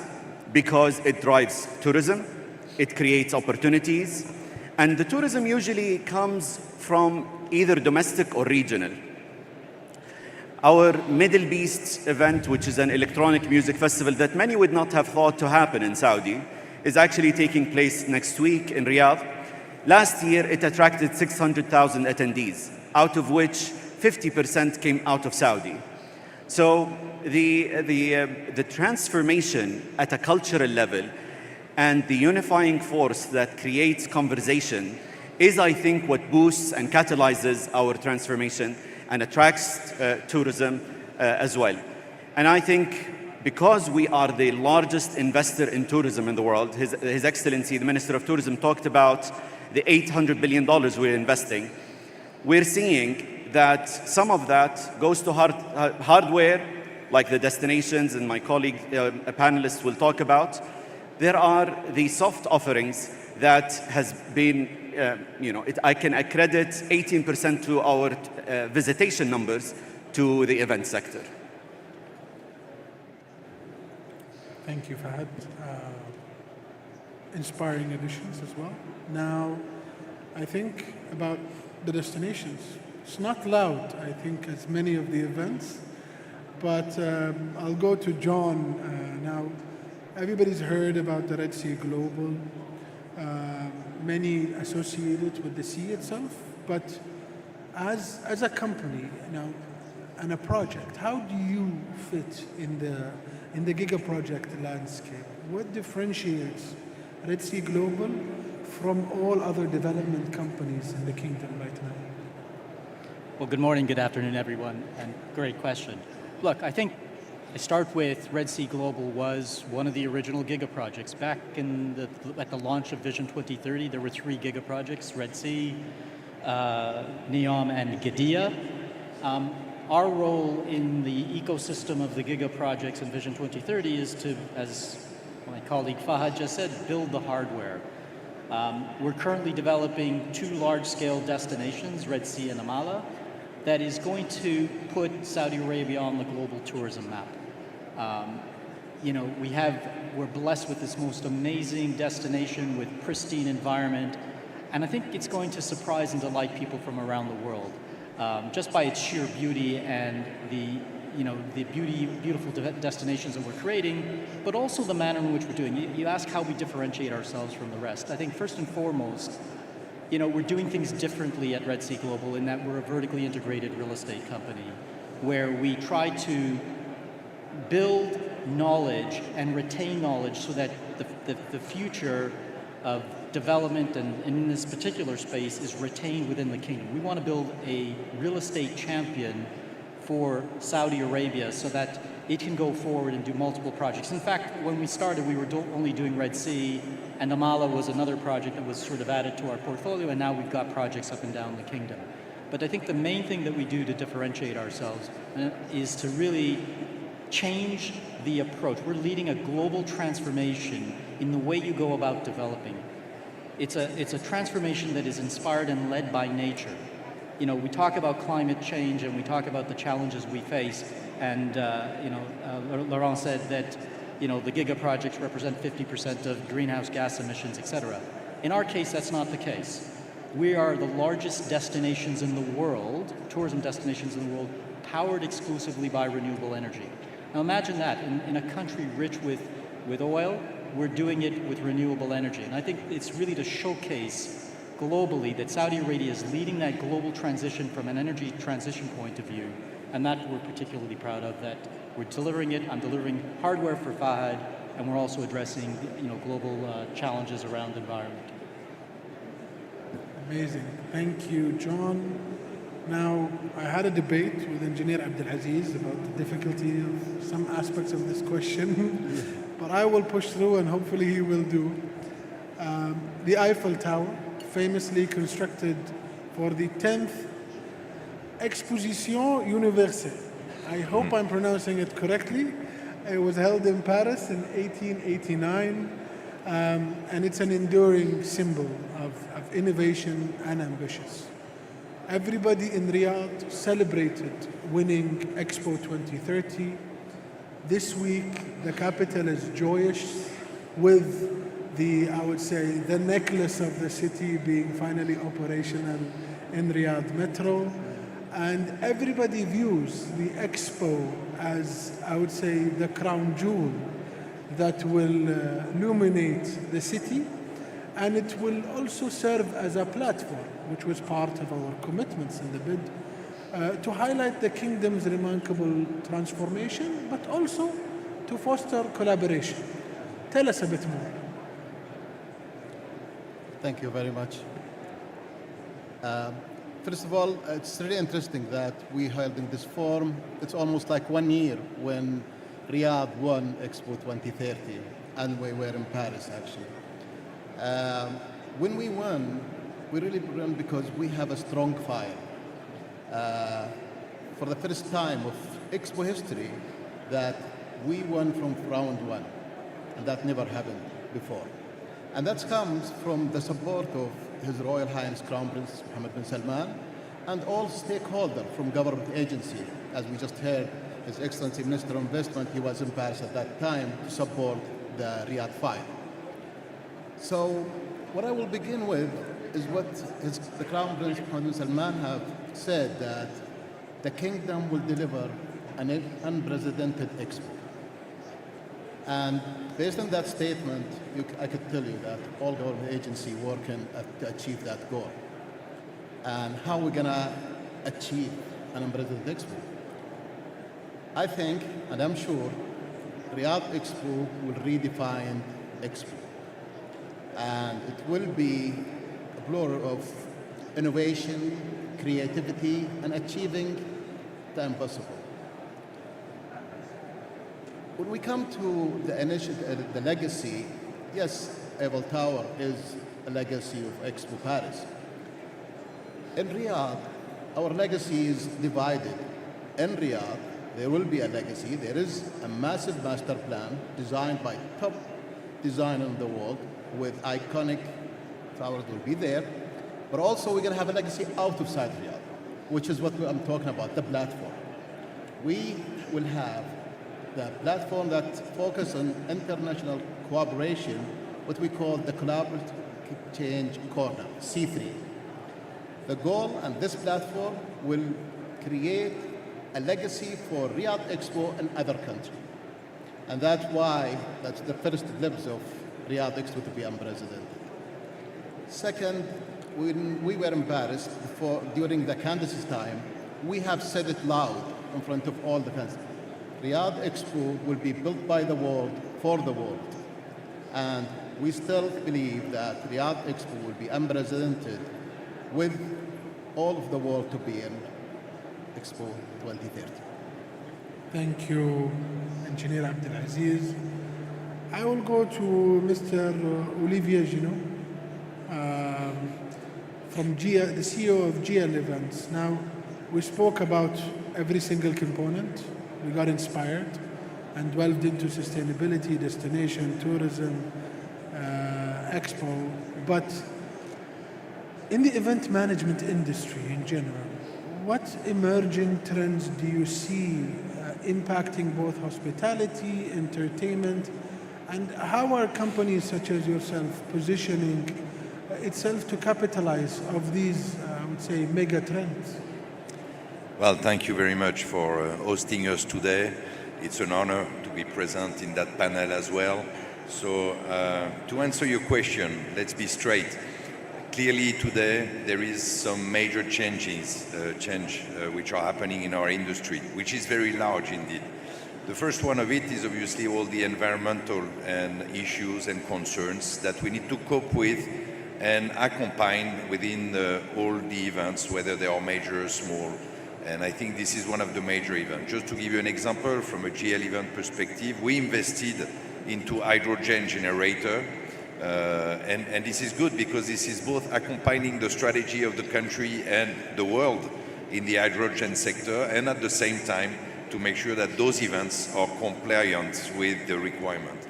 Because it drives tourism, it creates opportunities, And the tourism usually comes from either domestic or regional. Our Middle Beast event, which is an electronic music festival that many would not have thought to happen in Saudi, is actually taking place next week in Riyadh. Last year, it attracted 600,000 attendees, out of which 50% came out of Saudi. So the transformation at a cultural level and the unifying force that creates conversation is, I think, what boosts and catalyzes our transformation and attracts tourism as well. And I think because we are the largest investor in tourism in the world, His Excellency, the Minister of Tourism, talked about the $800 billion we're investing. We're seeing that some of that goes to hardware, like the destinations, and my colleague, a panelist, will talk about. There are the soft offerings that has been, I can accredit 18% to our visitation numbers to the event sector. Thank you, Fahad. Inspiring additions as well. Now, I think about the destinations. It's not loud, I think, as many of the events, but I'll go to John now. Everybody's heard about the Red Sea Global, many associated with the sea itself, but as a company now and a project, how do you fit in the Giga project landscape? What differentiates Red Sea Global from all other development companies in the kingdom right now? Well, good morning, good afternoon, everyone, and great question. Look, I think I start with Red Sea Global was one of the original Giga projects. Back at the launch of Vision 2030, there were 3 Giga projects: Red Sea, NEOM, and Qiddiya. Our role in the ecosystem of the Giga projects in Vision 2030 is to, as my colleague Fahad just said, build the hardware. We're currently developing 2 large-scale destinations, Red Sea and Amala, that is going to put Saudi Arabia on the global tourism map. We're blessed with this most amazing destination with pristine environment, and I think it's going to surprise and delight people from around the world, just by its sheer beauty and the beautiful destinations that we're creating, but also the manner in which we're doing it. You ask how we differentiate ourselves from the rest. I think first and foremost, we're doing things differently at Red Sea Global in that we're a vertically integrated real estate company where we try to build knowledge and retain knowledge so that the future of development and in this particular space is retained within the kingdom. We want to build a real estate champion for Saudi Arabia so that it can go forward and do multiple projects. In fact, when we started, we were only doing Red Sea, and Amala was another project that was sort of added to our portfolio, and now we've got projects up and down the kingdom. But I think the main thing that we do to differentiate ourselves is to really change the approach. We're leading a global transformation in the way you go about developing. It's a transformation that is inspired and led by nature. We talk about climate change and we talk about the challenges we face, and Laurent said that the Giga projects represent 50% of greenhouse gas emissions, etc. In our case, that's not the case. We are the largest destinations in the world, tourism destinations in the world, powered exclusively by renewable energy. Now imagine that, in a country rich with oil, we're doing it with renewable energy. And I think it's really to showcase globally that Saudi Arabia is leading that global transition from an energy transition point of view, and that we're particularly proud of, that we're delivering it. I'm delivering hardware for Fahad, and we're also addressing global challenges around environment. Amazing. Thank you, John. Now, I had a debate with Engineer Abdelaziz about the difficulty of some aspects of this question, but I will push through and hopefully he will do. The Eiffel Tower, famously constructed for the 10th Exposition Universelle. I hope I'm pronouncing it correctly. It was held in Paris in 1889, and it's an enduring symbol of innovation and ambition. Everybody in Riyadh celebrated winning Expo 2030. This week, the capital is joyous with I would say, the necklace of the city being finally operational in Riyadh Metro. And everybody views the Expo as, I would say, the crown jewel that will illuminate the city. And it will also serve as a platform, which was part of our commitments in the bid, to highlight the kingdom's remarkable transformation, but also to foster collaboration. Tell us a bit more. Thank you very much. First of all, it's really interesting that we held in this forum. It's almost like 1 year when Riyadh won Expo 2030, and we were in Paris, actually. When we won, we really won because we have a strong fire. For the first time of Expo history, that we won from round one, and that never happened before. And that comes from the support of His Royal Highness Crown Prince Mohammed bin Salman and all stakeholders from government agency. As we just heard, His Excellency Minister of Investment, he was in Paris at that time to support the Riyadh 5. So what I will begin with is what the Crown Prince Mohammed bin Salman have said, that the kingdom will deliver an unprecedented expo. And based on that statement, I could tell you that all government agencies working to achieve that goal. And how we're going to achieve an unprecedented expo? I think, and I'm sure, Riyadh Expo will redefine Expo. And it will be a blur of innovation, creativity, and achieving the impossible. When we come to the initiative, the legacy, yes, Eiffel Tower is a legacy of Expo Paris. In Riyadh, our legacy is divided. In Riyadh, there will be a legacy. There is a massive master plan designed by top designer in the world with iconic towers will be there. But also we're going to have a legacy outside Riyadh, which is what I'm talking about, the platform. We will have the platform that focuses on international cooperation, what we call the Collaborative Change Corner, C3. The goal on this platform will create a legacy for Riyadh Expo and other countries. And that's why that's the first glimpse of Riyadh Expo to be unprecedented. Second, when we were in Paris during the candidacy time, we have said it loud in front of all the countries. Riyadh Expo will be built by the world, for the world. And we still believe that Riyadh Expo will be unprecedented with all of the world to be in Expo 2030. Thank you, Engineer Abdelaziz. I will go to Mr. Olivier Gino, from the CEO of GL Events. Now, we spoke about every single component. We got inspired and delved into sustainability, destination, tourism, expo. But in the event management industry in general, what emerging trends do you see impacting both hospitality, entertainment, and how are companies such as yourself positioning itself to capitalize of these, I would say, mega trends? Well, thank you very much for hosting us today. It's an honor to be present in that panel as well. So to answer your question, let's be straight. Clearly today there is some major changes which are happening in our industry, which is very large indeed. The first one of it is obviously all the environmental and issues and concerns that we need to cope with and accompany within all the events, whether they are major or small. And I think this is one of the major events. Just to give you an example, from a GL event perspective, we invested into hydrogen generator. And this is good because this is both accompanying the strategy of the country and the world in the hydrogen sector, and at the same time to make sure that those events are compliant with the requirement.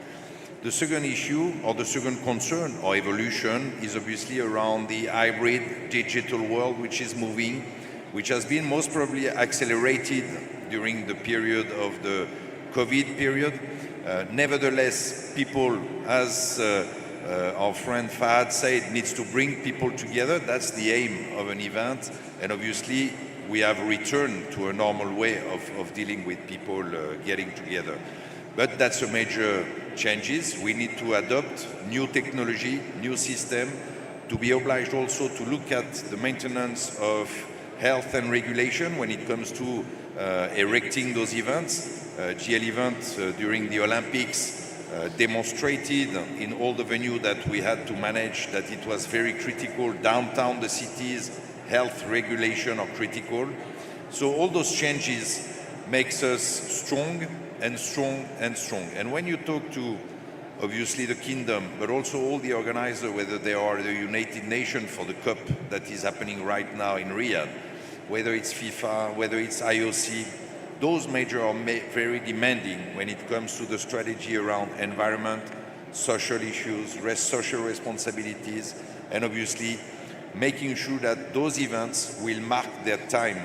The second issue, or the second concern or evolution, is obviously around the hybrid digital world which is moving, which has been most probably accelerated during the period of the COVID period. Nevertheless, people, as our friend Fahad said, needs to bring people together. That's the aim of an event. And obviously, we have returned to a normal way of dealing with people getting together. But that's a major changes. We need to adopt new technology, new system, to be obliged also to look at the maintenance of health and regulation when it comes to erecting those events. GL event during the Olympics demonstrated in all the venues that we had to manage that it was very critical. Downtown, the cities, health regulation are critical. So all those changes makes us strong and strong and strong. And when you talk to obviously the kingdom, but also all the organizers, whether they are the United Nations for the COP that is happening right now in Riyadh, whether it's FIFA, whether it's IOC, those major are very demanding when it comes to the strategy around environment, social issues, social responsibilities, and obviously making sure that those events will mark their time.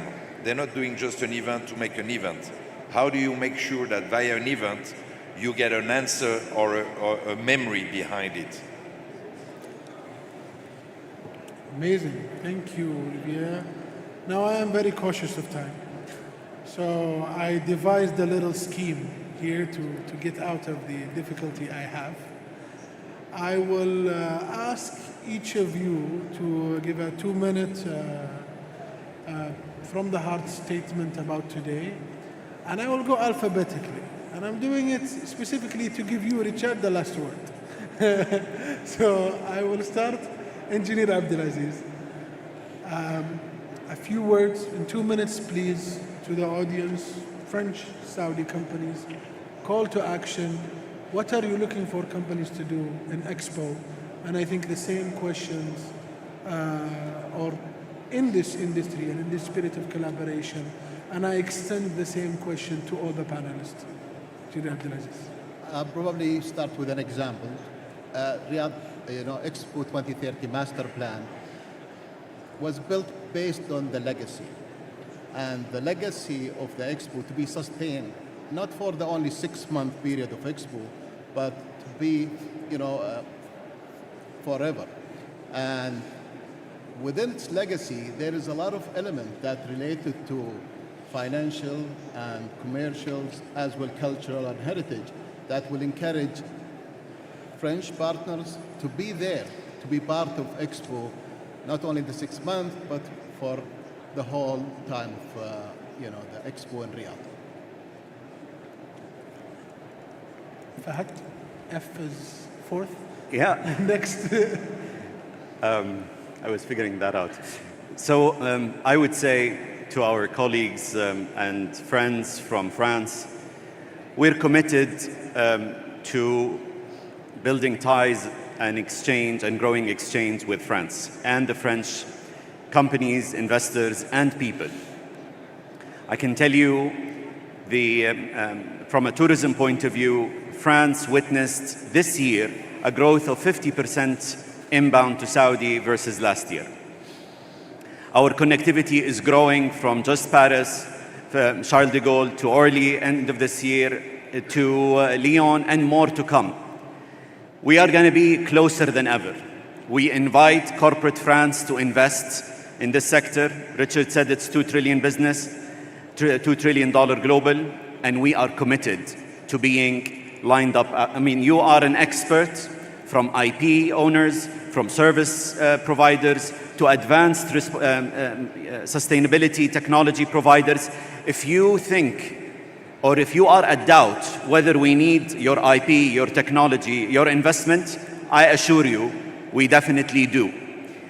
They're not doing just an event to make an event. How do you make sure that via an event you get an answer or a memory behind it? Amazing. Thank you, Olivier. Now I am very cautious of time. So I devised a little scheme here to get out of the difficulty I have. I will ask each of you to give a 2-minute from the heart statement about today, and I will go alphabetically. And I'm doing it specifically to give you, Richard, the last word. So I will start, Engineer Abdelaziz. A few words in 2 minutes, please, to the audience, French, Saudi companies. Call to action. What are you looking for companies to do in Expo? And I think the same questions or in this industry and in this spirit of collaboration. And I extend the same question to all the panelists. I'll probably start with an example. Riyadh, Expo 2030 master plan was built based on the legacy. And the legacy of the Expo to be sustained, not for the only 6-month period of Expo, but to be, forever. And within its legacy, there is a lot of elements that related to financial and commercials, as well cultural and heritage, that will encourage French partners to be there, to be part of Expo, not only the 6 months, but for the whole time of the Expo in Riyadh. Fahad, F is fourth. Yeah. Next. I was figuring that out. So I would say to our colleagues and friends from France, we're committed to building ties and exchange and growing exchange with France and the French companies, investors, and people. I can tell you, from a tourism point of view, France witnessed this year a growth of 50% inbound to Saudi versus last year. Our connectivity is growing from just Paris, Charles de Gaulle, to Orly, end of this year, to Lyon, and more to come. We are going to be closer than ever. We invite corporate France to invest in this sector. Richard said it's $2 trillion business, $2 trillion global, and we are committed to being lined up. I mean, you are an expert, from IP owners, from service providers, to advanced sustainability technology providers. If you think, or if you are a doubt whether we need your IP, your technology, your investment, I assure you, we definitely do.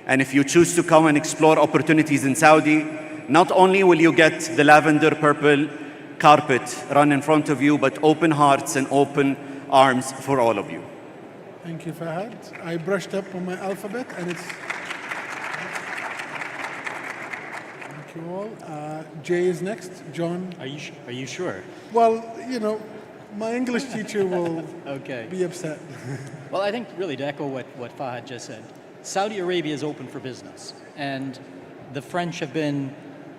And if you choose to come and explore opportunities in Saudi, not only will you get the lavender purple carpet run in front of you, but open hearts and open arms for all of you. Thank you, Fahad. I brushed up on my alphabet, and it's... Thank you all. Jay is next. John. Are you sure? Well, my English teacher will be upset. Well, I think really to echo what Fahad just said, Saudi Arabia is open for business. And the French have been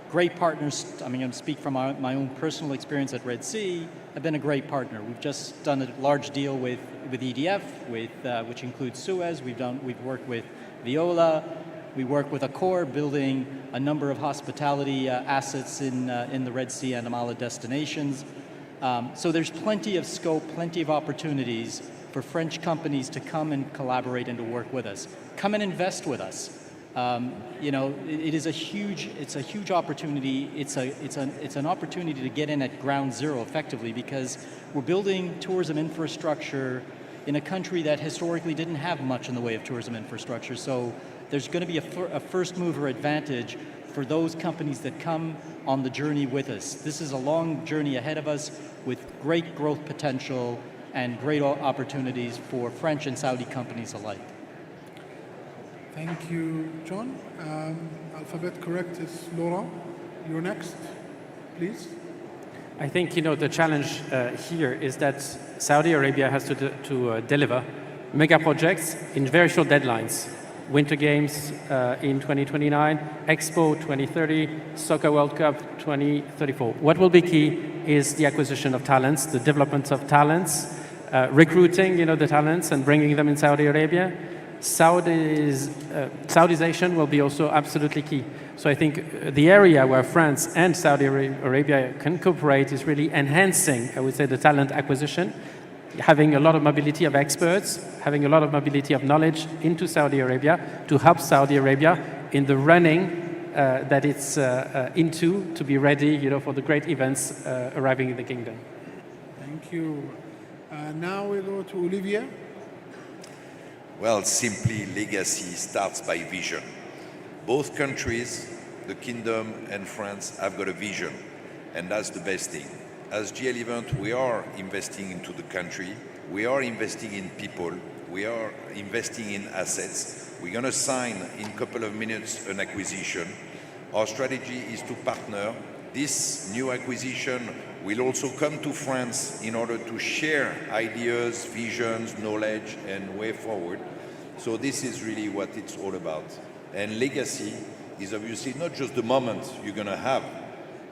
great partners. I'm going to speak from my own personal experience at Red Sea. Have been a great partner. We've just done a large deal with EDF, which includes Suez. We've worked with Viola. We work with Accor, building a number of hospitality assets in the Red Sea and Amala destinations. So there's plenty of scope, plenty of opportunities for French companies to come and collaborate and to work with us. Come and invest with us. It's a huge opportunity. It's an opportunity to get in at ground zero effectively, because we're building tourism infrastructure in a country that historically didn't have much in the way of tourism infrastructure. So there's going to be a first mover advantage for those companies that come on the journey with us. This is a long journey ahead of us with great growth potential and great opportunities for French and Saudi companies alike. Thank you, John. Alphabet correct is Laura. You're next, please. I think, the challenge here is that Saudi Arabia has to deliver mega projects in very short deadlines. Winter Games in 2029, Expo 2030, Soccer World Cup 2034. What will be key is the acquisition of talents, the development of talents, recruiting, the talents and bringing them in Saudi Arabia. Saudization will be also absolutely key. So I think the area where France and Saudi Arabia can cooperate is really enhancing, I would say, the talent acquisition, having a lot of mobility of experts, having a lot of mobility of knowledge into Saudi Arabia to help Saudi Arabia in the running that it's into to be ready, for the great events arriving in the kingdom. Thank you. Now we go to Olivier. Well, simply legacy starts by vision. Both countries, the Kingdom and France, have got a vision, and that's the best thing. As GL Event, we are investing into the country, we are investing in people, we are investing in assets. We're going to sign in a couple of minutes an acquisition. Our strategy is to partner. This new acquisition will also come to France in order to share ideas, visions, knowledge, and way forward. So this is really what it's all about. And legacy is obviously not just the moment you're going to have,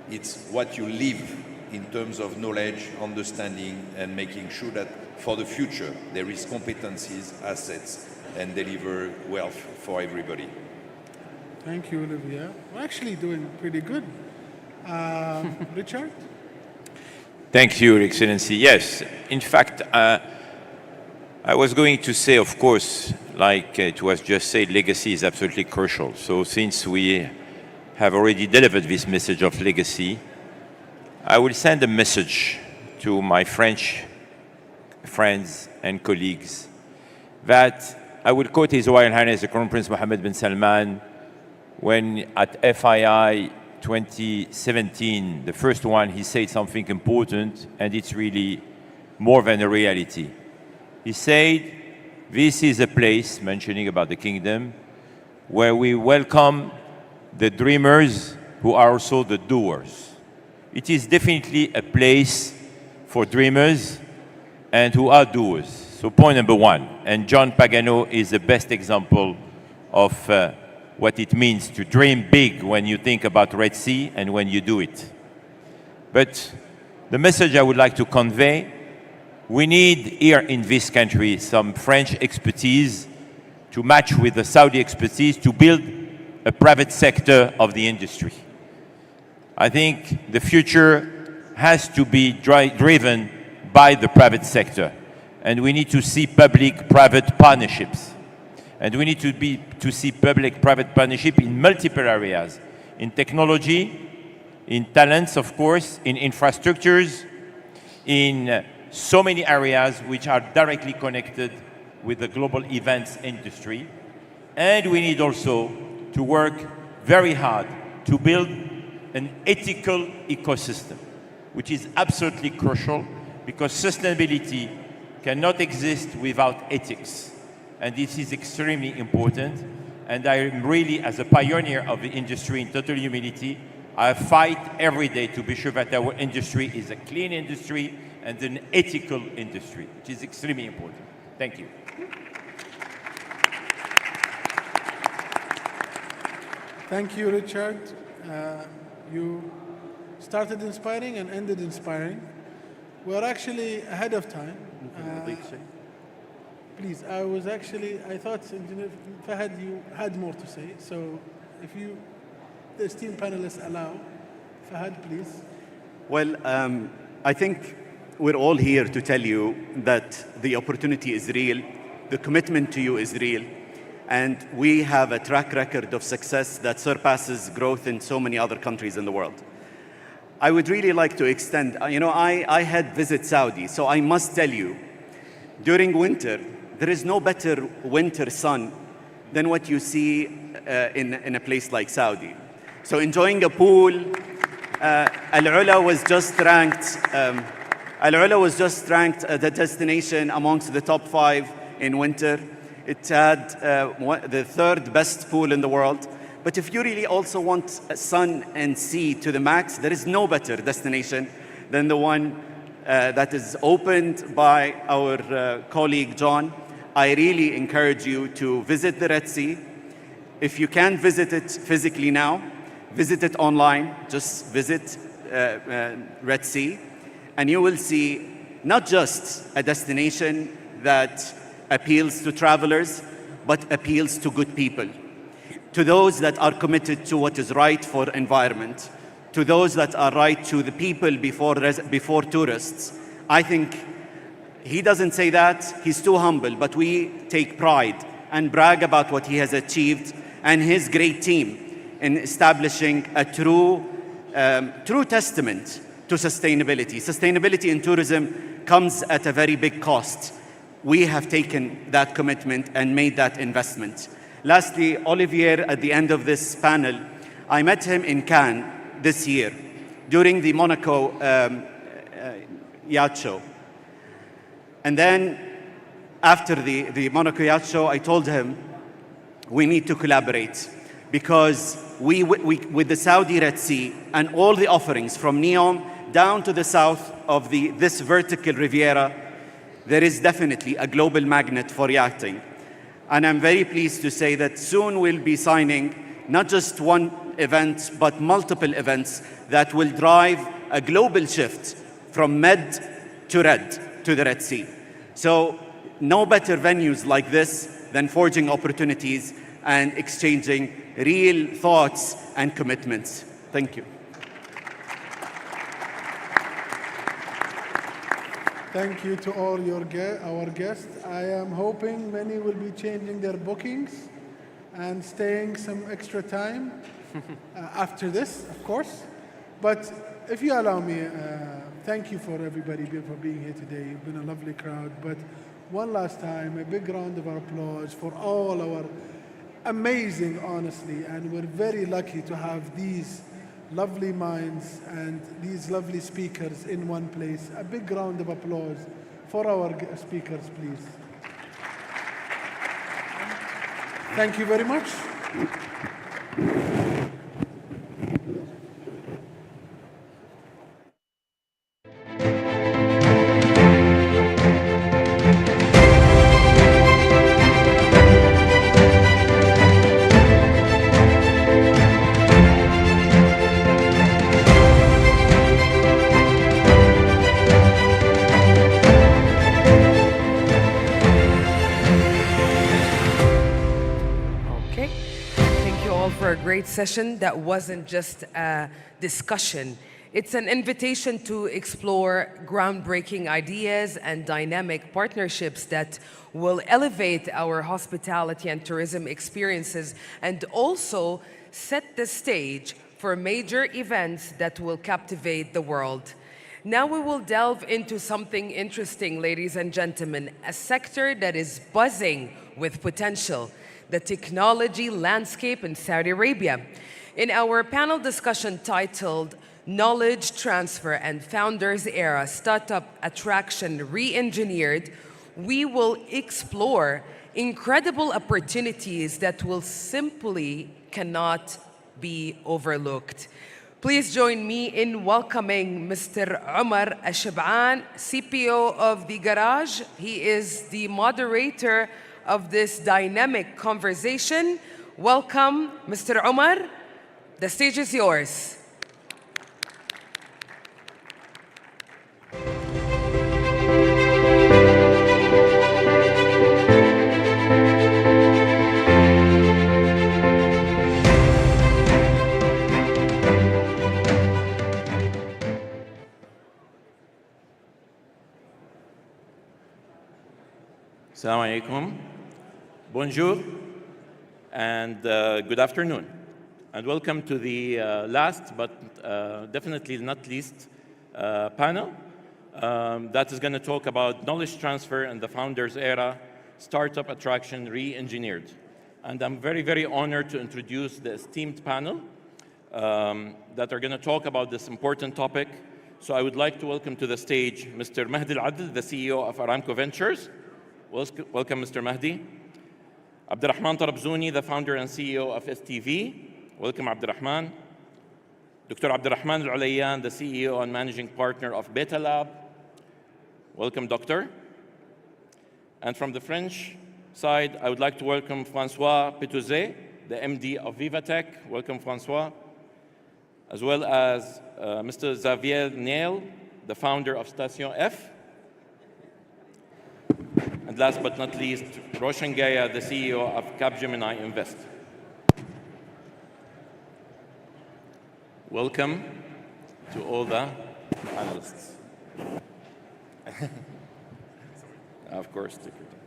it's what you live in terms of knowledge, understanding, and making sure that for the future there is competencies, assets, and deliver wealth for everybody. Thank you, Olivier. We're actually doing pretty good. Richard? Thank you, Your Excellency. Yes, in fact, I was going to say, of course, like it was just said, legacy is absolutely crucial. So since we have already delivered this message of legacy, I will send a message to my French friends and colleagues that I will quote His Royal Highness the Crown Prince Mohammed bin Salman when at FII 2017, the first one, he said something important, and it's really more than a reality. He said, this is a place, mentioning about the kingdom, where we welcome the dreamers who are also the doers. It is definitely a place for dreamers and who are doers. So point number one, and John Pagano is the best example of what it means to dream big when you think about Red Sea and when you do it. But the message I would like to convey, we need here in this country some French expertise to match with the Saudi expertise to build a private sector of the industry. I think the future has to be driven by the private sector, and we need to see public-private partnerships. And we need to see public-private partnership in multiple areas, in technology, in talents, of course, in infrastructures, in so many areas which are directly connected with the global events industry. And we need also to work very hard to build an ethical ecosystem, which is absolutely crucial because sustainability cannot exist without ethics. And this is extremely important. And I am really, as a pioneer of the industry in total humility, I fight every day to be sure that our industry is a clean industry and an ethical industry, which is extremely important. Thank you. Thank you, Richard. You started inspiring and ended inspiring. We're actually ahead of time. Please, I thought Engineer Fahad, you had more to say. So if the esteemed panelists allow, Fahad, please. Well, I think we're all here to tell you that the opportunity is real, the commitment to you is real, and we have a track record of success that surpasses growth in so many other countries in the world. I would really like to extend, I had visit Saudi, so I must tell you, during winter, there is no better winter sun than what you see in a place like Saudi. So enjoying a pool, Al-Ula was just ranked as a destination amongst the top 5 in winter. It had the 3rd best pool in the world. But if you really also want sun and sea to the max, there is no better destination than the one that is opened by our colleague John. I really encourage you to visit the Red Sea. If you can't visit it physically now, visit it online. Just visit Red Sea, and you will see not just a destination that appeals to travelers, but appeals to good people, to those that are committed to what is right for environment, to those that are right to the people before tourists. I think he doesn't say that, he's too humble, but we take pride and brag about what he has achieved and his great team in establishing a true testament to sustainability. Sustainability in tourism comes at a very big cost. We have taken that commitment and made that investment. Lastly, Olivier, at the end of this panel, I met him in Cannes this year during the Monaco yacht show. And then after the Monaco yacht show, I told him we need to collaborate because with the Saudi Red Sea and all the offerings from Neom down to the south of this vertical Riviera, there is definitely a global magnet for yachting. And I'm very pleased to say that soon we'll be signing not just one event, but multiple events that will drive a global shift from Med to Red to the Red Sea. So no better venues like this than forging opportunities and exchanging real thoughts and commitments. Thank you. Thank you to all our guests. I am hoping many will be changing their bookings and staying some extra time after this, of course. But if you allow me, thank you for everybody for being here today. You've been a lovely crowd. But one last time, a big round of applause for all our amazing, honestly, and we're very lucky to have these lovely minds and these lovely speakers in one place. A big round of applause for our speakers, please. Thank you very much. Session that wasn't just a discussion. It's an invitation to explore groundbreaking ideas and dynamic partnerships that will elevate our hospitality and tourism experiences and also set the stage for major events that will captivate the world. Now we will delve into something interesting, ladies and gentlemen, a sector that is buzzing with potential: the technology landscape in Saudi Arabia. In our panel discussion titled Knowledge Transfer and Founders Era Startup Attraction Re-Engineered, we will explore incredible opportunities that will simply cannot be overlooked. Please join me in welcoming Mr. Omar Al-Shab'an, CPO of The Garage. He is the moderator of this dynamic conversation. Welcome, Mr. Omar. The stage is yours. Assalamu alaikum. Bonjour and good afternoon. And welcome to the last but definitely not least panel that is going to talk about knowledge transfer and the founder's era, startup attraction re-engineered. And I'm very, very honored to introduce the esteemed panel that are going to talk about this important topic. So I would like to welcome to the stage Mr. Mahdi Al-Adl, the CEO of Aramco Ventures. Welcome, Mr. Mahdi. Abdurrahman Tarabzouni, the founder and CEO of STV. Welcome, Abdurrahman. Dr. Abdurrahman Al-Ulayyan, the CEO and managing partner of Beta Lab. Welcome, Doctor. And from the French side, I would like to welcome François Petouzet, the MD of Vivatech. Welcome, François. As well as Mr. Xavier Niel, the founder of Station F. And last but not least, Roshan Gaya, the CEO of Capgemini Invest. Welcome to all the panelists. Of course, take your time.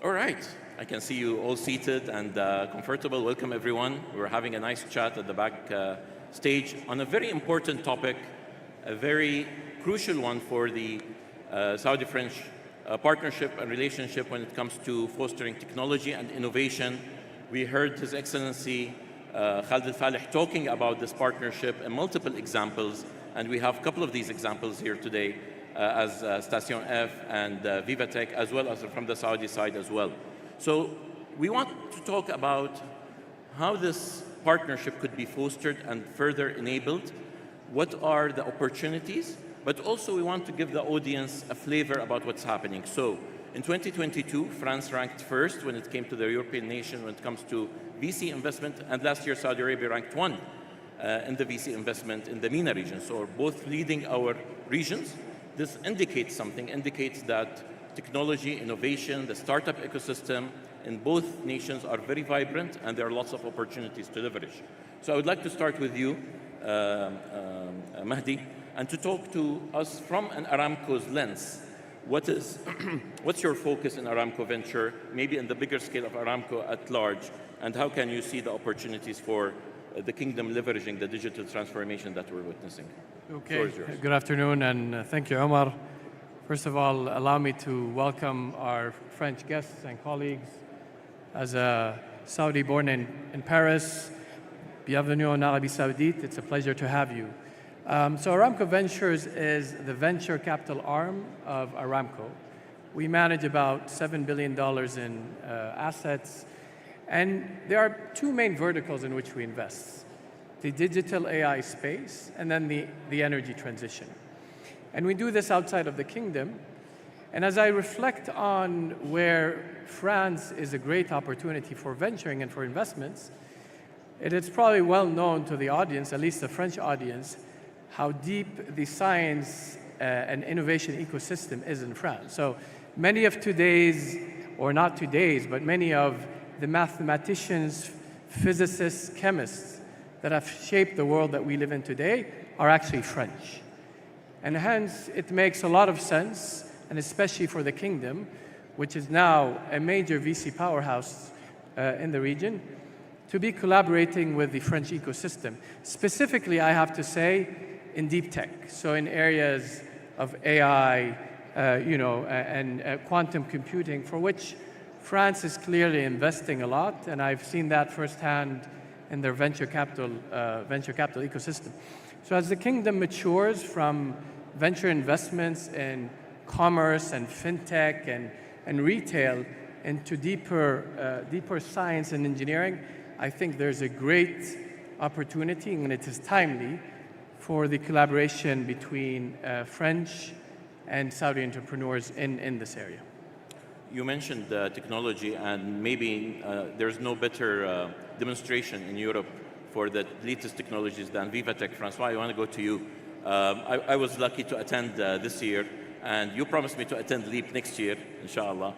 All right, I can see you all seated and comfortable. Welcome, everyone. We're having a nice chat at the back stage on a very important topic, a very crucial one for the Saudi-French partnership and relationship when it comes to fostering technology and innovation. We heard His Excellency Khalid Al-Falih talking about this partnership and multiple examples, and we have a couple of these examples here today as Station F and Vivatech, as well as from the Saudi side as well. So we want to talk about how this partnership could be fostered and further enabled. What are the opportunities? But also we want to give the audience a flavor about what's happening. So in 2022, France ranked first when it came to the European nation when it comes to VC investment, and last year Saudi Arabia ranked one in the VC investment in the MENA region. So both leading our regions. This indicates something, indicates that technology, innovation, the startup ecosystem in both nations are very vibrant, and there are lots of opportunities to leverage. So I would like to start with you, Mahdi, and to talk to us from an Aramco's lens. What's your focus in Aramco Venture, maybe in the bigger scale of Aramco at large, and how can you see the opportunities for the kingdom leveraging the digital transformation that we're witnessing? Okay, good afternoon, and thank you, Omar. First of all, allow me to welcome our French guests and colleagues. As a Saudi born in Paris, bienvenue en Arabie Saoudite. It's a pleasure to have you. So Aramco Ventures is the venture capital arm of Aramco. We manage about $7 billion in assets, and there are two main verticals in which we invest: the digital AI space and then the energy transition. And we do this outside of the kingdom. And as I reflect on where France is a great opportunity for venturing and for investments, it is probably well known to the audience, at least the French audience, how deep the science and innovation ecosystem is in France. So many of today's, or not today's, but many of the mathematicians, physicists, chemists that have shaped the world that we live in today are actually French. And hence, it makes a lot of sense, and especially for the kingdom, which is now a major VC powerhouse in the region, to be collaborating with the French ecosystem. Specifically, I have to say, in deep tech. So in areas of AI, and quantum computing, for which France is clearly investing a lot, and I've seen that firsthand in their venture capital ecosystem. So as the kingdom matures from venture investments in commerce and fintech and retail into deeper science and engineering, I think there's a great opportunity, and it is timely, for the collaboration between French and Saudi entrepreneurs in this area. You mentioned technology, and maybe there's no better demonstration in Europe for the latest technologies than Vivatech. François, I want to go to you. I was lucky to attend this year, and you promised me to attend LEAP next year, inshallah.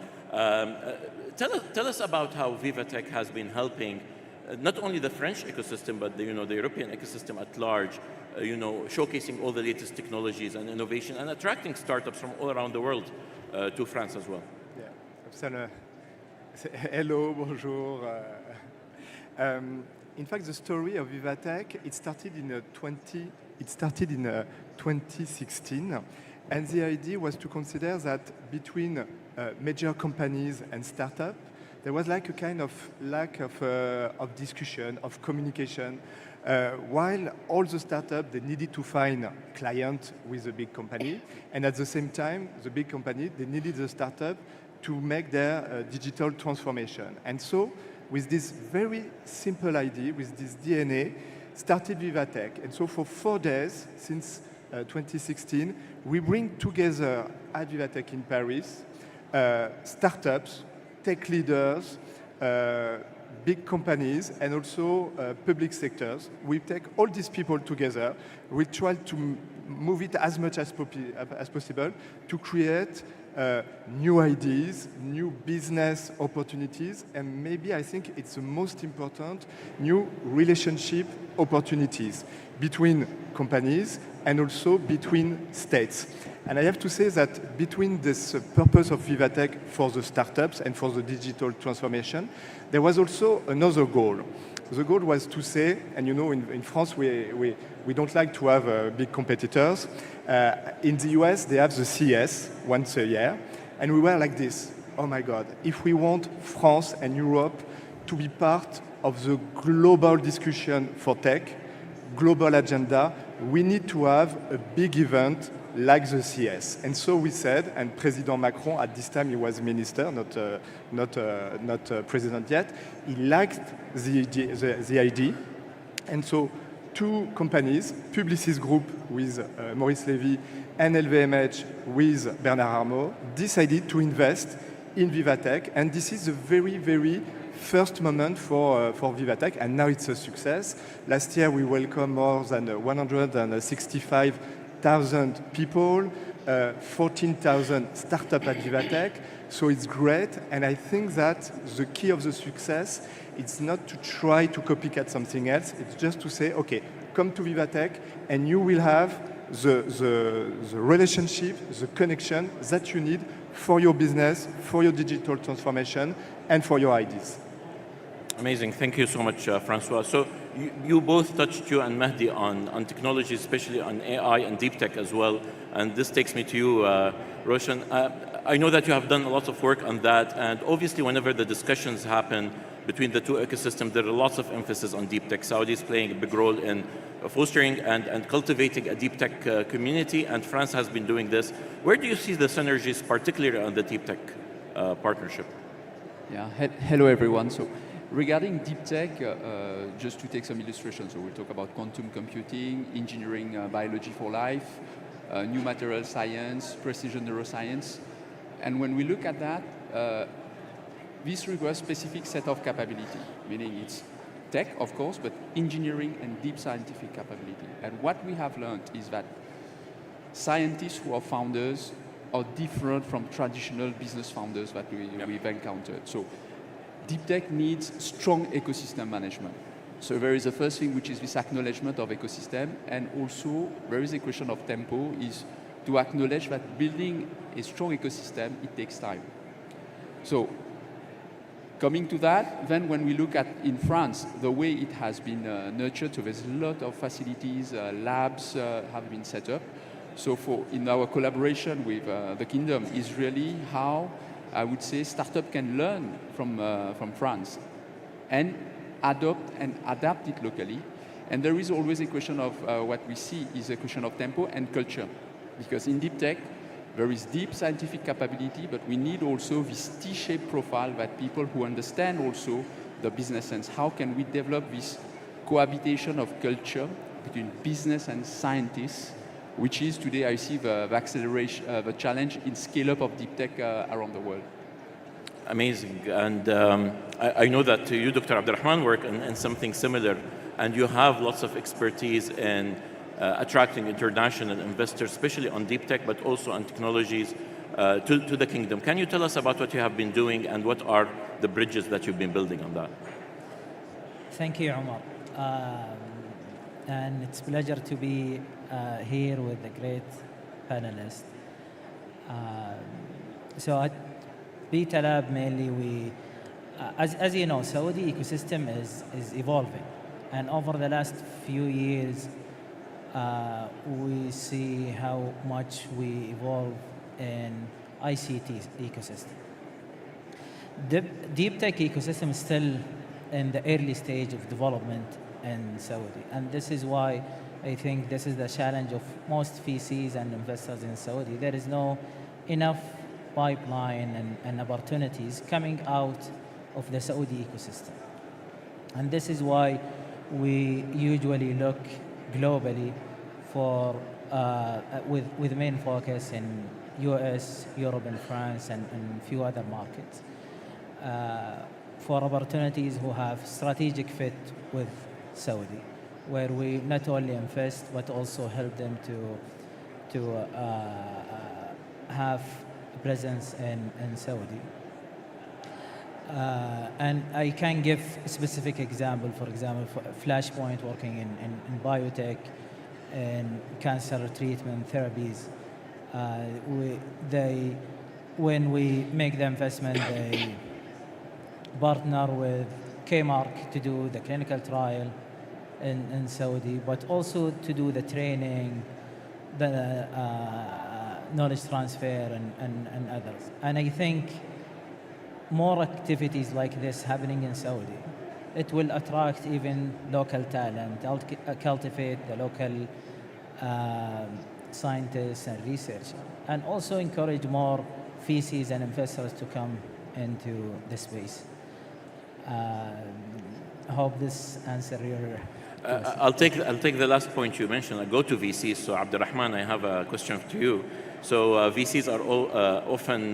Tell us about how Vivatech has been helping not only the French ecosystem, but the European ecosystem at large showcasing all the latest technologies and innovation and attracting startups from all around the world to France as well. Yeah. Hello, bonjour. In fact, the story of Vivatech, it started in 2016, and the idea was to consider that between major companies and startups, there was like a kind of lack of discussion, of communication, while all the startups, they needed to find clients with a big company, and at the same time, the big company, they needed the startup to make their digital transformation. And so, with this very simple idea, with this DNA, started Vivatech. And so for 4 days, since 2016, we bring together at Vivatech in Paris, startups, tech leaders, big companies, and also public sectors. We take all these people together. We try to move it as much as possible to create new ideas, new business opportunities, and maybe I think it's the most important, new relationship opportunities between companies and also between states. And I have to say that between this purpose of Vivatech for the startups and for the digital transformation, there was also another goal. The goal was to say, and in France, we don't like to have big competitors. In the US, they have the CES once a year. And we were like this, oh my God, if we want France and Europe to be part of the global discussion for tech, global agenda, we need to have a big event like the CES. And so we said, and President Macron, at this time he was minister, not president yet, he liked the idea. And so 2 companies, Publicis Group with Maurice Lévy and LVMH with Bernard Arnault, decided to invest in Vivatech. And this is the very, very first moment for Vivatech, and now it's a success. Last year we welcomed more than 165,000 people, 14,000 startups at Vivatech. So it's great, and I think that the key of the success, it's not to try to copycat something else, it's just to say, okay, come to Vivatech, and you will have the relationship, the connection that you need for your business, for your digital transformation, and for your ideas. Amazing. Thank you so much, Francois. So you both touched, you and Mahdi, on technology, especially on AI and deep tech as well. And this takes me to you, Roshan. I know that you have done a lot of work on that. And obviously, whenever the discussions happen between the two ecosystems, there are lots of emphasis on deep tech. Saudi is playing a big role in fostering and cultivating a deep tech community. And France has been doing this. Where do you see the synergies, particularly on the deep tech partnership? Yeah. Hello, everyone. So, regarding deep tech, just to take some illustrations, so we'll talk about quantum computing, engineering biology for life, new material science, precision neuroscience. And when we look at that, this requires a specific set of capability, meaning it's tech, of course, but engineering and deep scientific capability. And what we have learned is that scientists who are founders are different from traditional business founders that we've encountered. So deep tech needs strong ecosystem management. So there is the first thing, which is this acknowledgement of ecosystem, and also there is a question of tempo, is to acknowledge that building a strong ecosystem, it takes time. So coming to that, then when we look at in France, the way it has been nurtured, so there's a lot of facilities, labs have been set up. So in our collaboration with the Kingdom is really how, I would say, startup can learn from France and adopt and adapt it locally. And there is always a question of what we see is a question of tempo and culture. Because in deep tech, there is deep scientific capability, but we need also this T-shaped profile that people who understand also the business sense. How can we develop this cohabitation of culture between business and scientists, which is today, I see the acceleration, the challenge in scale-up of deep tech around the world. Amazing. And I know that you, Dr. Abdurrahman, work on something similar, and you have lots of expertise in attracting international investors, especially on deep tech, but also on technologies to the Kingdom. Can you tell us about what you have been doing and what are the bridges that you've been building on that? Thank you, Omar. and it's a pleasure to be here with the great panelists. So at Beta Lab, mainly as you know, Saudi ecosystem is evolving. And over the last few years, we see how much we evolve in ICT ecosystem. The deep tech ecosystem is still in the early stage of development in Saudi. And this is why I think this is the challenge of most VCs and investors in Saudi. There is no enough pipeline and opportunities coming out of the Saudi ecosystem. And this is why we usually look globally for, with main focus in US, Europe and France and a few other markets. For opportunities who have strategic fit with Saudi, where we not only invest but also help them to have a presence in Saudi. And I can give a specific example, for example, Flashpoint working in biotech and cancer treatment therapies. When we make the investment, they partner with Kmark to do the clinical trial in Saudi, but also to do the training, the knowledge transfer and others. And I think more activities like this happening in Saudi, it will attract even local talent, cultivate the local scientists and researchers, and also encourage more VCs and investors to come into the space. I hope this answers your question. I'll take the last point you mentioned. I'll go to VCs. So Abdurrahman, I have a question to you. So VCs are often,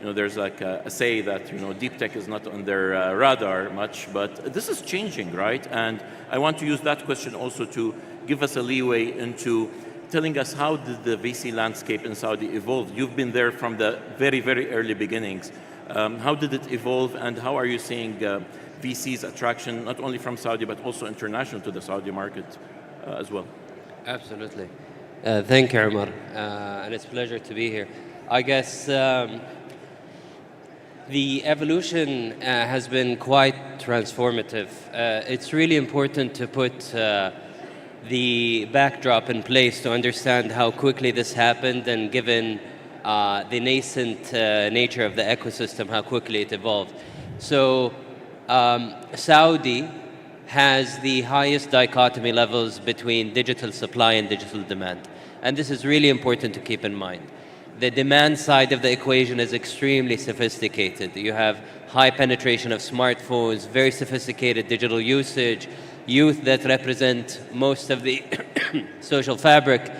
there's like a say that, deep tech is not on their radar much, but this is changing, right? And I want to use that question also to give us a leeway into telling us how did the VC landscape in Saudi evolve? You've been there from the very, very early beginnings. How did it evolve, and how are you seeing VC's attraction, not only from Saudi, but also international to the Saudi market as well? Absolutely. Thank you, Umar. And it's a pleasure to be here. I guess the evolution has been quite transformative. It's really important to put the backdrop in place to understand how quickly this happened, and given the nascent nature of the ecosystem, how quickly it evolved. So Saudi has the highest dichotomy levels between digital supply and digital demand. And this is really important to keep in mind. The demand side of the equation is extremely sophisticated. You have high penetration of smartphones, very sophisticated digital usage, youth that represent most of the social fabric.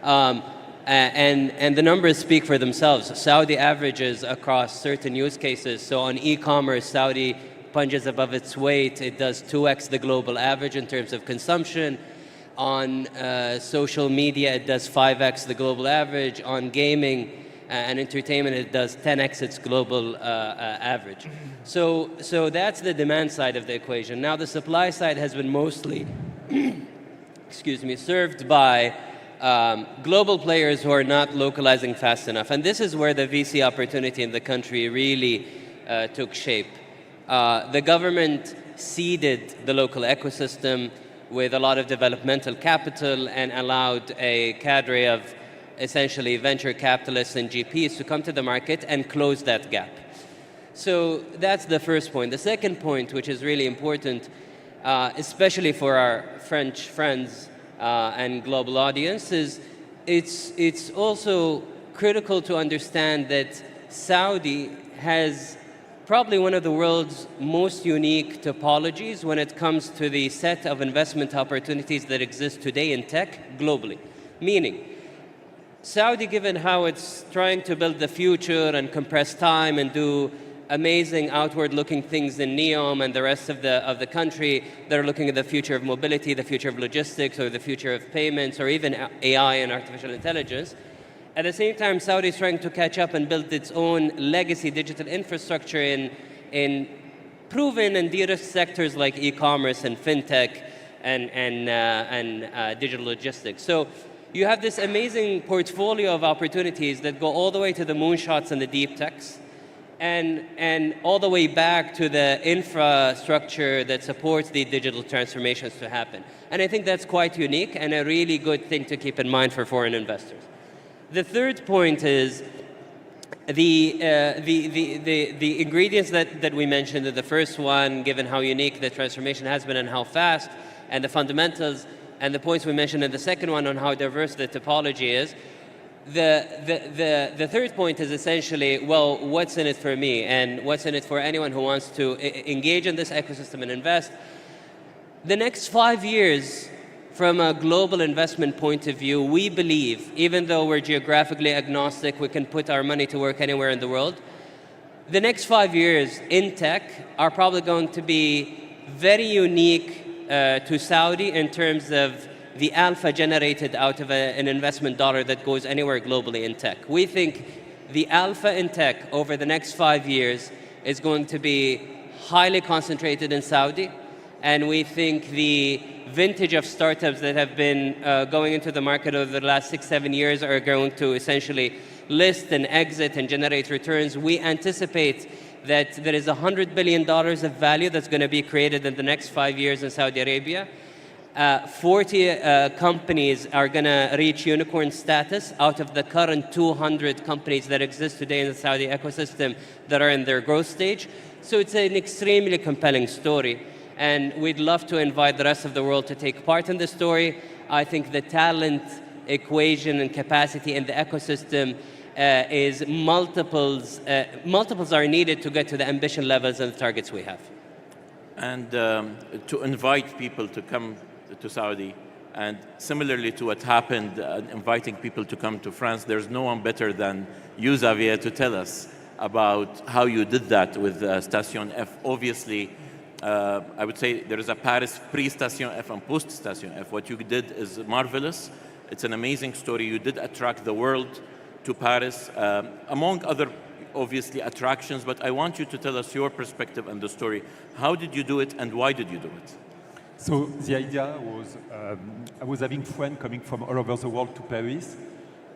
And the numbers speak for themselves. Saudi averages across certain use cases. So on e-commerce, Saudi punches above its weight. It does 2x the global average in terms of consumption. On social media, it does 5x the global average. On gaming and entertainment, it does 10x its global average. So that's the demand side of the equation. Now the supply side has been mostly, served by global players who are not localizing fast enough. And this is where the VC opportunity in the country really took shape. The government seeded the local ecosystem with a lot of developmental capital and allowed a cadre of essentially venture capitalists and GPs to come to the market and close that gap. So that's the first point. The second point, which is really important, especially for our French friends and global audience, is it's also critical to understand that Saudi has probably one of the world's most unique topologies when it comes to the set of investment opportunities that exist today in tech globally. Meaning, Saudi, given how it's trying to build the future and compress time and do amazing outward-looking things in NEOM and the rest of the country that are looking at the future of mobility, the future of logistics, or the future of payments, or even AI and artificial intelligence. At the same time, Saudi is trying to catch up and build its own legacy digital infrastructure in proven and de-risked sectors like e-commerce and fintech, and digital logistics. So you have this amazing portfolio of opportunities that go all the way to the moonshots and the deep techs, and all the way back to the infrastructure that supports the digital transformations to happen. And I think that's quite unique and a really good thing to keep in mind for foreign investors. The third point is the ingredients that we mentioned in the first one, given how unique the transformation has been and how fast, and the fundamentals, and the points we mentioned in the second one on how diverse the topology is. The third point is essentially, well, what's in it for me and what's in it for anyone who wants to engage in this ecosystem and invest? The next 5 years, from a global investment point of view, we believe, even though we're geographically agnostic, we can put our money to work anywhere in the world. The next 5 years in tech are probably going to be very unique to Saudi in terms of the alpha generated out of an investment dollar that goes anywhere globally in tech. We think the alpha in tech over the next 5 years is going to be highly concentrated in Saudi, and we think the vintage of startups that have been going into the market over the last 6-7 years are going to essentially list and exit and generate returns. We anticipate that there is $100 billion of value that's going to be created in the next 5 years in Saudi Arabia. 40 companies are going to reach unicorn status out of the current 200 companies that exist today in the Saudi ecosystem that are in their growth stage. So it's an extremely compelling story. And we'd love to invite the rest of the world to take part in this story. I think the talent equation and capacity in the ecosystem is multiples are needed to get to the ambition levels and the targets we have. And to invite people to come to Saudi, and similarly to what happened, inviting people to come to France, there's no one better than you, Xavier, to tell us about how you did that with Station F. Obviously, I would say there is a Paris pre-Station F and post-Station F. What you did is marvelous. It's an amazing story. You did attract the world to Paris, among other, obviously, attractions, but I want you to tell us your perspective and the story. How did you do it, and why did you do it? So the idea was, I was having friends coming from all over the world to Paris,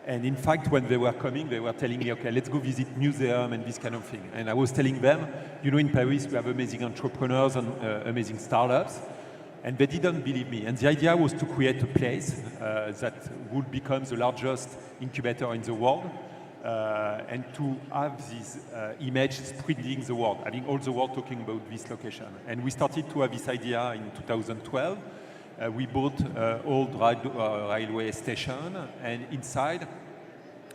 and in fact, when they were coming, they were telling me, okay, let's go visit museum and this kind of thing. And I was telling them, you know, in Paris, we have amazing entrepreneurs and amazing startups, and they didn't believe me. And the idea was to create a place that would become the largest incubator in the world, and to have this image spreading the world, having all the world talking about this location. And we started to have this idea in 2012. We bought an old railway station, and inside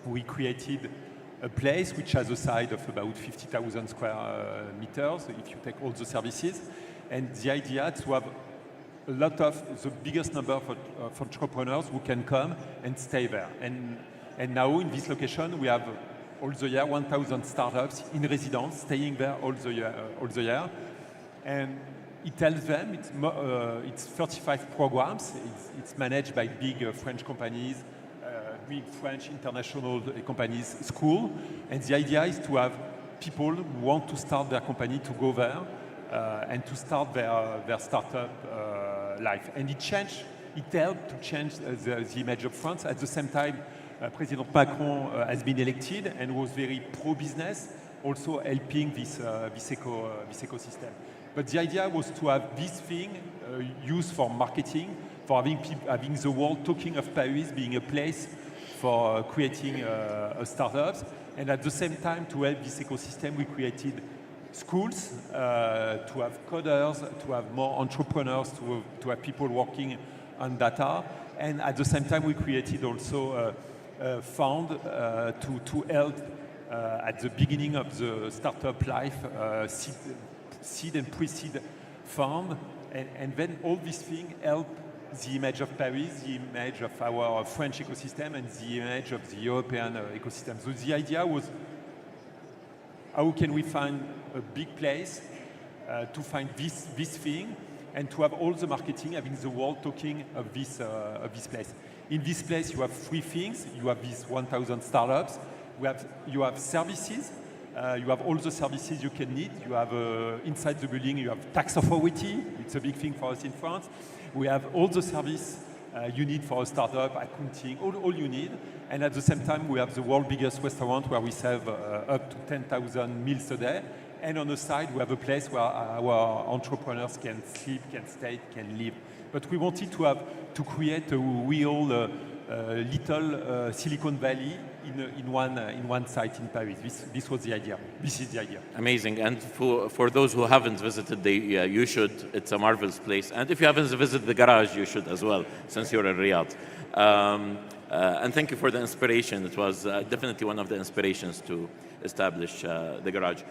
we created a place which has a size of about 50,000 square meters, if you take all the services. And the idea is to have a lot of the biggest number of entrepreneurs who can come and stay there. And now in this location, we have all the year 1,000 startups in residence, staying there all the year. And it tells them it's 35 programs. It's managed by big French companies, big French international companies, school. And the idea is to have people who want to start their company to go there and to start their startup life. And it helped to change the image of France. At the same time, President Macron has been elected and was very pro-business, also helping this ecosystem. But the idea was to have this thing used for marketing, for having the world talking of Paris being a place for creating startups. And at the same time, to help this ecosystem, we created schools to have coders, to have more entrepreneurs, to have people working on data. And at the same time, we created also a fund to help at the beginning of the startup life, seed and pre-seed fund. And then all these things help the image of Paris, the image of our French ecosystem, and the image of the European ecosystem. So the idea was, how can we find a big place to find this thing, and to have all the marketing, having the world talking of this place. In this place, you have three things. You have these 1,000 startups. You have services. You have all the services you can need. You have inside the building, you have tax authority. It's a big thing for us in France. We have all the service you need for a startup, accounting, all you need. And at the same time, we have the world's biggest restaurant where we serve up to 10,000 meals a day. And on the side, we have a place where our entrepreneurs can sleep, can stay, can live. But we wanted to create a real little Silicon Valley in one site in Paris. This was the idea. This is the idea. Amazing. And for those who haven't visited, you should. It's a marvelous place. And if you haven't visited the garage, you should as well, since you're in Riyadh. And thank you for the inspiration. It was definitely one of the inspirations to establish the garage.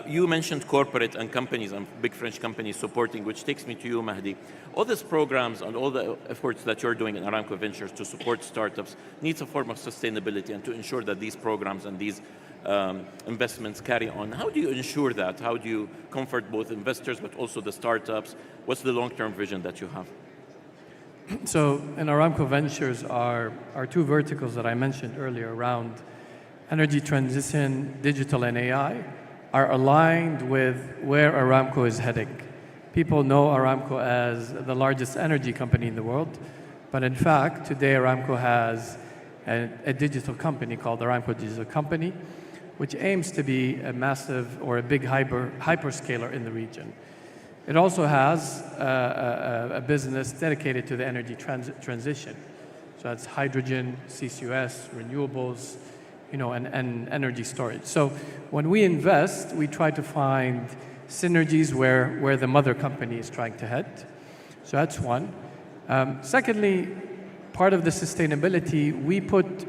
You mentioned corporate and companies and big French companies supporting, which takes me to you, Mahdi. All these programs and all the efforts that you're doing in Aramco Ventures to support startups needs a form of sustainability and to ensure that these programs and these investments carry on. How do you ensure that? How do you comfort both investors but also the startups? What's the long-term vision that you have? So in Aramco Ventures, our two verticals that I mentioned earlier around energy transition, digital and AI are aligned with where Aramco is heading. People know Aramco as the largest energy company in the world, but in fact, today Aramco has a digital company called Aramco Digital Company, which aims to be a massive or a big hyperscaler in the region. It also has a business dedicated to the energy transition. So that's hydrogen, CCUS, renewables, and energy storage. So when we invest, we try to find synergies where the mother company is trying to head. So that's one. Secondly, part of the sustainability, we put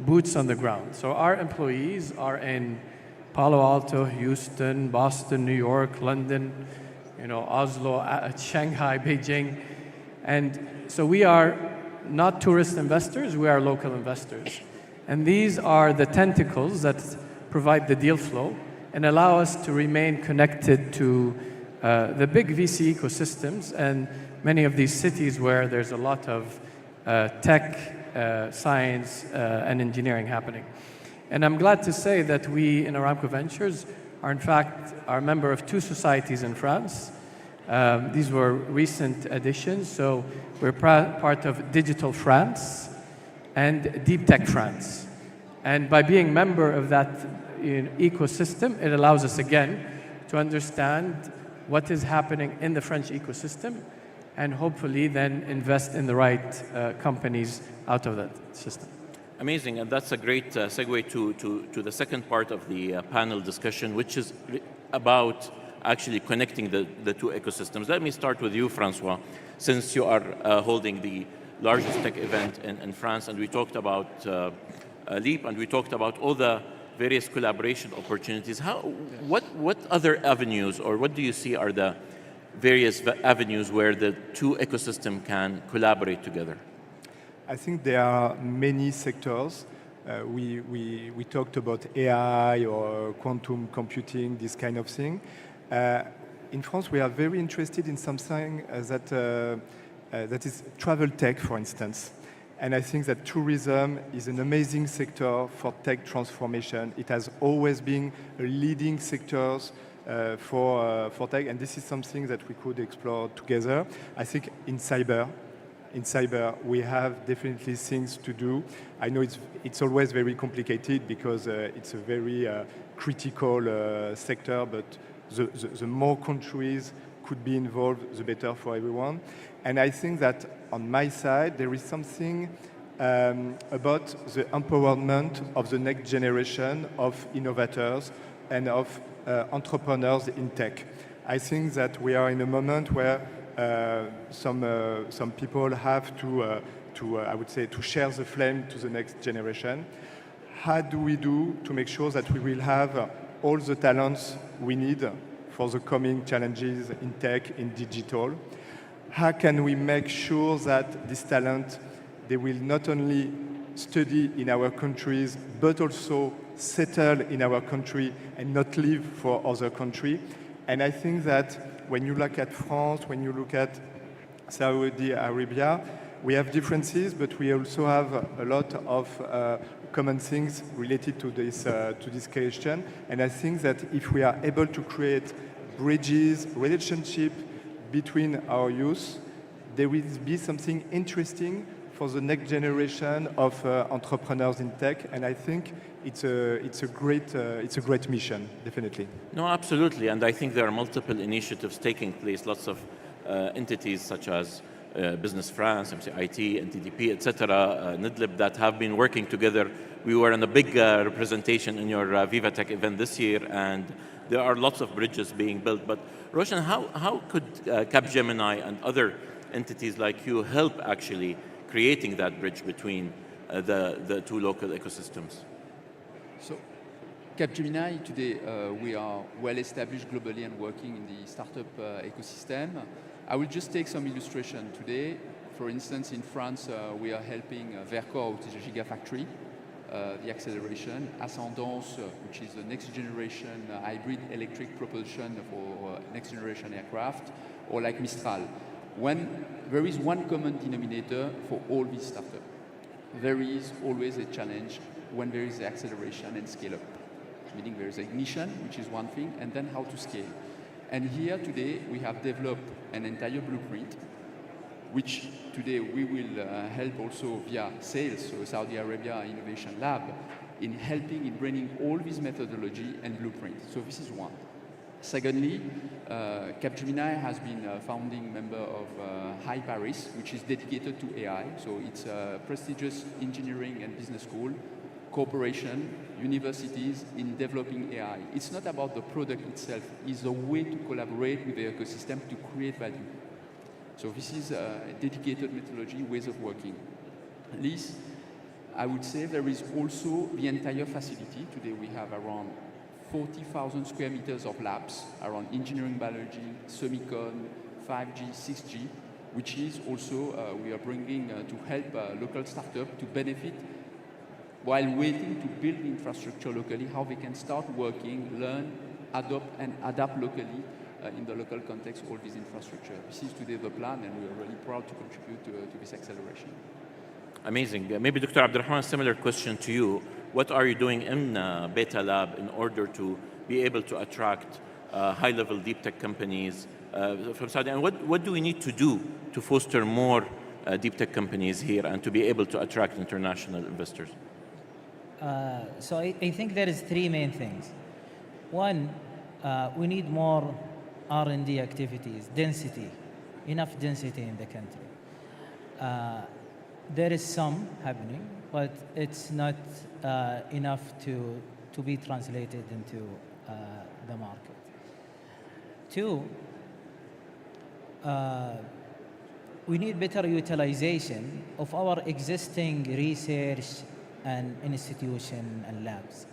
boots on the ground. So our employees are in Palo Alto, Houston, Boston, New York, London, Oslo, Shanghai, Beijing. And so we are not tourist investors, we are local investors. And these are the tentacles that provide the deal flow and allow us to remain connected to the big VC ecosystems and many of these cities where there's a lot of tech, science, and engineering happening. And I'm glad to say that we in Aramco Ventures are in fact a member of two societies in France. These were recent additions, so we're part of Digital France and Deep Tech France. And by being member of that ecosystem, it allows us again to understand what is happening in the French ecosystem and hopefully then invest in the right companies out of that system. Amazing, and that's a great segue to the second part of the panel discussion, which is about actually connecting the two ecosystems. Let me start with you, Francois, since you are holding the largest tech event in France, and we talked about LEAP, and we talked about all the various collaboration opportunities. What other avenues, or what do you see are the various avenues where the two ecosystems can collaborate together? I think there are many sectors. We talked about AI or quantum computing, this kind of thing. In France, we are very interested in something that is travel tech, for instance. And I think that tourism is an amazing sector for tech transformation. It has always been a leading sector for tech, and this is something that we could explore together. I think in cyber, we have definitely things to do. I know it's always very complicated because it's a very critical sector, but the more countries could be involved, the better for everyone. And I think that on my side, there is something about the empowerment of the next generation of innovators and of entrepreneurs in tech. I think that we are in a moment where some people have I would say, to share the flame to the next generation. How do we do to make sure that we will have all the talents we need for the coming challenges in tech, in digital? How can we make sure that this talent, they will not only study in our countries, but also settle in our country and not live for other countries? And I think that when you look at France, when you look at Saudi Arabia, we have differences, but we also have a lot of common things related to this question. And I think that if we are able to create bridges, relationship between our youth, there will be something interesting for the next generation of entrepreneurs in tech. And I think it's a great mission, definitely. No, absolutely. And I think there are multiple initiatives taking place, lots of entities such as Business France, MCIT, NTDP, etc., NIDLib that have been working together. We were in a big representation in your VivaTech event this year, and there are lots of bridges being built. But Roshan, how could Capgemini and other entities like you help actually creating that bridge between the two local ecosystems? So, Capgemini, today we are well established globally and working in the startup ecosystem. I will just take some illustration today. For instance, in France, we are helping Vercor, which is a gigafactory, the acceleration, Ascendance, which is the next generation hybrid electric propulsion for next generation aircraft, or like Mistral. When there is one common denominator for all these startups, there is always a challenge when there is acceleration and scale up. Meaning there is ignition, which is one thing, and then how to scale. And here today we have developed an entire blueprint, which today we will help also via sales, so Saudi Arabia Innovation Lab, in helping in bringing all this methodology and blueprint. So this is one. Secondly, Capgemini has been a founding member of High Paris, which is dedicated to AI. So it's a prestigious engineering and business school, cooperation, universities in developing AI. It's not about the product itself, it's a way to collaborate with the ecosystem to create value. So this is a dedicated methodology, ways of working. At least, I would say there is also the entire facility. Today we have around 40,000 square meters of labs around engineering, biology, semicon, 5G, 6G, which is also we are bringing to help local startups to benefit while waiting to build infrastructure locally, how they can start working, learn, adopt, and adapt locally in the local context, all this infrastructure. This is today the plan, and we are really proud to contribute to this acceleration. Amazing. Maybe Dr. Abdulrahman, similar question to you. What are you doing in Beta Lab in order to be able to attract high-level deep tech companies from Saudi? And what do we need to do to foster more deep tech companies here and to be able to attract international investors? So I think there is three main things. One, we need more R&D activities, density, enough density in the country. There is some happening, but it's not enough to be translated into the market. Two, we need better utilization of our existing research and institution and labs.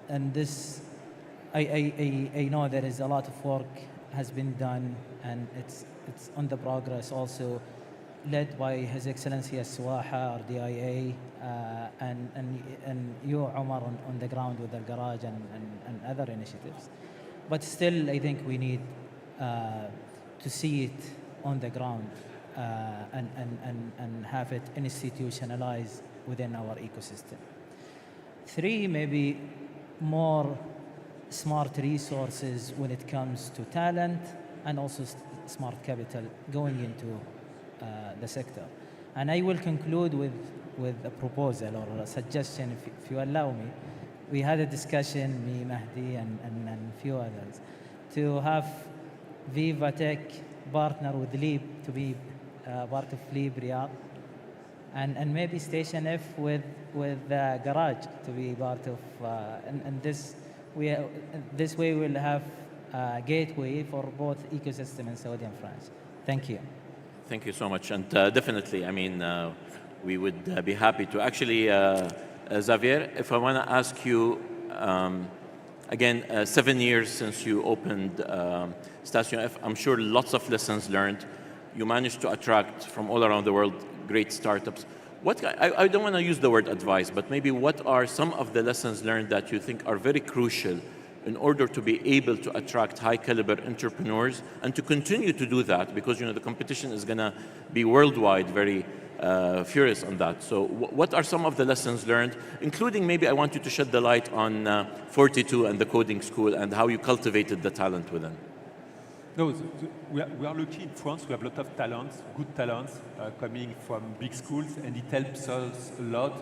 And this, I know there is a lot of work has been done, and it's on the progress also, led by His Excellency As-Suwaha, RDIA, and you, Omar, on the ground with the garage and other initiatives. But still, I think we need to see it on the ground and have it institutionalized within our ecosystem. Three, maybe more smart resources when it comes to talent and also smart capital going into the sector. And I will conclude with a proposal or a suggestion, if you allow me. We had a discussion, me, Mahdi, and a few others, to have VivaTech partner with Leap to be part of Leap Riyadh, and maybe Station F with Garage to be part of, and this way we'll have a gateway for both ecosystem in Saudi and France. Thank you. Thank you so much, and definitely, I mean, we would be happy to. Actually, Xavier, if I want to ask you, again, 7 years since you opened Station F, I'm sure lots of lessons learned. You managed to attract from all around the world great startups. I don't want to use the word advice, but maybe what are some of the lessons learned that you think are very crucial in order to be able to attract high caliber entrepreneurs and to continue to do that, because the competition is going to be worldwide very furious on that. So what are some of the lessons learned, including maybe I want you to shed the light on 42 and the coding school and how you cultivated the talent within? No, we are lucky in France. We have a lot of talents, good talents, coming from big schools, and it helps us a lot,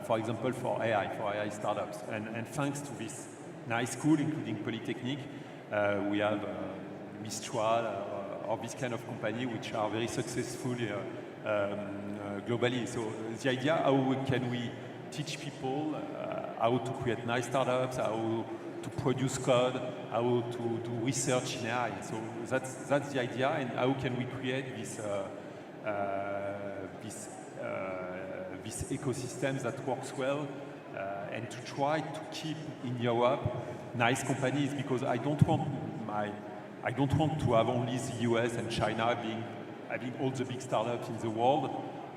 for example, for AI startups. And thanks to this nice school, including Polytechnic, we have Mistral or this kind of company which are very successful globally. So the idea, how can we teach people how to create nice startups, how to produce code, how to do research in AI. So that's the idea, and how can we create this ecosystem that works well, and to try to keep in Europe nice companies, because I don't want to have only the US and China having all the big startups in the world,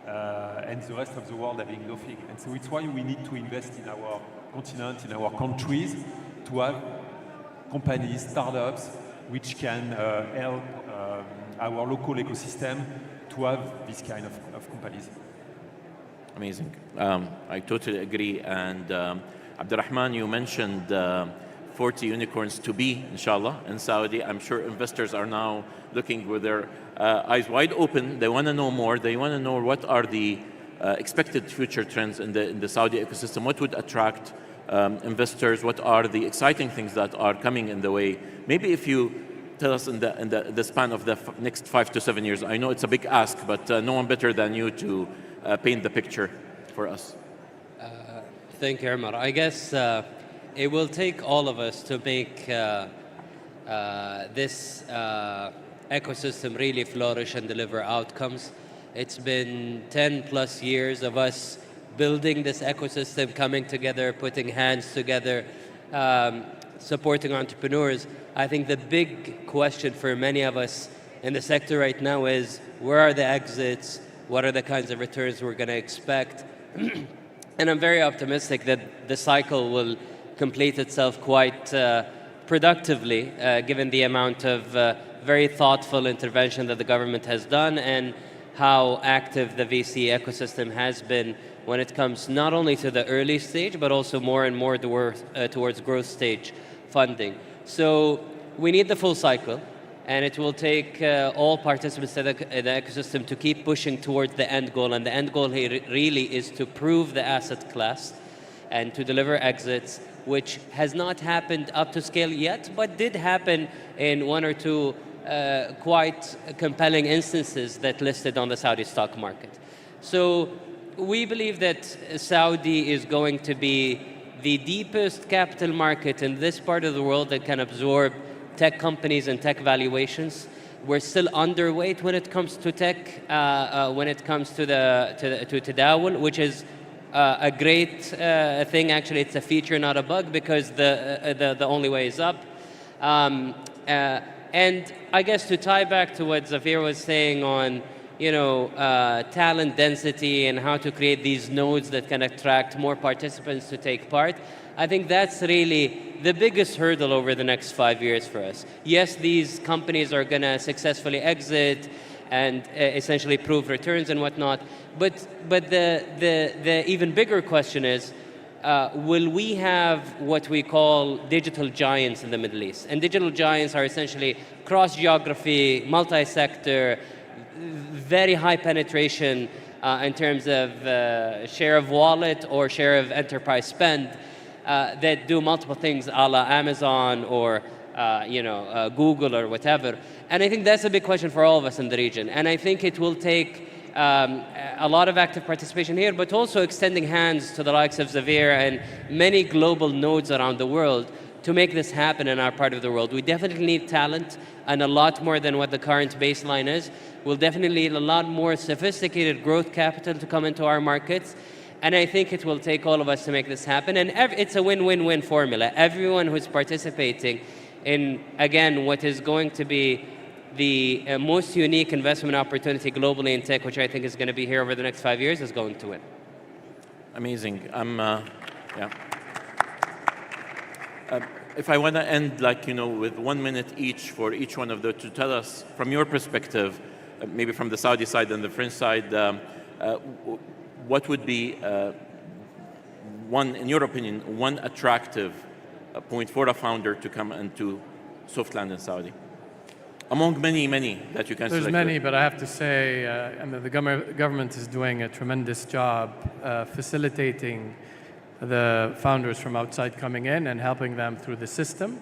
and the rest of the world having nothing. And so it's why we need to invest in our continent, in our countries, to have companies, startups, which can help our local ecosystem to have this kind of companies. Amazing. I totally agree. And Abdurrahman, you mentioned 40 unicorns to be, inshallah, in Saudi. I'm sure investors are now looking with their eyes wide open. They want to know more. They want to know what are the expected future trends in the Saudi ecosystem. What would attract investors? What are the exciting things that are coming in the way? Maybe if you tell us in the span of the next 5 to 7 years. I know it's a big ask, but no one better than you to paint the picture for us. Thank you, Omar. I guess it will take all of us to make this ecosystem really flourish and deliver outcomes. It's been 10 plus years of us building this ecosystem, coming together, putting hands together, supporting entrepreneurs. I think the big question for many of us in the sector right now is, where are the exits? What are the kinds of returns we're going to expect? And I'm very optimistic that the cycle will complete itself quite productively, given the amount of very thoughtful intervention that the government has done and how active the VC ecosystem has been when it comes not only to the early stage, but also more and more towards growth stage funding. So we need the full cycle, and it will take all participants in the ecosystem to keep pushing towards the end goal. And the end goal here really is to prove the asset class and to deliver exits, which has not happened up to scale yet, but did happen in one or two quite compelling instances that listed on the Saudi stock market. So we believe that Saudi is going to be the deepest capital market in this part of the world that can absorb tech companies and tech valuations. We're still underweight when it comes to tech, when it comes to Tadawul, which is a great thing. Actually, it's a feature, not a bug, because the only way is up. And I guess to tie back to what Zafir was saying on talent density and how to create these nodes that can attract more participants to take part, I think that's really the biggest hurdle over the next 5 years for us. Yes, these companies are going to successfully exit and essentially prove returns and whatnot, but the even bigger question is, will we have what we call digital giants in the Middle East? And digital giants are essentially cross-geography, multi-sector, very high penetration in terms of share of wallet or share of enterprise spend that do multiple things a la Amazon or Google or whatever. And I think that's a big question for all of us in the region. And I think it will take a lot of active participation here, but also extending hands to the likes of Zavir and many global nodes around the world to make this happen in our part of the world. We definitely need talent, and a lot more than what the current baseline is. We'll definitely need a lot more sophisticated growth capital to come into our markets. And I think it will take all of us to make this happen. And it's a win-win-win formula. Everyone who's participating in, again, what is going to be the most unique investment opportunity globally in tech, which I think is going to be here over the next 5 years, is going to win. Amazing. if I want to end, like, with 1 minute each for each one of them to tell us from your perspective, maybe from the Saudi side and the French side, what would be in your opinion, one attractive point for a founder to come into soft land in Saudi? Among many, many that you can There's select. many, but I have to say, the government is doing a tremendous job facilitating the founders from outside coming in and helping them through the system.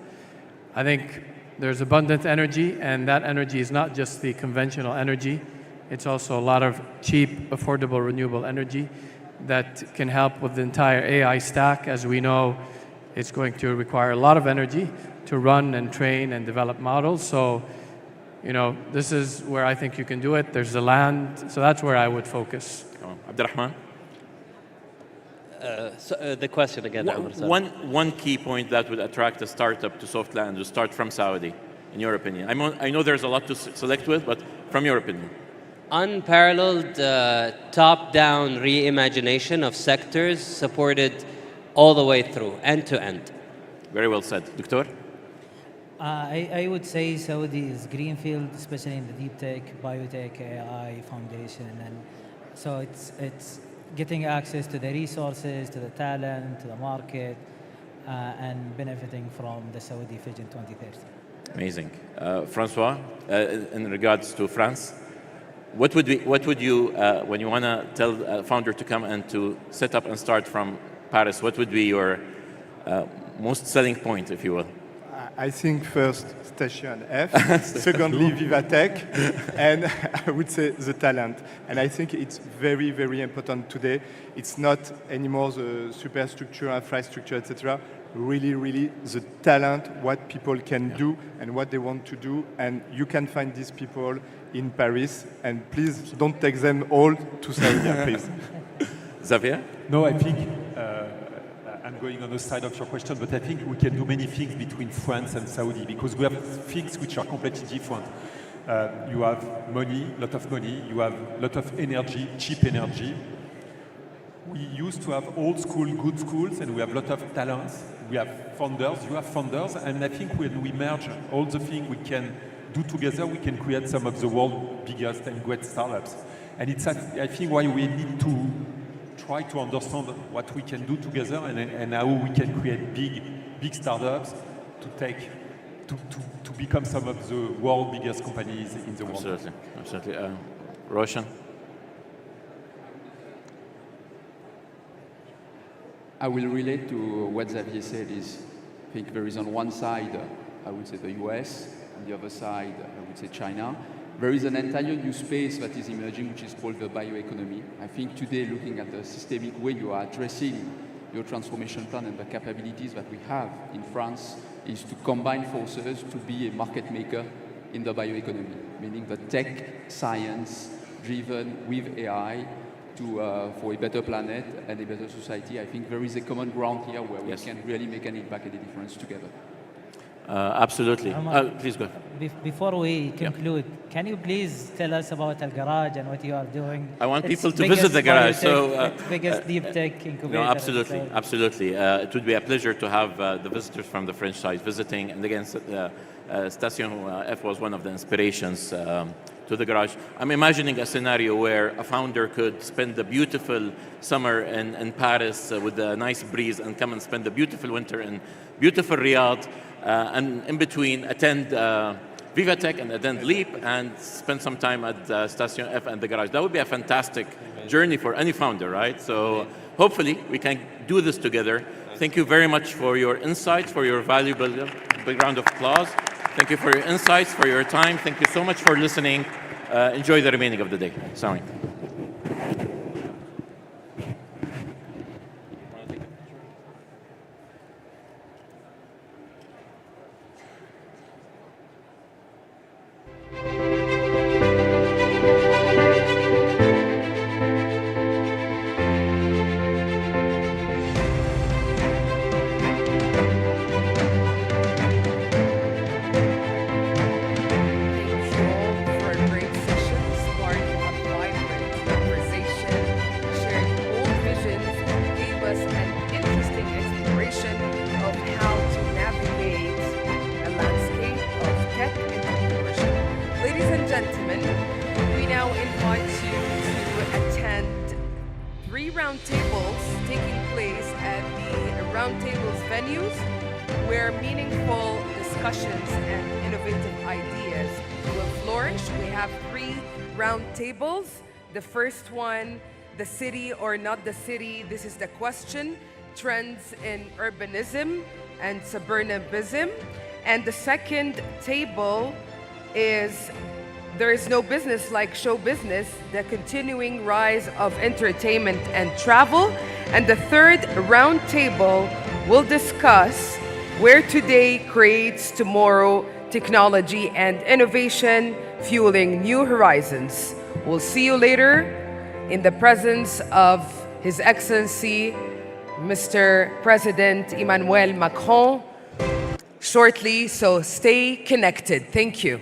I think there's abundant energy, and that energy is not just the conventional energy. It's also a lot of cheap, affordable, renewable energy that can help with the entire AI stack. As we know, it's going to require a lot of energy to run and train and develop models. So, this is where I think you can do it. There's the land, so that's where I would focus. Abdurrahman? The question again. One key point that would attract a startup to soft land to start from Saudi, in your opinion. I know there's a lot to select with, but from your opinion. Unparalleled top-down reimagination of sectors supported all the way through, end to end. Very well said. Doctor? I would say Saudi is greenfield, especially in the deep tech, biotech, AI foundation, and so it's getting access to the resources, to the talent, to the market, and benefiting from the Saudi Vision 2030. Amazing. Francois, in regards to France, what would you, when you want to tell a founder to come and to set up and start from Paris, what would be your most selling point, if you will? I think first Station F, secondly Vivatech, and I would say the talent. And I think it's very, very important today. It's not anymore the superstructure, infrastructure, etc. Really, really the talent, what people can do and what they want to do. And you can find these people in Paris. And please don't take them all to Saudi, please. Xavier? No, I think I'm going on the side of your question, but I think we can do many things between France and Saudi because we have things which are completely different. You have money, a lot of money, you have a lot of energy, cheap energy. We used to have old school, good schools, and we have a lot of talents. We have founders, you have founders, and I think when we merge all the things we can do together, we can create some of the world's biggest and great startups. And it's, I think, why we need to try to understand what we can do together and how we can create big startups to become some of the world's biggest companies in the world. Absolutely. Roshan? I will relate to what Xavier said I think there is on one side, I would say the US, on the other side, I would say China. There is an entire new space that is emerging, which is called the bioeconomy. I think today, looking at the systemic way you are addressing your transformation plan and the capabilities that we have in France is to combine forces to be a market maker in the bioeconomy, meaning the tech, science, driven with AI for a better planet and a better society. I think there is a common ground here where we can really make an impact and a difference together. Absolutely. Please go. Before we conclude, can you please tell us about Al Garage and what you are doing? I want people to visit the garage. Biggest deep tech incubator. No, absolutely. It would be a pleasure to have the visitors from the French side visiting. And again, Station F was one of the inspirations to the garage. I'm imagining a scenario where a founder could spend the beautiful summer in Paris with a nice breeze and come and spend the beautiful winter in beautiful Riyadh. And in between, attend Vivatech and attend Leap and spend some time at Station F and the garage. That would be a fantastic journey for any founder, right? So hopefully we can do this together. Thank you very much for your insights, for your valuable big round of applause. Thank you for your insights, for your time. Thank you so much for listening. Enjoy the remaining of the day. Sorry. For a great session, spark of vibrant roundtables taking place at the roundtables venues where meaningful discussions and innovative ideas will flourish. We have 3 roundtables. The first one, the city or not the city, this is the question, trends in urbanism and suburbanism. And the second table is there is no business like show business, the continuing rise of entertainment and travel. And the third round table will discuss where today creates tomorrow, technology and innovation, fueling new horizons. We'll see you later in the presence of His Excellency, Mr. President Emmanuel Macron, shortly, so stay connected. Thank you.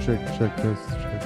check this. Check.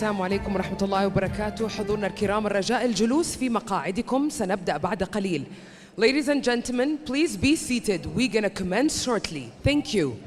السلام عليكم ورحمة الله وبركاته. حضورنا الكرام الرجاء الجلوس في مقاعدكم، سنبدأ بعد قليل. Ladies and gentlemen, please be seated. We're gonna commence shortly. Thank you.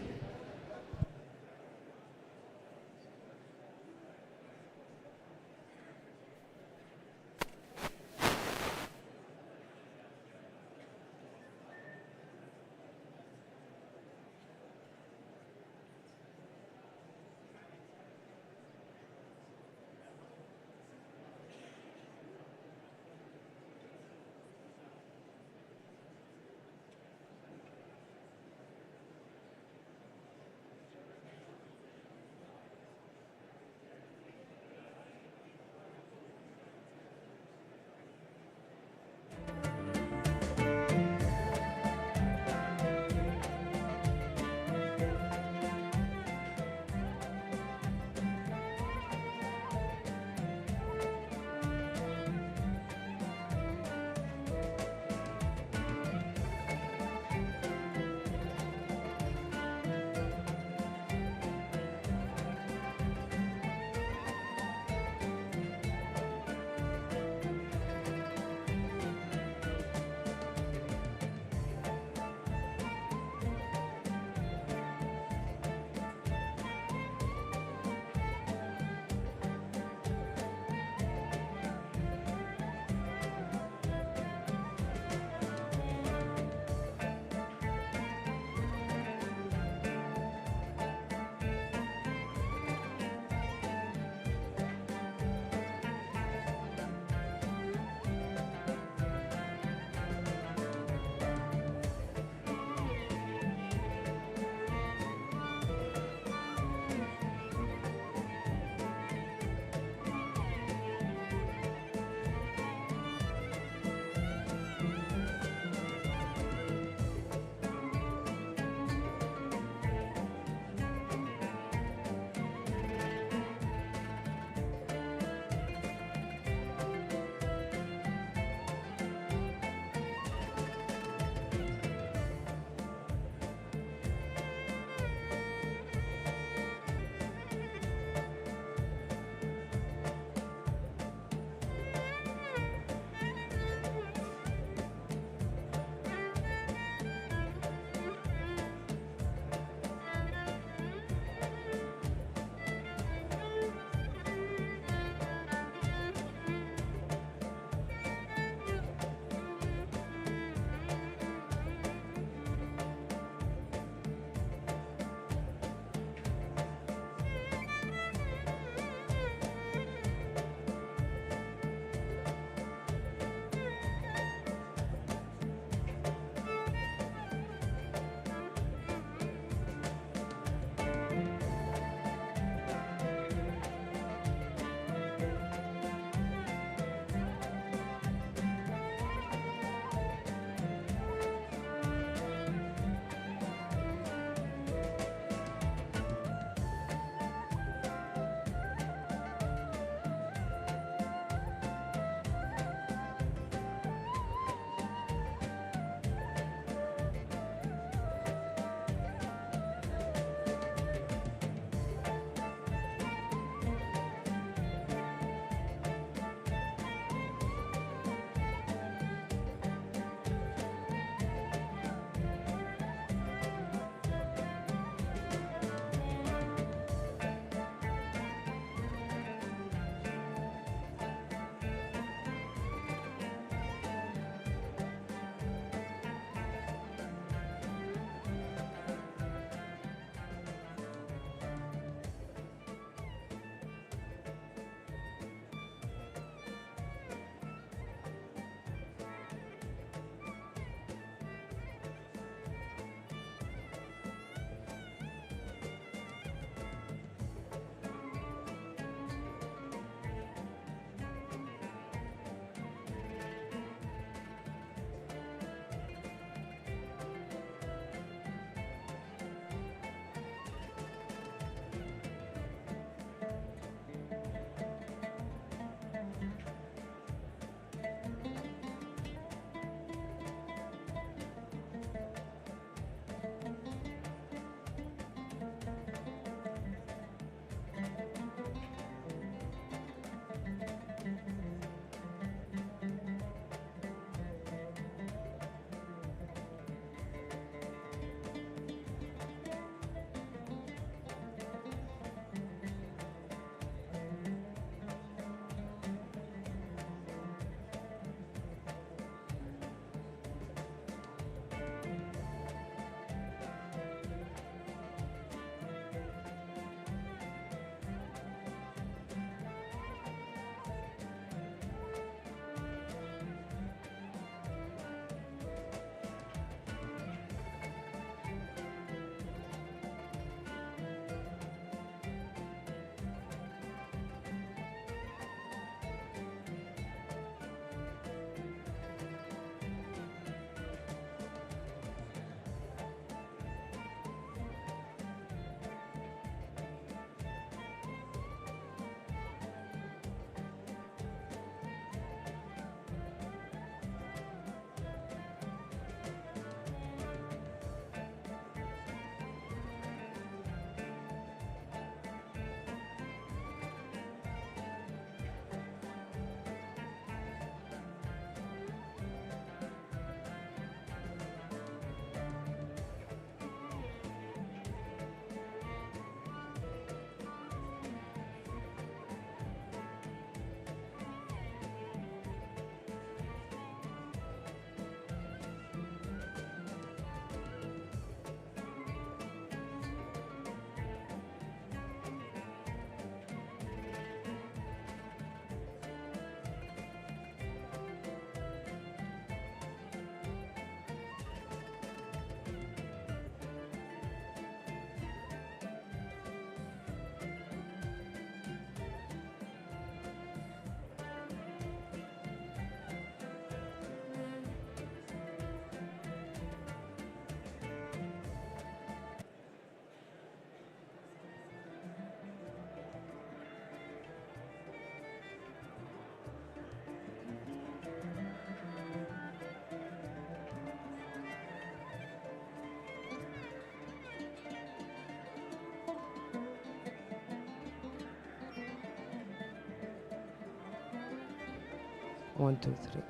1 2 3.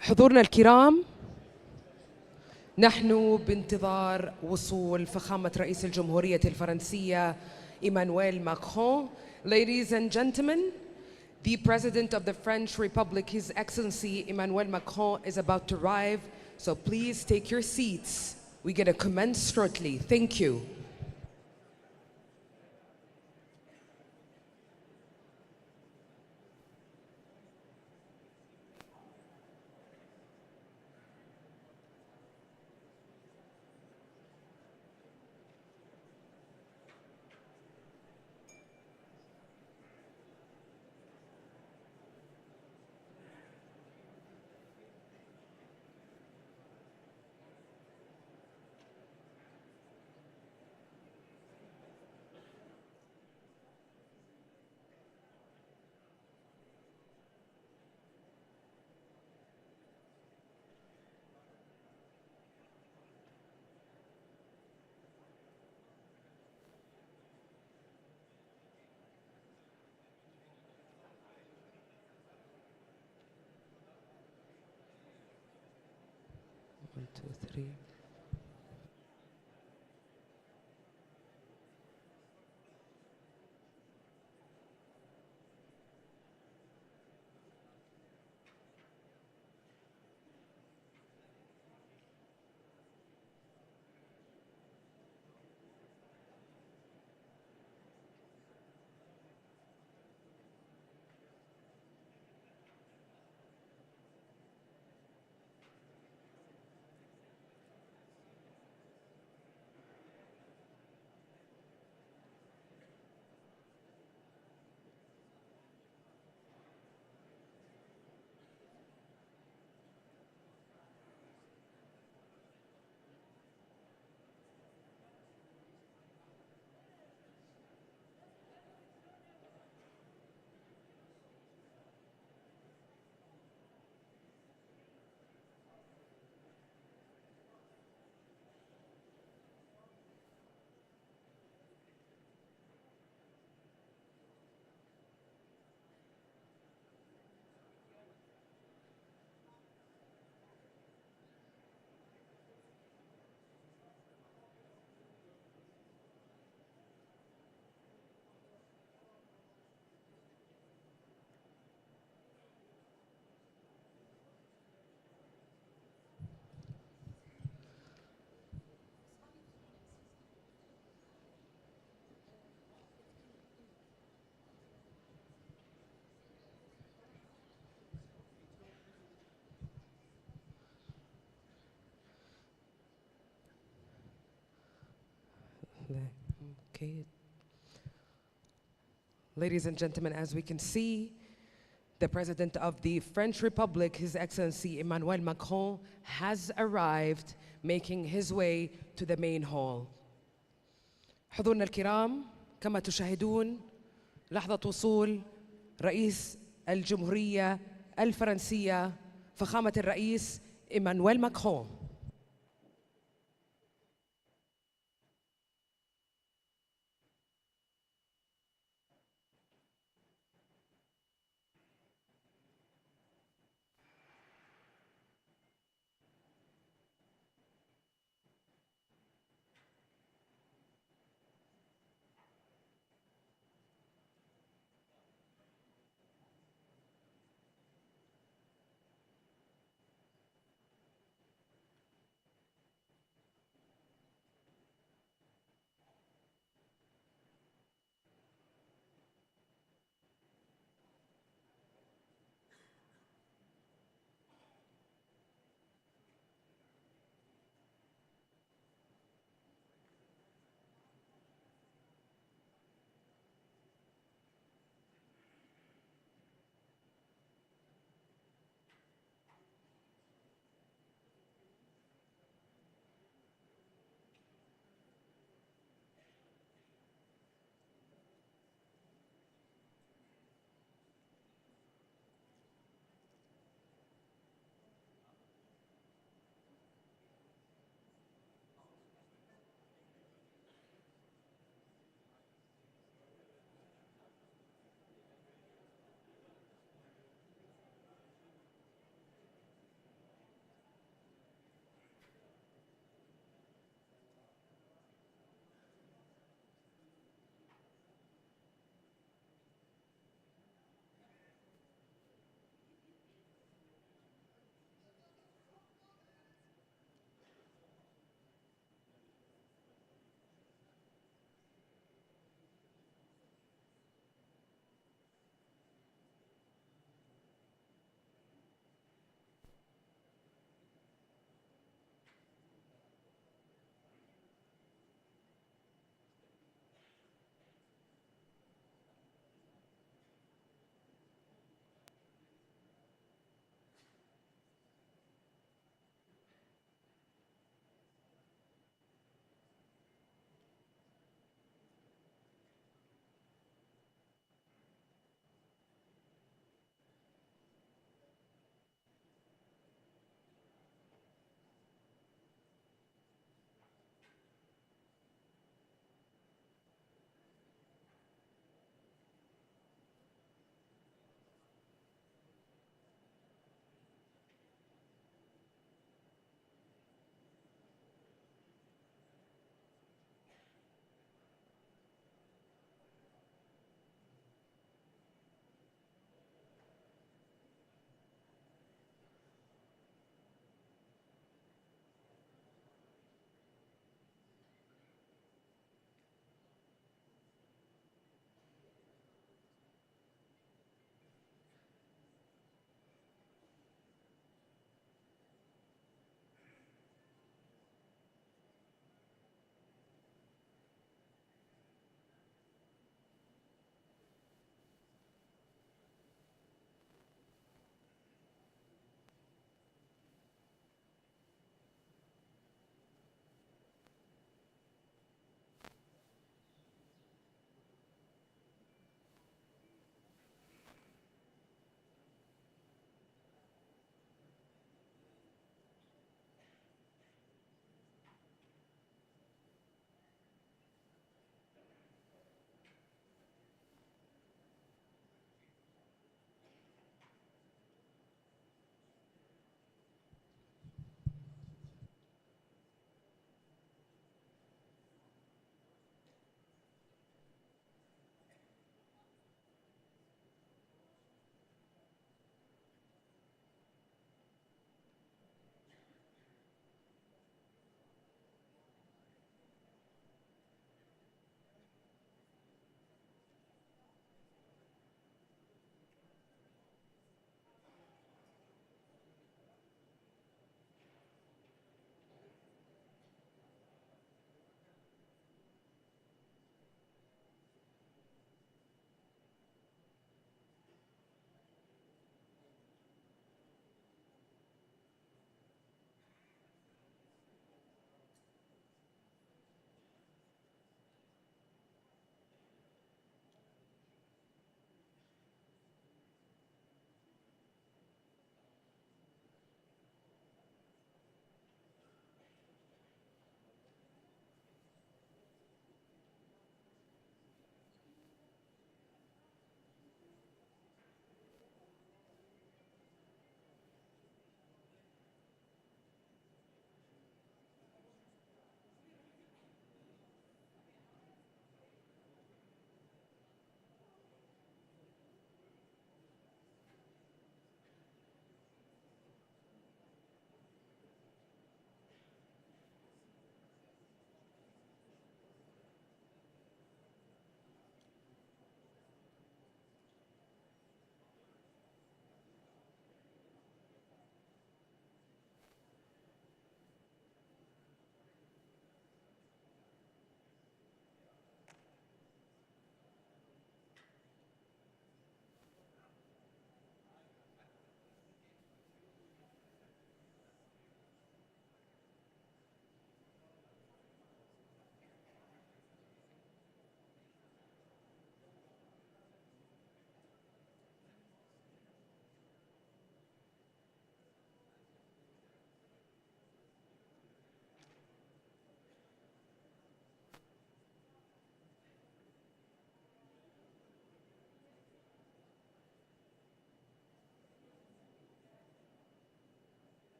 حضورنا الكرام، نحن بانتظار وصول فخامة رئيس الجمهورية الفرنسية إيمانويل ماكرون. Ladies and gentlemen, the President of the French Republic, His Excellency Emmanuel Macron, is about to arrive, so please take your seats. We're going to commence shortly. Thank you. One, two, three. Okay. Ladies and gentlemen, as we can see, the President of the French Republic, His Excellency Emmanuel Macron, has arrived, making his way to the main hall. حضورنا الكرام، كما تشاهدون لحظة وصول رئيس الجمهورية الفرنسية فخامة الرئيس إيمانويل ماكرون.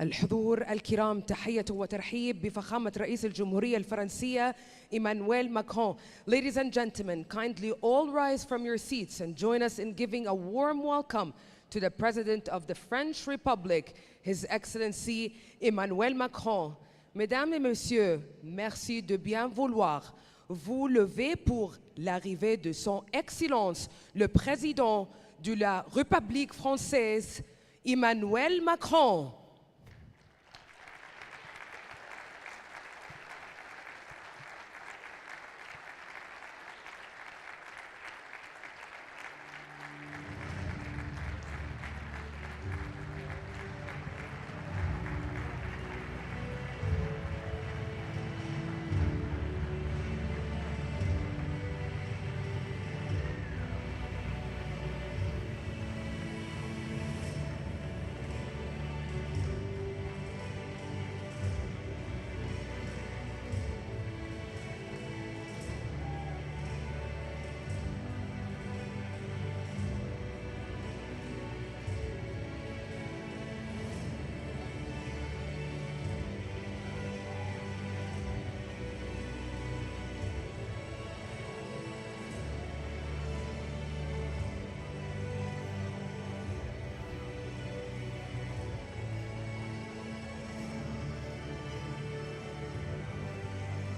الحضور الكرام، تحية وترحيب بفخامة رئيس الجمهورية الفرنسية Emmanuel Macron. Ladies and gentlemen, kindly all rise from your seats and join us in giving a warm welcome to the President of the French Republic, His Excellency Emmanuel Macron. Mesdames et Messieurs, merci de bien vouloir vous lever pour l'arrivée de Son Excellence, le Président de la République française, Emmanuel Macron.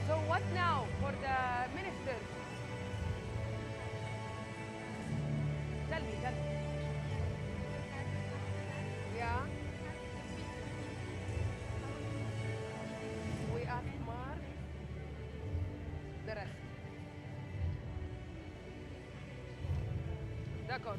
So what now for the ministers? Tell me. Yeah. We ask Mark the rest. D'accord.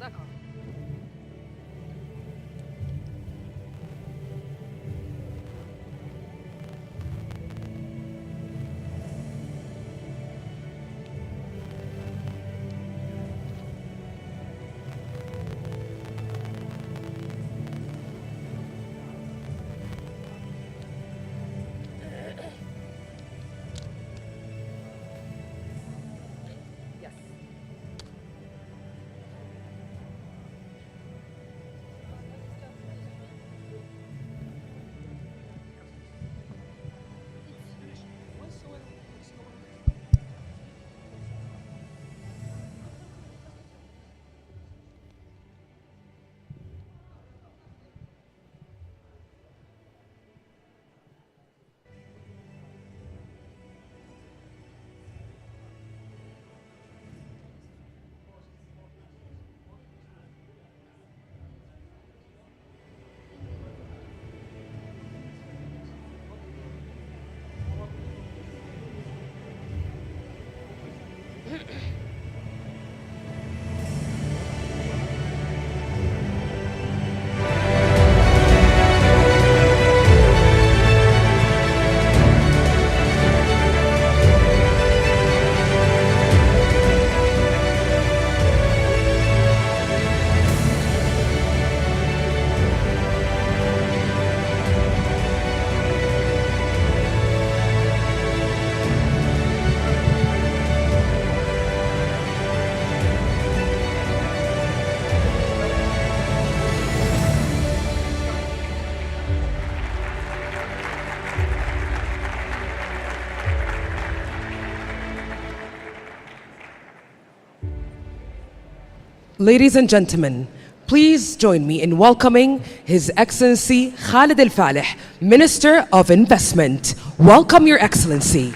Ladies and gentlemen, please join me in welcoming His Excellency Khalid Al-Falih, Minister of Investment. Welcome, Your Excellency.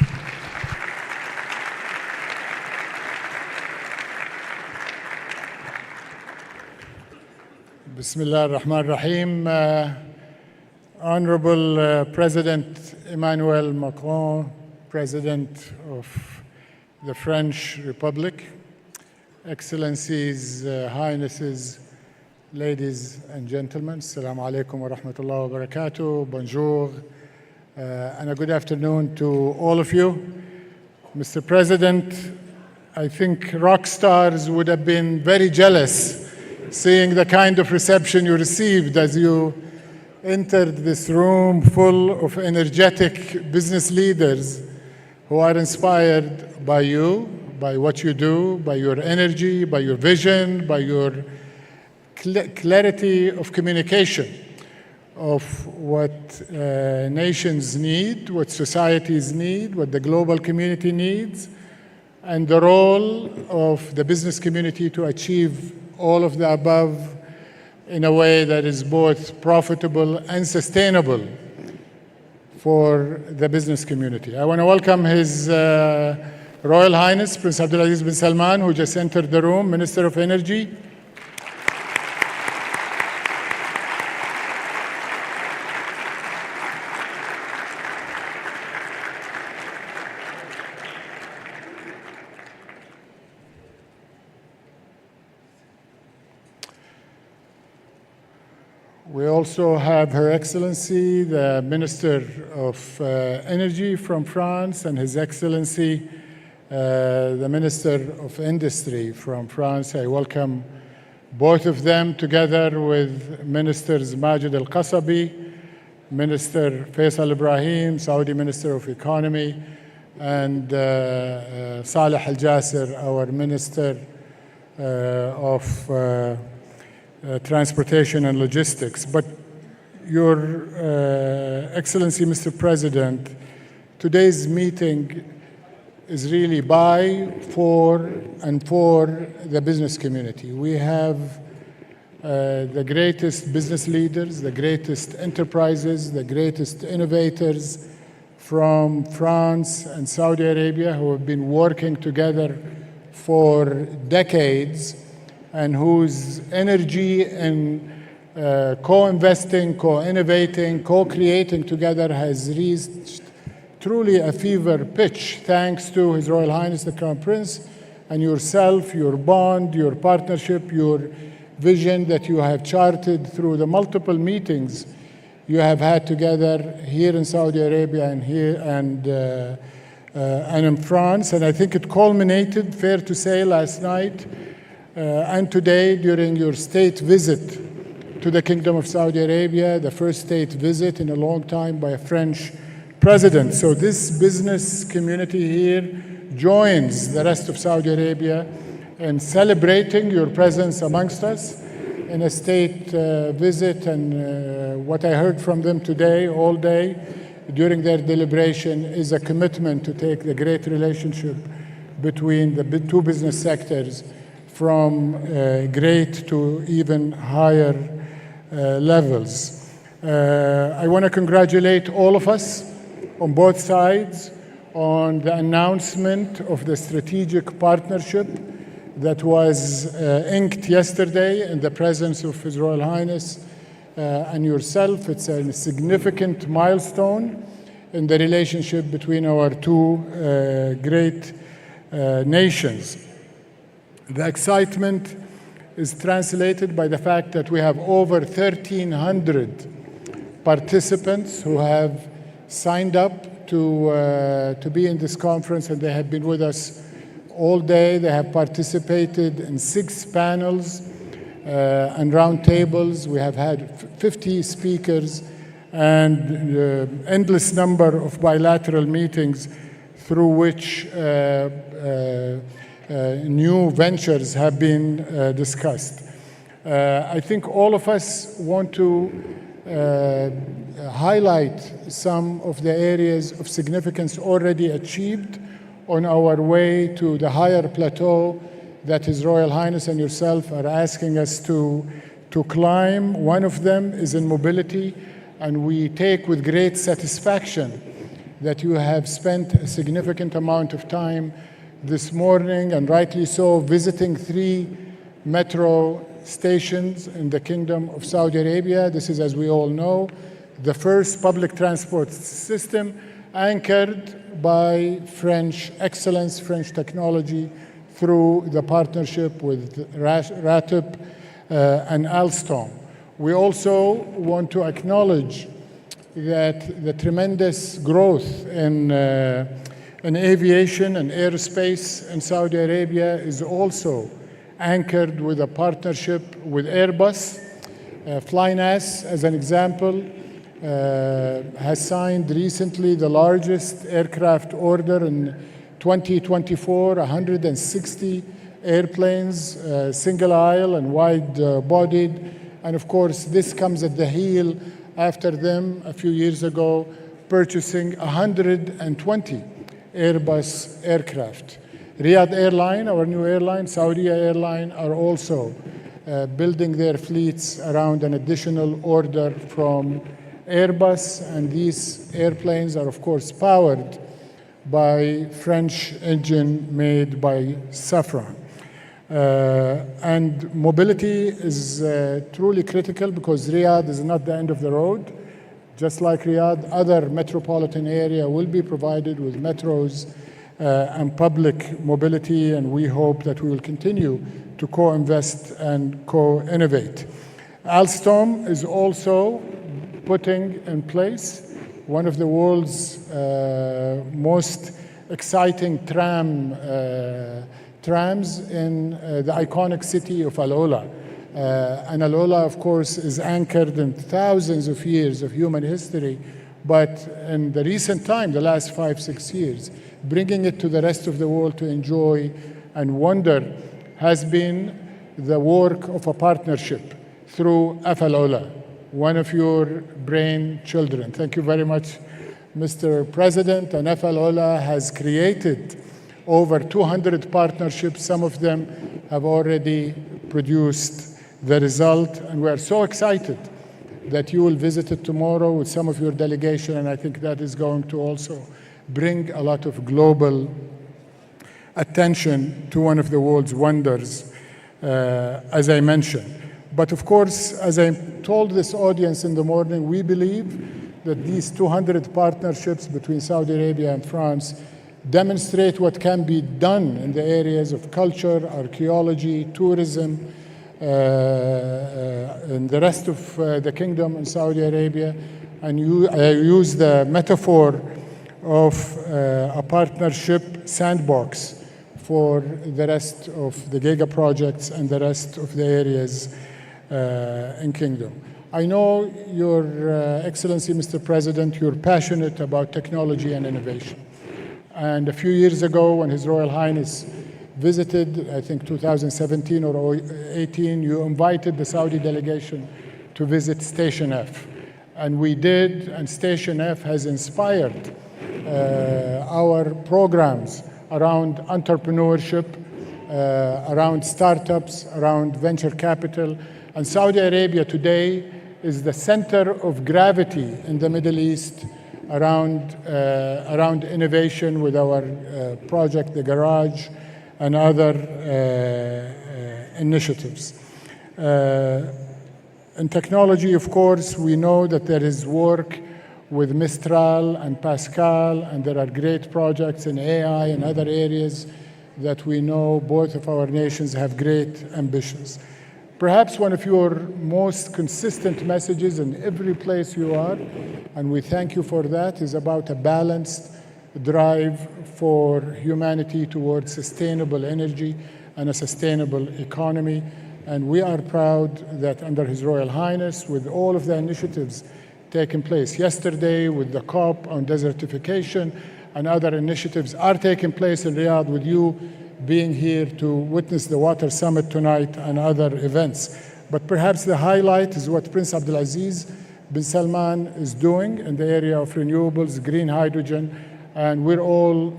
Bismillah ar-Rahman ar-Rahim. Honorable President Emmanuel Macron, President of the French Republic, Excellencies, Highnesses, ladies and gentlemen, Assalamu alaikum wa rahmatullahi wa barakatuh, bonjour, and a good afternoon to all of you. Mr. President, I think rock stars would have been very jealous seeing the kind of reception you received as you entered this room full of energetic business leaders who are inspired by you, by what you do, by your energy, by your vision, by your clarity of communication. of what nations need, what societies need, what the global community needs, and the role of the business community to achieve all of the above in a way that is both profitable and sustainable for the business community. I want to welcome His Royal Highness Prince Abdulaziz bin Salman, who just entered the room, Minister of Energy. We also have Her Excellency, the Minister of Energy from France, and His Excellency, the Minister of Industry from France. I welcome both of them together with Ministers Majid Al-Qasabi, Minister Faisal Ibrahim, Saudi Minister of Economy, and Saleh Al-Jasser, our Minister of Transportation and Logistics. But Your Excellency, Mr. President, today's meeting is really by, for, and for the business community. We have the greatest business leaders, the greatest enterprises, the greatest innovators from France and Saudi Arabia who have been working together for decades and whose energy and co-investing, co-innovating, co-creating together has reached truly a fever pitch, thanks to His Royal Highness the Crown Prince and yourself, your bond, your partnership, your vision that you have charted through the multiple meetings you have had together here in Saudi Arabia and here and in France. And I think it culminated, fair to say, last night and today during your state visit to the Kingdom of Saudi Arabia, the first state visit in a long time by a French president. So this business community here joins the rest of Saudi Arabia in celebrating your presence amongst us in a state visit. And what I heard from them today, all day, during their deliberation, is a commitment to take the great relationship between the two business sectors from great to even higher levels. I want to congratulate all of us on both sides on the announcement of the strategic partnership that was inked yesterday in the presence of His Royal Highness and yourself. It's a significant milestone in the relationship between our two great nations. The excitement is translated by the fact that we have over 1,300 participants who have signed up to be in this conference, and they have been with us all day. They have participated in 6 panels and roundtables. We have had 50 speakers and endless number of bilateral meetings through which new ventures have been discussed. I think all of us want to highlight some of the areas of significance already achieved on our way to the higher plateau that His Royal Highness and yourself are asking us to climb. One of them is in mobility, and we take with great satisfaction that you have spent a significant amount of time this morning, and rightly so, visiting 3 metro stations in the Kingdom of Saudi Arabia. This is, as we all know, the first public transport system anchored by French excellence, French technology, through the partnership with RATP and Alstom. We also want to acknowledge that the tremendous growth in aviation and aerospace in Saudi Arabia is also anchored with a partnership with Airbus. Flynas, as an example, has signed recently the largest aircraft order in 2024, 160 airplanes, single aisle and wide-bodied. And of course, this comes at the heel after them a few years ago, purchasing 120 Airbus aircraft. Riyadh Airline, our new airline, Saudi Airline, are also building their fleets around an additional order from Airbus, and these airplanes are, of course, powered by French engine made by Safran. And mobility is truly critical because Riyadh is not the end of the road. Just like Riyadh, other metropolitan area will be provided with metros and public mobility, and we hope that we will continue to co-invest and co-innovate. Alstom is also putting in place one of the world's most exciting trams in the iconic city of Al-Ula. And Al-Ula, of course, is anchored in thousands of years of human history, but in the recent time, the last 5-6 years, bringing it to the rest of the world to enjoy and wonder has been the work of a partnership through Al-Ula, one of your brain children. Thank you very much, Mr. President. And Al-Ula has created over 200 partnerships. Some of them have already produced the result, and we are so excited that you will visit it tomorrow with some of your delegation, and I think that is going to also bring a lot of global attention to one of the world's wonders, as I mentioned. But of course, as I told this audience in the morning, we believe that these 200 partnerships between Saudi Arabia and France demonstrate what can be done in the areas of culture, archaeology, tourism, in the rest of the kingdom in Saudi Arabia. And I use the metaphor of a partnership sandbox for the rest of the giga projects and the rest of the areas in kingdom. I know, Your Excellency, Mr. President, you're passionate about technology and innovation. And a few years ago, when His Royal Highness visited, I think 2017 or 18, you invited the Saudi delegation to visit Station F. And we did, and Station F has inspired our programs around entrepreneurship, around startups, around venture capital. And Saudi Arabia today is the center of gravity in the Middle East around innovation with our project, The Garage, and other initiatives. In technology, of course, we know that there is work with Mistral and Pascal, and there are great projects in AI and other areas that we know both of our nations have great ambitions. Perhaps one of your most consistent messages in every place you are, and we thank you for that, is about a balanced drive for humanity towards sustainable energy and a sustainable economy. And we are proud that under His Royal Highness, with all of the initiatives taking place yesterday, with the COP on desertification and other initiatives are taking place in Riyadh, with you being here to witness the Water Summit tonight and other events. But perhaps the highlight is what Prince Abdulaziz bin Salman is doing in the area of renewables, green hydrogen, and we're all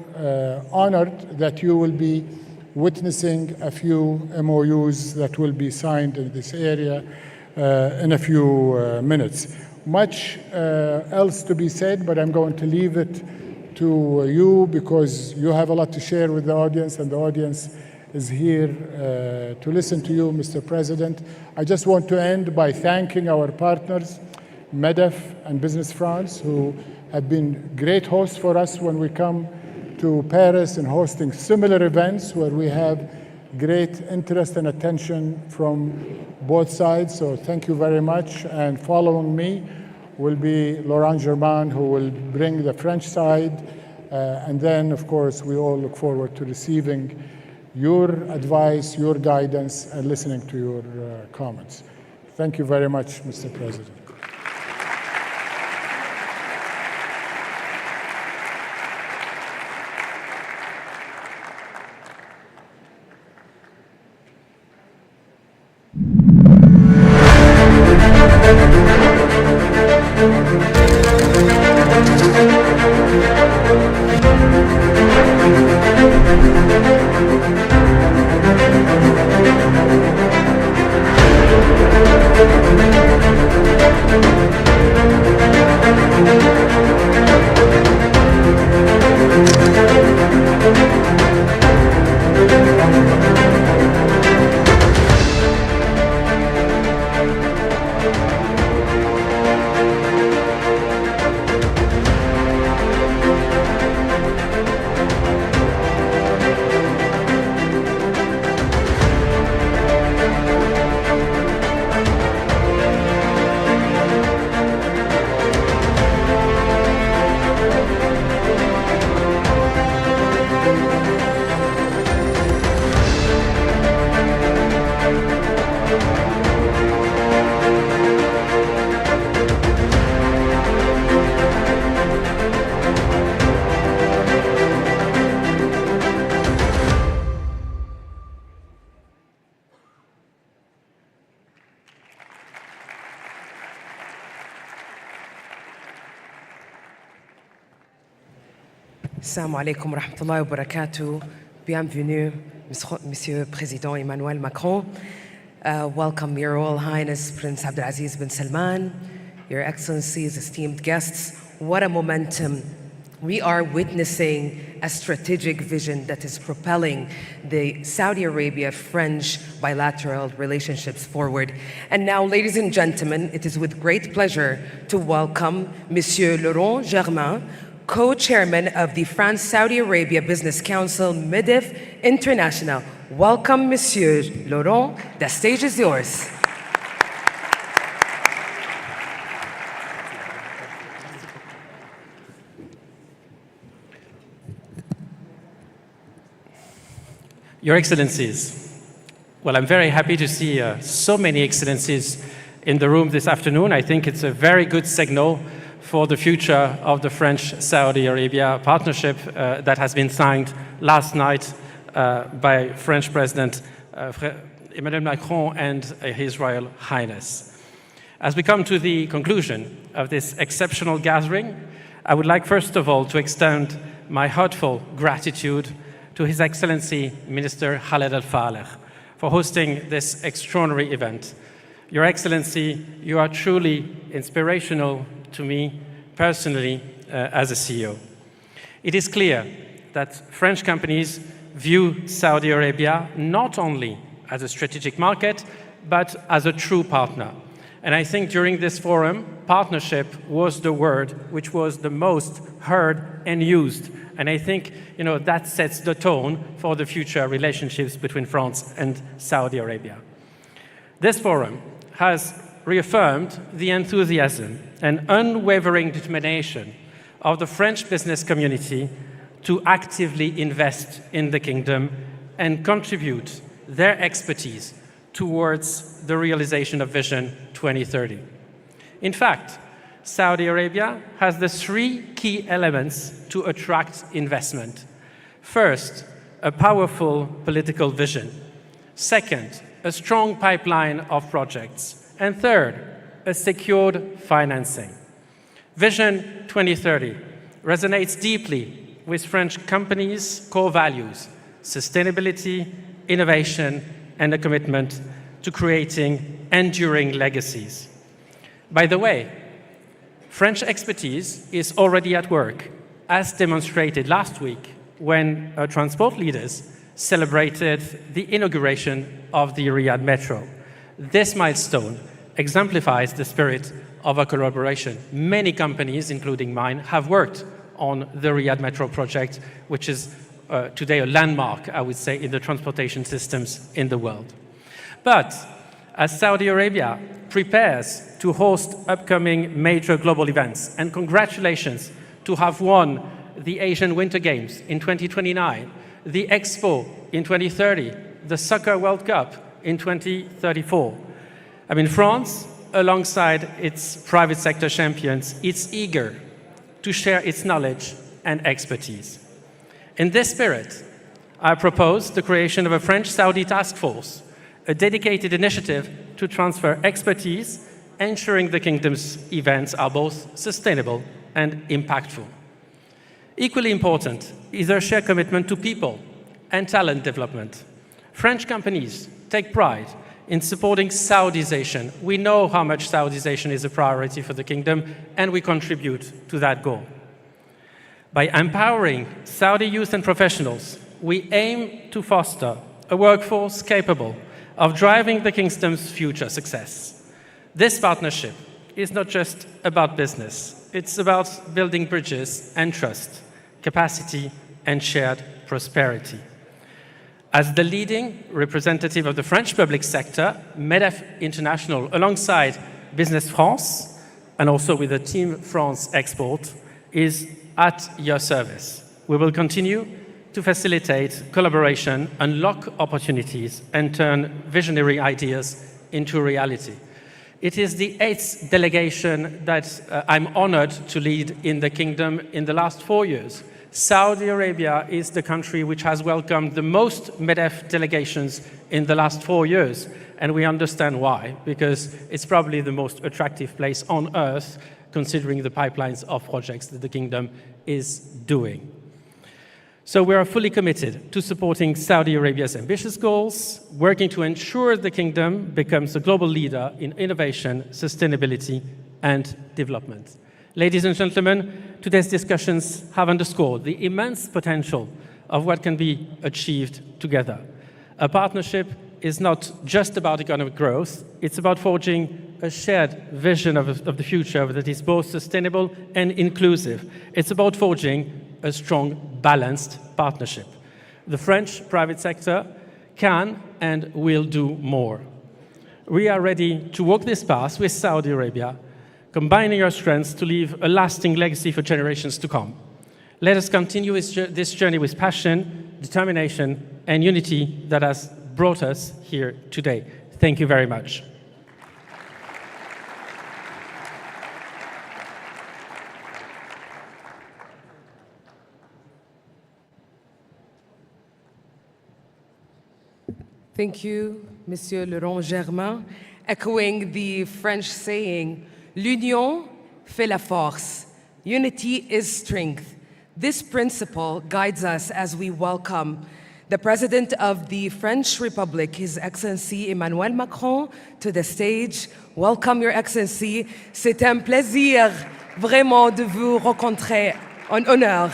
honored that you will be witnessing a few MOUs that will be signed in this area in a few minutes. Much else to be said, but I'm going to leave it to you because you have a lot to share with the audience, and the audience is here to listen to you, Mr. President. I just want to end by thanking our partners, MEDEF and Business France, who have been great hosts for us when we come to Paris and hosting similar events where we have great interest and attention from both sides. So thank you very much. And following me will be Laurent Germain, who will bring the French side. And then, of course, we all look forward to receiving your advice, your guidance, and listening to your comments. Thank you very much, Mr. President. Assalamu alaikum wa rahmatullahi wa barakatuh. Bienvenue, Monsieur Président Emmanuel Macron. Welcome, Your Royal Highness Prince Abdulaziz bin Salman, Your Excellencies, esteemed guests. What a momentum. We are witnessing a strategic vision that is propelling the Saudi Arabia-French bilateral relationships forward. And now, ladies and gentlemen, it is with great pleasure to welcome Monsieur Laurent Germain, co-chairman of the France-Saudi Arabia Business Council, MEDEF International. Welcome, Monsieur Laurent. The stage is yours. Your Excellencies, well, I'm very happy to see so many Excellencies in the room this afternoon. I think it's a very good signal for the future of the French-Saudi Arabia partnership that has been signed last night by French President Emmanuel Macron and His Royal Highness. As we come to the conclusion of this exceptional gathering, I would like first of all to extend my heartfelt gratitude to His Excellency Minister Khaled Al-Faleh for hosting this extraordinary event. Your Excellency, you are truly inspirational to me personally as a CEO. It is clear that French companies view Saudi Arabia not only as a strategic market, but as a true partner. And I think during this forum, partnership was the word which was the most heard and used. And I think that sets the tone for the future relationships between France and Saudi Arabia. This forum has reaffirmed the enthusiasm and unwavering determination of the French business community to actively invest in the kingdom and contribute their expertise towards the realization of Vision 2030. In fact, Saudi Arabia has the three key elements to attract investment. First, a powerful political vision. Second, a strong pipeline of projects. And third, a secured financing. Vision 2030 resonates deeply with French companies' core values: sustainability, innovation, and a commitment to creating enduring legacies. By the way, French expertise is already at work, as demonstrated last week when transport leaders celebrated the inauguration of the Riyadh Metro. This milestone exemplifies the spirit of a collaboration. Many companies, including mine, have worked on the Riyadh Metro project, which is today a landmark, I would say, in the transportation systems in the world. But as Saudi Arabia prepares to host upcoming major global events, and congratulations to have won the Asian Winter Games in 2029, the Expo in 2030, the Soccer World Cup in 2034. I mean, France, alongside its private sector champions, is eager to share its knowledge and expertise. In this spirit, I propose the creation of a French-Saudi task force, a dedicated initiative to transfer expertise, ensuring the kingdom's events are both sustainable and impactful. Equally important is our shared commitment to people, and talent development. French companies take pride in supporting Saudization. We know how much Saudization is a priority for the kingdom, and we contribute to that goal. By empowering Saudi youth and professionals, we aim to foster a workforce capable of driving the kingdom's future success. This partnership is not just about business, it's about building bridges and trust, capacity and shared prosperity. As the leading representative of the French public sector, MEDEF International, alongside Business France, and also with the Team France Export, is at your service. We will continue to facilitate collaboration, unlock opportunities, and turn visionary ideas into reality. It is the 8th delegation that I'm honored to lead in the kingdom in the last 4 years. Saudi Arabia is the country which has welcomed the most MEDEF delegations in the last 4 years, and we understand why, because it's probably the most attractive place on earth, considering the pipelines of projects that the kingdom is doing. So we are fully committed to supporting Saudi Arabia's ambitious goals, working to ensure the kingdom becomes a global leader in innovation, sustainability, and development. Ladies and gentlemen, today's discussions have underscored the immense potential of what can be achieved together. A partnership is not just about economic growth, it's about forging a shared vision of the future that is both sustainable and inclusive. It's about forging a strong, balanced partnership. The French private sector can and will do more. We are ready to walk this path with Saudi Arabia, combining our strengths to leave a lasting legacy for generations to come. Let us continue this journey with passion, determination, and unity that has brought us here today. Thank you very much. Thank you, Monsieur Laurent Germain, echoing the French saying, "L'union fait la force. Unity is strength." This principle guides us as we welcome the President of the French Republic, His Excellency Emmanuel Macron, to the stage. Welcome, Your Excellency. C'est un plaisir vraiment de vous rencontrer. Un honneur.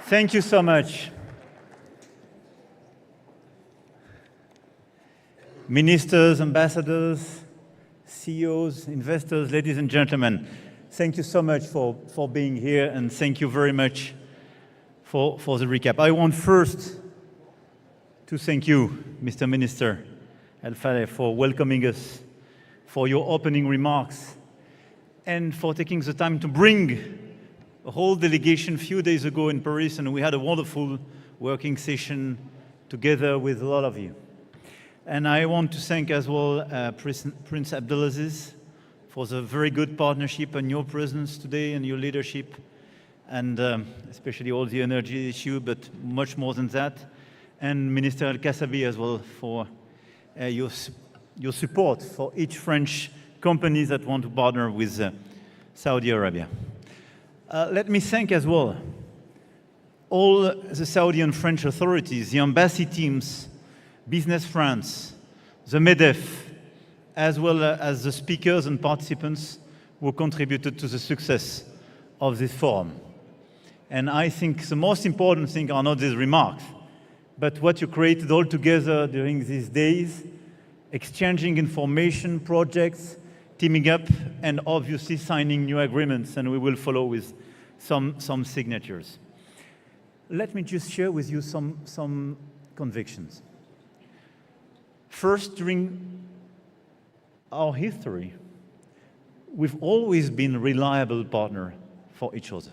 Thank you so much. Ministers, ambassadors, CEOs, investors, ladies and gentlemen, thank you so much for being here, and thank you very much for the recap. I want first to thank you, Mr. Minister Al-Faleh, for welcoming us, for your opening remarks, and for taking the time to bring a whole delegation a few days ago in Paris, and we had a wonderful working session together with a lot of you. And I want to thank as well Prince Abdulaziz for the very good partnership and your presence today and your leadership, and especially all the energy issue, but much more than that. And Minister Al-Kassabi as well for your support for each French company that want to partner with Saudi Arabia. Let me thank as well all the Saudi and French authorities, the embassy teams, Business France, the MEDEF, as well as the speakers and participants who contributed to the success of this forum. And I think the most important thing are not these remarks, but what you created all together during these days, exchanging information, projects, teaming up, and obviously signing new agreements, and we will follow with some signatures. Let me just share with you some convictions. First, during our history, we've always been a reliable partner for each other.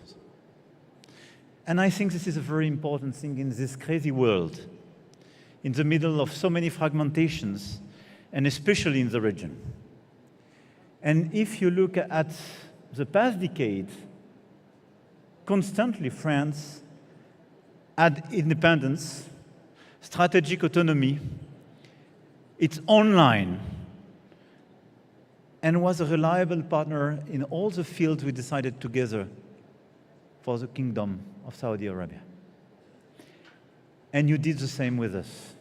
And I think this is a very important thing in this crazy world, in the middle of so many fragmentations, and especially in the region. And if you look at the past decade, constantly France had independence, strategic autonomy, It's online, and was a reliable partner in all the fields we decided together for the Kingdom of Saudi Arabia. And you did the same with us.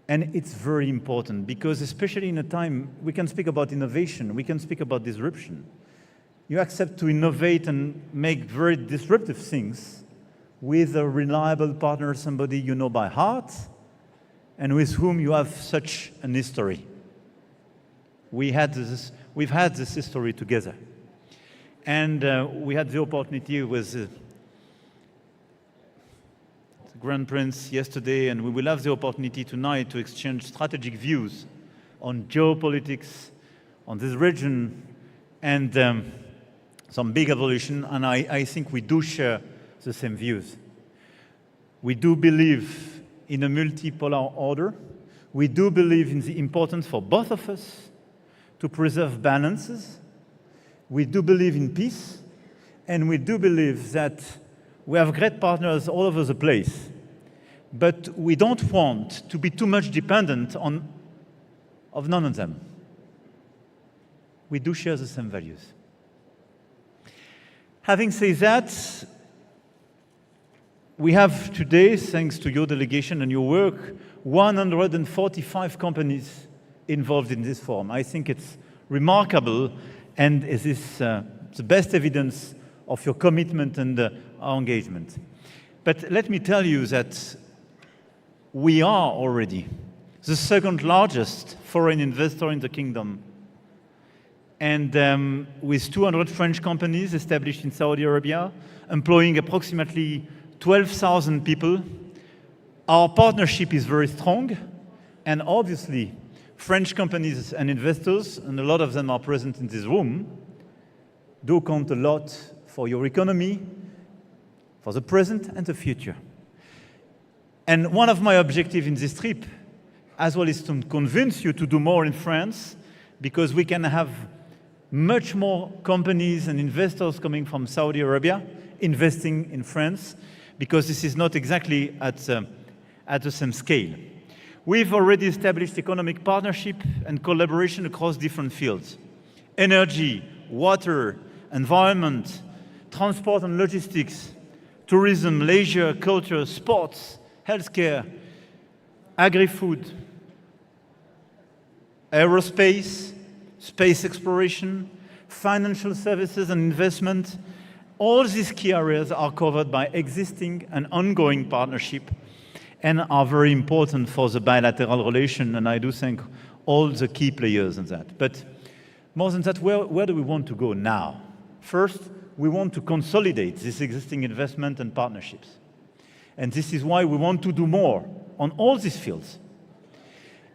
And it's very important because especially in a time, we can speak about innovation, we can speak about disruption. You accept to innovate and make very disruptive things with a reliable partner, somebody you know by heart, and with whom you have such an history. We've had this history together. And we had the opportunity with the Grand Prince yesterday, and we will have the opportunity tonight to exchange strategic views on geopolitics, on this region, and some big evolution, and I think we do share the same views. We do believe in a multipolar order. We do believe in the importance for both of us to preserve balances. We do believe in peace, and we do believe that we have great partners all over the place, but we don't want to be too much dependent of none of them. We do share the same values. Having said that, we have today, thanks to your delegation and your work, 145 companies involved in this forum. I think it's remarkable, and it is the best evidence of your commitment and our engagement. But let me tell you that we are already the second largest foreign investor in the kingdom. And with 200 French companies established in Saudi Arabia, employing approximately 12,000 people, our partnership is very strong. And obviously, French companies and investors, and a lot of them are present in this room, do count a lot for your economy, for the present and the future. And one of my objectives in this trip, as well, is to convince you to do more in France, because we can have much more companies and investors coming from Saudi Arabia investing in France, because this is not exactly at the same scale. We've already established economic partnership and collaboration across different fields: energy, water, environment, transport and logistics, tourism, leisure, culture, sports, healthcare, agri-food, aerospace, space exploration, financial services and investment. All these key areas are covered by existing and ongoing partnership and are very important for the bilateral relation, and I do thank all the key players in that. But more than that, where do we want to go now? First, we want to consolidate this existing investment and partnerships. And this is why we want to do more on all these fields.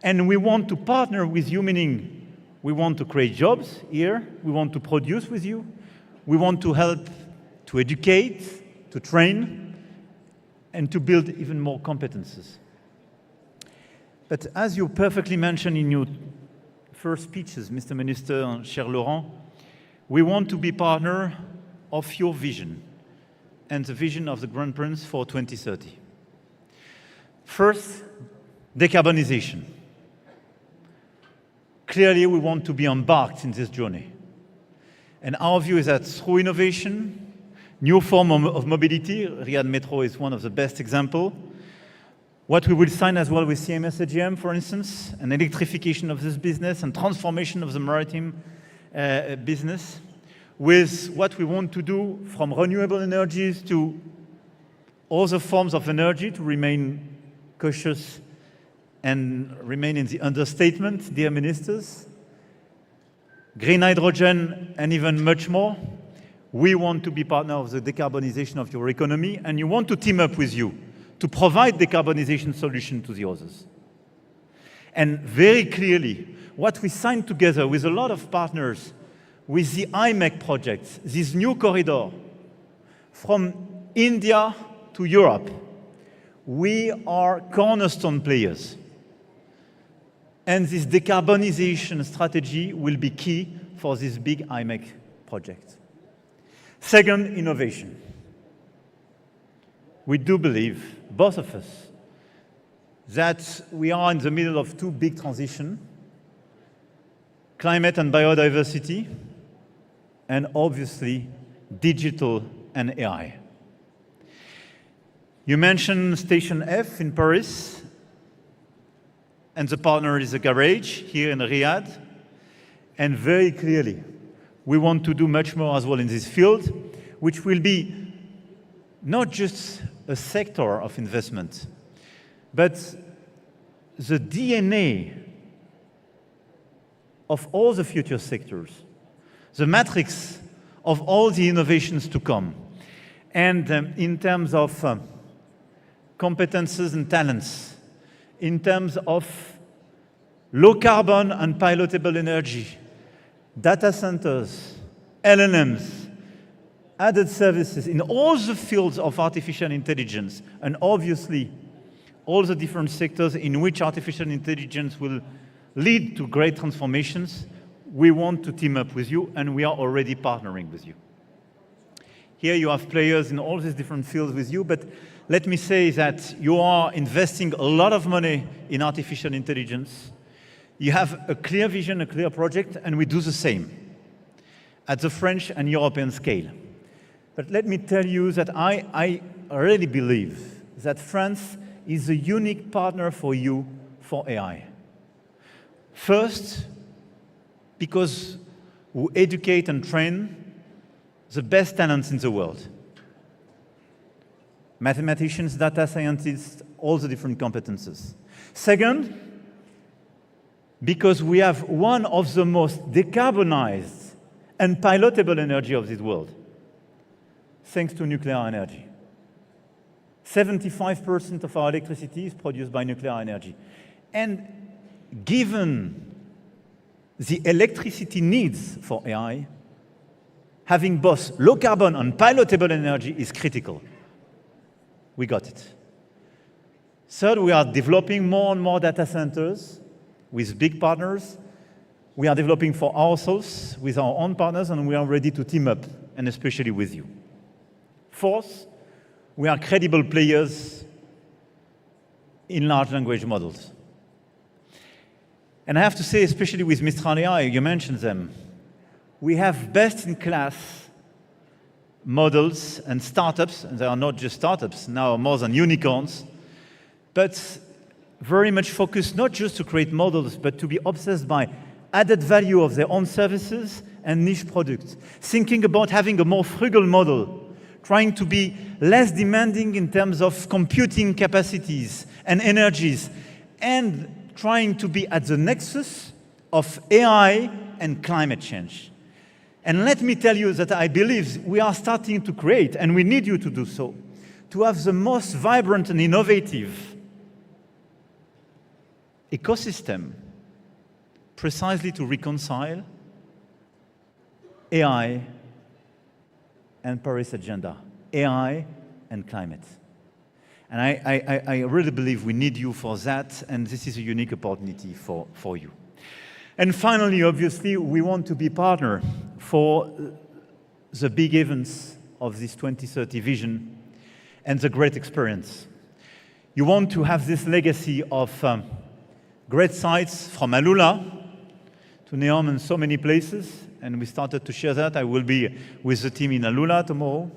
And we want to partner with you, meaning we want to create jobs here, we want to produce with you, we want to help to educate, to train, and to build even more competences. But as you perfectly mentioned in your first speeches, Mr. Minister and Cher Laurent, we want to be partner of your vision and the vision of the Grand Prince for 2030. First, decarbonization. Clearly, we want to be embarked in this journey. And our view is that through innovation, new form of mobility, Riyadh Metro is one of the best examples. What we will sign as well with CMS AGM, for instance, an electrification of this business and transformation of the maritime business, with what we want to do from renewable energies to other forms of energy to remain cautious and remain in the understatement, dear ministers, green hydrogen and even much more. We want to be partner of the decarbonization of your economy, and you want to team up with you to provide decarbonization solution to the others. And very clearly, what we signed together with a lot of partners with the IMEC project, this new corridor from India to Europe, we are cornerstone players. And this decarbonization strategy will be key for this big IMEC project. Second, innovation. We do believe, both of us, that we are in the middle of two big transitions: climate and biodiversity, and obviously digital and AI. You mentioned Station F in Paris, and the partner is a garage here in Riyadh. And very clearly, we want to do much more as well in this field, which will be not just a sector of investment, but the DNA of all the future sectors, the matrix of all the innovations to come. And in terms of competences and talents, in terms of low carbon and pilotable energy, data centers, LLMs, added services in all the fields of artificial intelligence, and obviously all the different sectors in which artificial intelligence will lead to great transformations, we want to team up with you, and we are already partnering with you. Here you have players in all these different fields with you, but let me say that you are investing a lot of money in artificial intelligence. You have a clear vision, a clear project, and we do the same at the French and European scale. But let me tell you that I really believe that France is a unique partner for you for AI. First, because we educate and train the best talents in the world. Mathematicians, data scientists, all the different competences. Second, because we have one of the most decarbonized and pilotable energy of this world, thanks to nuclear energy. 75% of our electricity is produced by nuclear energy. And given the electricity needs for AI, having both low carbon and pilotable energy is critical. We got it. Third, we are developing more and more data centers with big partners. We are developing for ourselves with our own partners, and we are ready to team up, and especially with you. Fourth, we are credible players in large language models. And I have to say, especially with Mistral AI, you mentioned them, we have best-in-class models and startups, and they are not just startups, now more than unicorns, but very much focused not just to create models, but to be obsessed by added value of their own services and niche products, thinking about having a more frugal model, trying to be less demanding in terms of computing capacities and energies, and trying to be at the nexus of AI and climate change. And let me tell you that I believe we are starting to create, and we need you to do so, to have the most vibrant and innovative ecosystem precisely to reconcile AI and Paris agenda, AI and climate. And I really believe we need you for that, and this is a unique opportunity for you. And finally, obviously, we want to be partner for the big events of this 2030 vision and the great experience. You want to have this legacy of great sites from Alula to Neom and so many places, and we started to share that. I will be with the team in Alula tomorrow.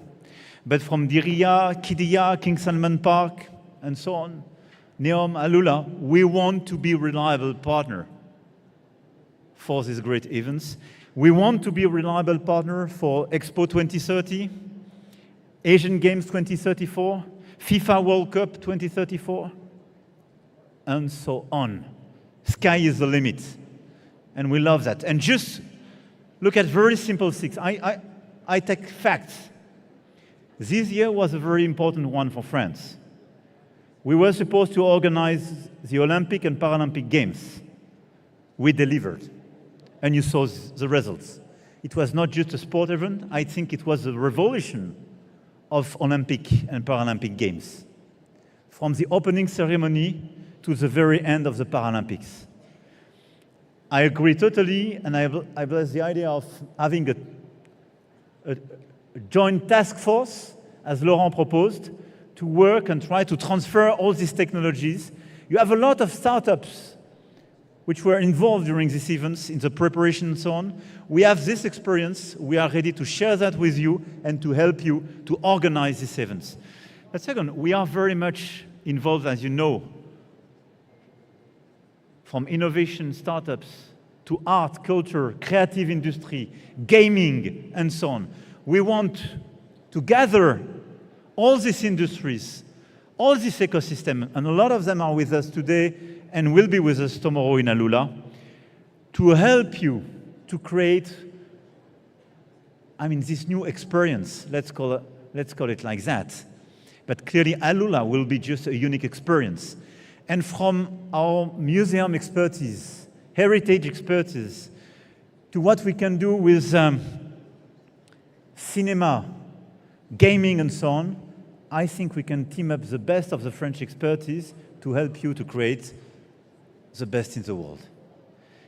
But from Diriyah, Qiddiya, King Salman Park, and so on, Neom, Alula, we want to be a reliable partner for these great events. We want to be a reliable partner for Expo 2030, Asian Games 2034, FIFA World Cup 2034, and so on. Sky is the limit, and we love that. And just look at very simple things. I take facts. This year was a very important one for France. We were supposed to organize the Olympic and Paralympic Games. We delivered, and you saw the results. It was not just a sport event. I think it was a revolution of Olympic and Paralympic Games, from the opening ceremony to the very end of the Paralympics. I agree totally, and I bless the idea of having a joint task force, as Laurent proposed, to work and try to transfer all these technologies You have a lot of startups which were involved during these events in the preparation and so on. We have this experience. We are ready to share that with you and to help you to organize these events. But second, we are very much involved, as you know, from innovation startups to art, culture, creative industry, gaming, and so on. We want to gather all these industries, all this ecosystem, and a lot of them are with us today and will be with us tomorrow in Alula, to help you to create, this new experience. Let's call it like that. But clearly, Alula will be just a unique experience. And from our museum expertise, heritage expertise, to what we can do with cinema, gaming, and so on, I think we can team up the best of the French expertise to help you to create the best in the world.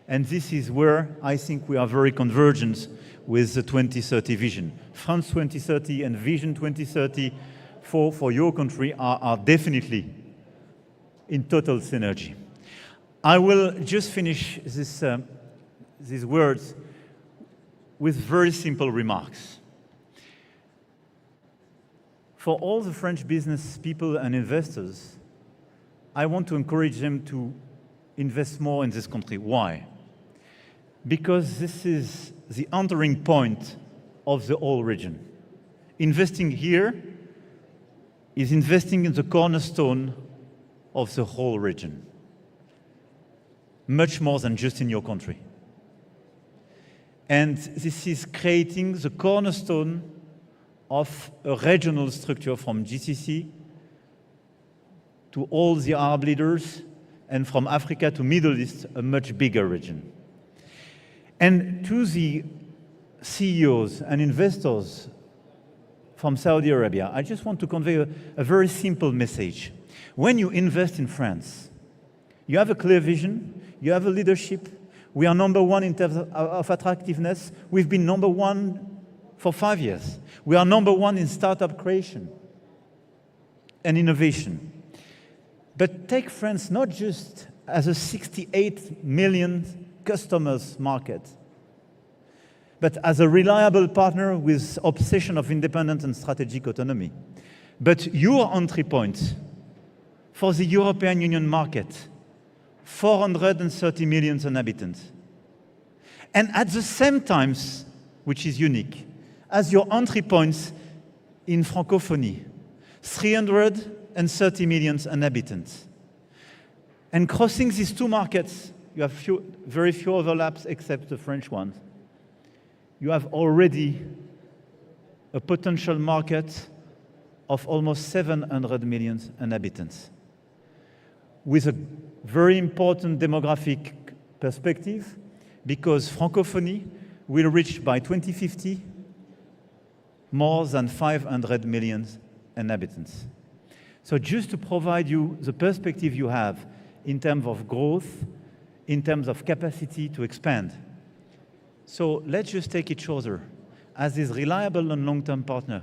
And this is where I think we are very convergent with the 2030 vision. France 2030 and Vision 2030 for your country are definitely in total synergy. I will just finish these words with very simple remarks. For all the French business people and investors, I want to encourage them to invest more in this country. Why? Because this is the entering point of the whole region. Investing here is investing in the cornerstone of the whole region, much more than just in your country. And this is creating the cornerstone of a regional structure from GCC to all the Arab leaders, and from Africa to Middle East, a much bigger region. And to the CEOs and investors from Saudi Arabia, I just want to convey a very simple message. When you invest in France, you have a clear vision, you have a leadership. We are number one in terms of attractiveness. We've been number one for 5 years. We are number one in startup creation and innovation. But take France not just as a 68 million customers market, but as a reliable partner with obsession of independence and strategic autonomy. But your entry point for the European Union market, 430 million inhabitants. And at the same time, which is unique, as your entry points in Francophonie, 330 million inhabitants. And crossing these two markets, you have very few overlaps except the French ones. You have already a potential market of almost 700 million inhabitants, with a very important demographic perspective, because Francophonie will reach by 2050 more than 500 million inhabitants. So just to provide you the perspective you have in terms of growth, in terms of capacity to expand. So let's just take each other as this reliable and long-term partner,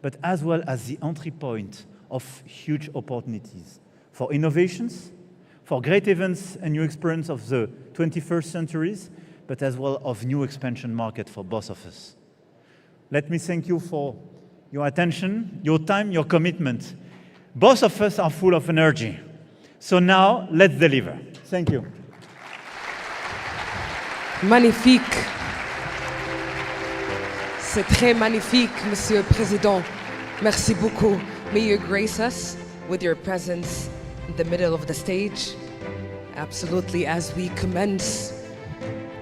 but as well as the entry point of huge opportunities for innovations, for great events and new experience of the 21st centuries, but as well of new expansion market for both of us. Let me thank you for your attention, your time, your commitment. Both of us are full of energy. So now, let's deliver. Thank you. Magnifique. C'est très magnifique, Monsieur le Président. Merci beaucoup. May you grace us with your presence in the middle of the stage. Absolutely, as we commence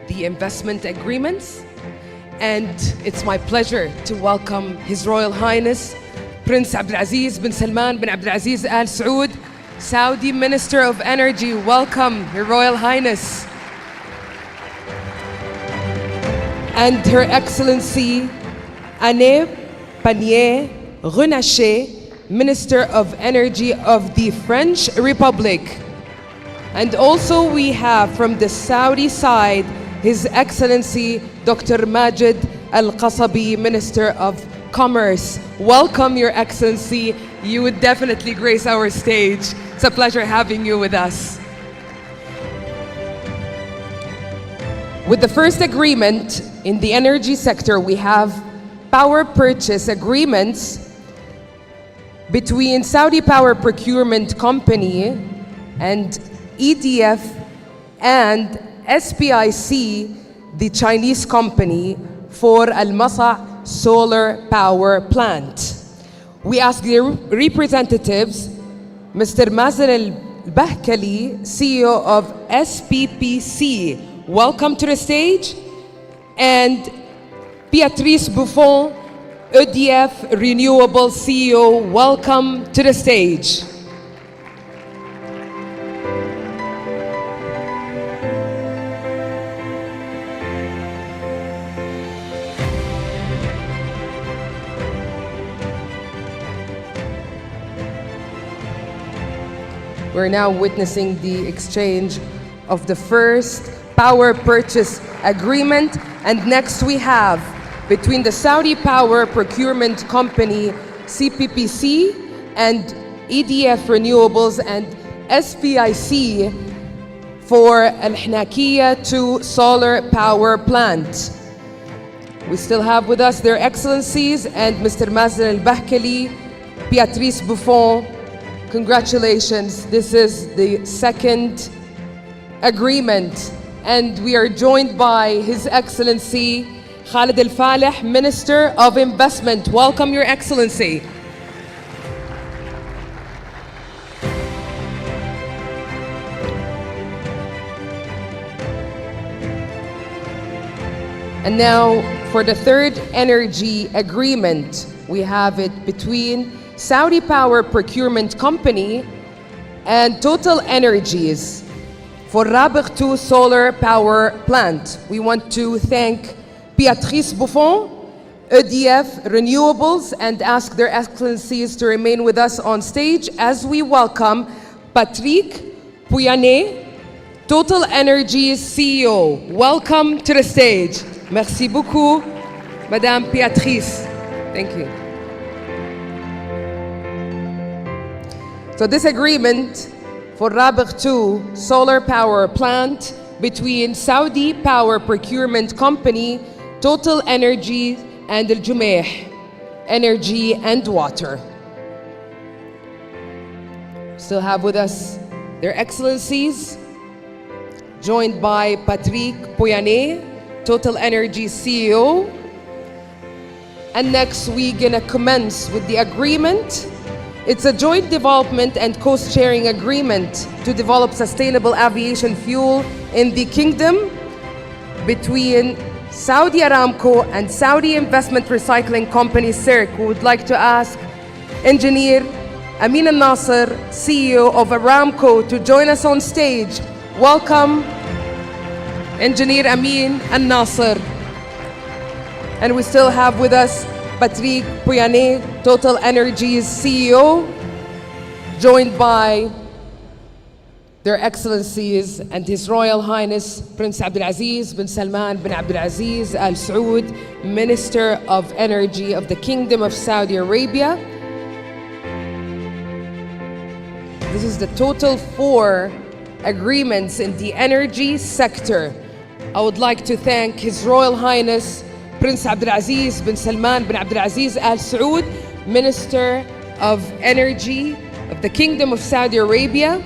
the investment agreements. And it's my pleasure to welcome His Royal Highness, Prince Abdulaziz bin Salman bin Abdulaziz Al Saud, Saudi Minister of Energy. Welcome, Your Royal Highness. And Her Excellency Anne Pannier-Runacher, Minister of Energy of the French Republic. And also we have from the Saudi side, His Excellency Dr. Majid Al-Qasabi, Minister of Commerce. Welcome, Your Excellency. You would definitely grace our stage. It's a pleasure having you with us. With the first agreement in the energy sector, we have power purchase agreements between Saudi Power Procurement Company and EDF and SPIC, the Chinese company, for Al Masa solar power plant. We ask the representatives, Mr. Mazen Al-Bahkali, CEO of SPPC, welcome to the stage, and Beatrice Buffon, EDF Renewable CEO, welcome to the stage. We're now witnessing the exchange of the first power purchase agreement, and next we have between the Saudi Power Procurement Company, CPPC, and EDF Renewables and SPIC for Al Hnakiya 2 solar power plant. We still have with us their excellencies and Mr. Mazen Al-Bahkali, Beatrice Buffon. Congratulations, this is the second agreement, and we are joined by His Excellency Khalid Al-Faleh, Minister of Investment. Welcome, Your Excellency. And now for the third energy agreement, we have it between Saudi Power Procurement Company and Total Energies for Rabigh 2 solar power plant. We want to thank Beatrice Buffon, EDF Renewables, and ask their excellencies to remain with us on stage as we welcome Patrick Pouyanné, Total Energies CEO. Welcome to the stage. Merci beaucoup, Madame Beatrice. Thank you. So this agreement for Rabigh 2 solar power plant between Saudi Power Procurement Company, Total Energy, and Al Jumeih Energy and Water. Still have with us their excellencies, joined by Patrick Pouyanné, Total Energy CEO. And next we're gonna commence with the agreement. It's a joint development and cost-sharing agreement to develop sustainable aviation fuel in the kingdom between Saudi Aramco and Saudi Investment Recycling Company, CIRC. We would like to ask Engineer Amin Al-Nasser, CEO of Aramco, to join us on stage. Welcome, Engineer Amin Al-Nasser. And we still have with us Patrick Pouyanné, Total Energies CEO, joined by their excellencies and His Royal Highness Prince Abdulaziz bin Salman bin Abdulaziz Al Saud, Minister of Energy of the Kingdom of Saudi Arabia. This is the total 4 agreements in the energy sector. I would like to thank His Royal Highness Prince Abdulaziz bin Salman bin Abdulaziz Al Saud, Minister of Energy of the Kingdom of Saudi Arabia.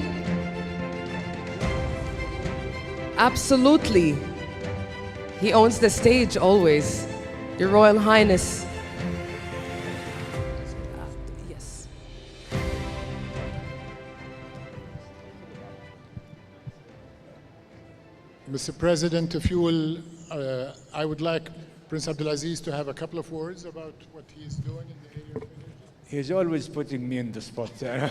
Absolutely. He owns the stage always. Your Royal Highness. Yes. Mr. President, if you will, I would like Prince Abdulaziz to have a couple of words about what he is doing in the area of energy. He's always putting me in the spot there.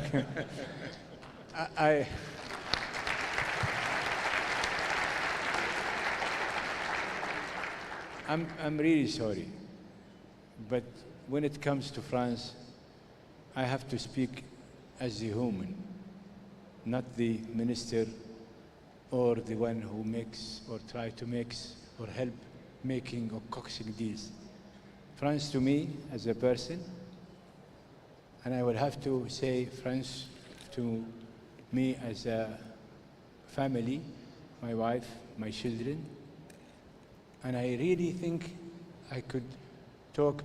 I'm really sorry, but when it comes to France, I have to speak as a human, not the minister or the one who makes or try to mix or help making or coaxing deals. France to me as a person, and I will have to say France to me as a family, my wife, my children. And I really think I could talk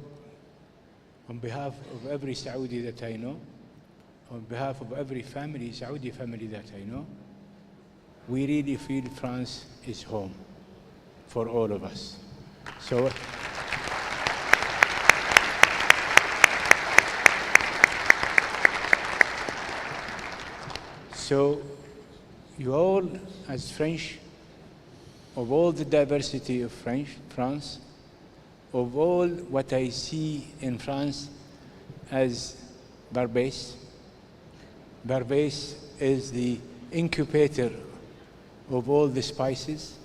on behalf of every Saudi that I know, on behalf of every family, Saudi family that I know. We really feel France is home for all of us. So you all, as French, of all the diversity of France, of all what I see in France as Barbès. Barbès is the incubator of all the spices,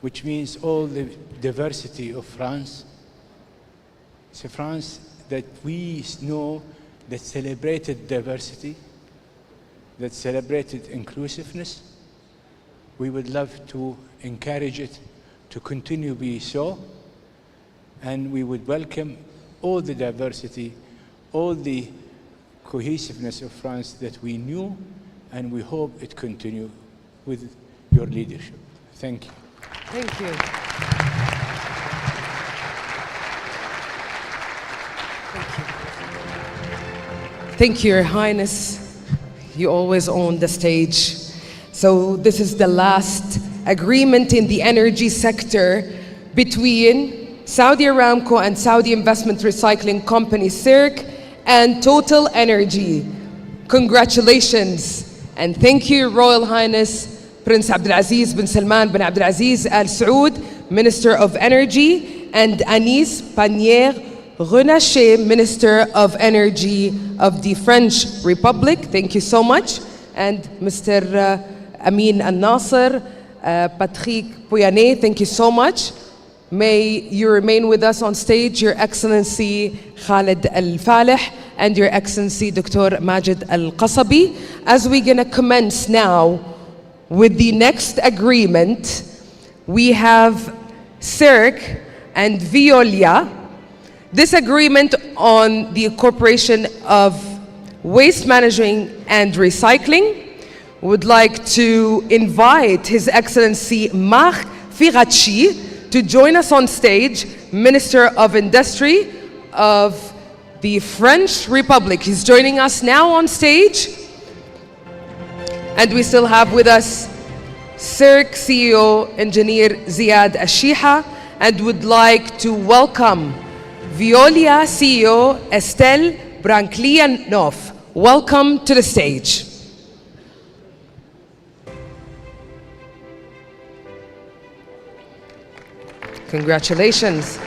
which means all the diversity of France. It's a France that we know that celebrated diversity, that celebrated inclusiveness. We would love to encourage it to continue to be so, and we would welcome all the diversity, all the cohesiveness of France that we knew, and we hope it continue with your leadership. Thank you. Thank you. Thank you, Your Highness. You always own the stage. So this is the last agreement in the energy sector between Saudi Aramco and Saudi Investment Recycling Company, CIRC, and Total Energy. Congratulations. And thank you, Your Royal Highness, Prince Abdulaziz bin Salman bin Abdulaziz Al Saud, Minister of Energy, and Anis Pannier-Runacher, Minister of Energy of the French Republic. Thank you so much. And Mr. Amin Al-Nasser, Patrick Pouyanné, thank you so much. May you remain with us on stage, Your Excellency Khalid Al-Faleh and Your Excellency Dr. Majid Al-Qasabi, as we're gonna commence now with the next agreement. We have CIRC and Veolia. This agreement on the incorporation of waste management and recycling. Would like to invite His Excellency Marc Firachi to join us on stage, Minister of Industry of the French Republic. He's joining us now on stage. And we still have with us CIRC CEO Engineer Ziad Ashiha, and would like to welcome Veolia CEO Estelle Branklianoff. Welcome to the stage. Congratulations.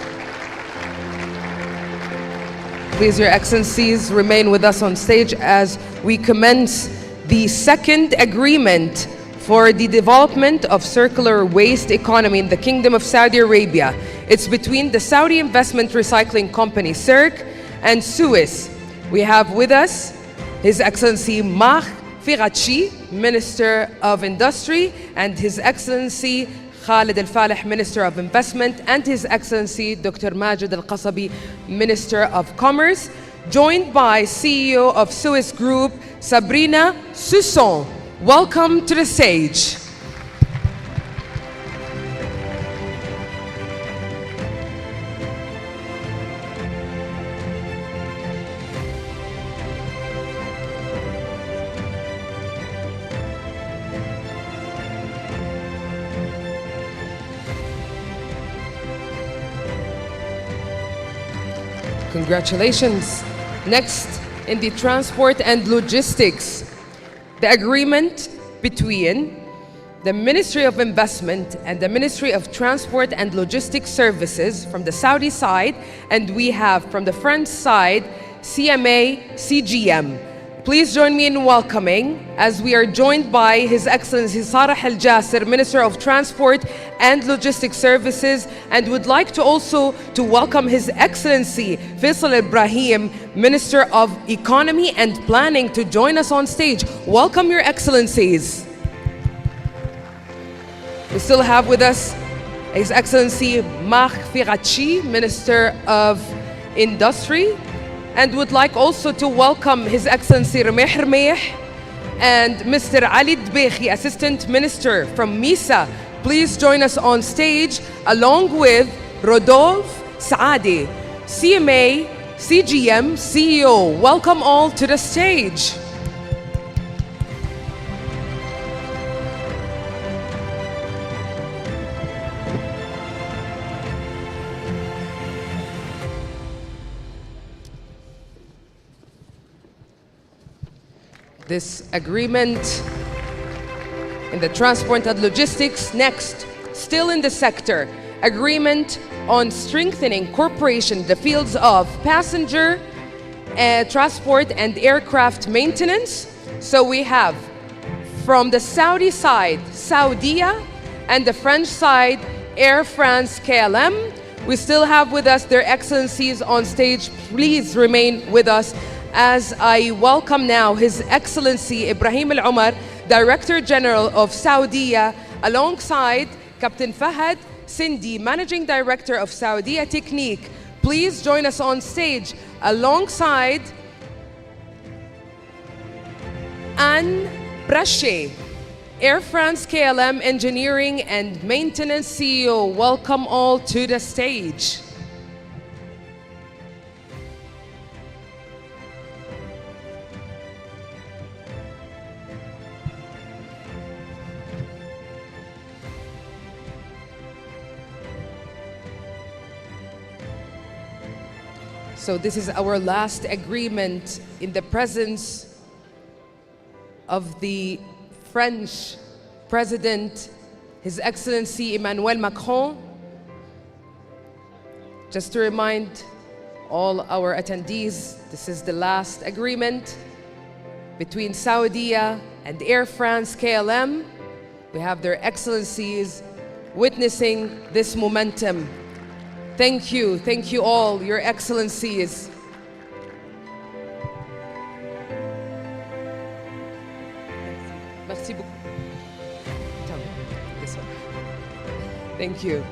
Please, Your Excellencies, remain with us on stage as we commence the second agreement for the development of circular waste economy in the Kingdom of Saudi Arabia. It's between the Saudi Investment Recycling Company, CIRC, and Suez. We have with us His Excellency Marc Firachi, Minister of Industry, and His Excellency Khalid Al-Faleh, Minister of Investment, and His Excellency Dr. Majid Al-Qasabi, Minister of Commerce, joined by CEO of Suez Group, Sabrina Sousson. Welcome to the stage. Congratulations. Next, in the transport and logistics, the agreement between the Ministry of Investment and the Ministry of Transport and Logistics Services from the Saudi side, and we have from the French side, CMA CGM. Please join me in welcoming, as we are joined by His Excellency Sarah Al Jasser, Minister of Transport and Logistics Services, and would like to also to welcome His Excellency Faisal Ibrahim, Minister of Economy and Planning, to join us on stage. Welcome, Your Excellencies. We still have with us His Excellency Marc Firachi, Minister of Industry, and would like also to welcome His Excellency Rameh Rameh and Mr. Ali Dbehi, Assistant Minister from MISA. Please join us on stage along with Rodolphe Saadi, CMA, CGM, CEO. Welcome all to the stage. This agreement in the transport and logistics. Next, still in the sector, agreement on strengthening cooperation in the fields of passenger transport and aircraft maintenance. So we have from the Saudi side, Saudia, and the French side, Air France KLM. We still have with us their excellencies on stage. Please remain with us as I welcome now His Excellency Ibrahim Al Omar, Director General of Saudia, alongside Captain Fahad Sindi, Managing Director of Saudia Technique. Please join us on stage alongside Anne Brachet, Air France KLM Engineering and Maintenance CEO. Welcome all to the stage. So this is our last agreement in the presence of the French President, His Excellency Emmanuel Macron. Just to remind all our attendees, this is the last agreement between Saudia and Air France KLM. We have their excellencies witnessing this momentum. Thank you all, your excellencies. Merci beaucoup. This one. Thank you.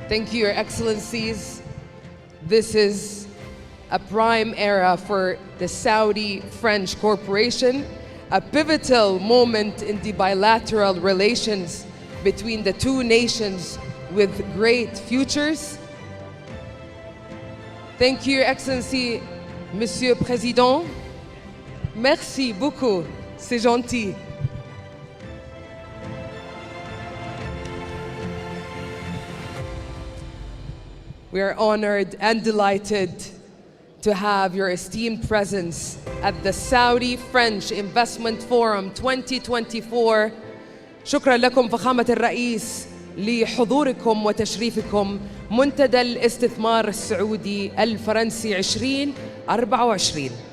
Thank you, your excellencies. This is a prime era for the Saudi-French cooperation, a pivotal moment in the bilateral relations between the two nations with great futures. Thank you, Your Excellency, Monsieur Président. Merci beaucoup, c'est gentil. We are honored and delighted to have your esteemed presence at the Saudi-French Investment Forum 2024. شكرا لكم فخامة الرئيس لحضوركم وتشريفكم منتدى الاستثمار السعودي الفرنسي 2024.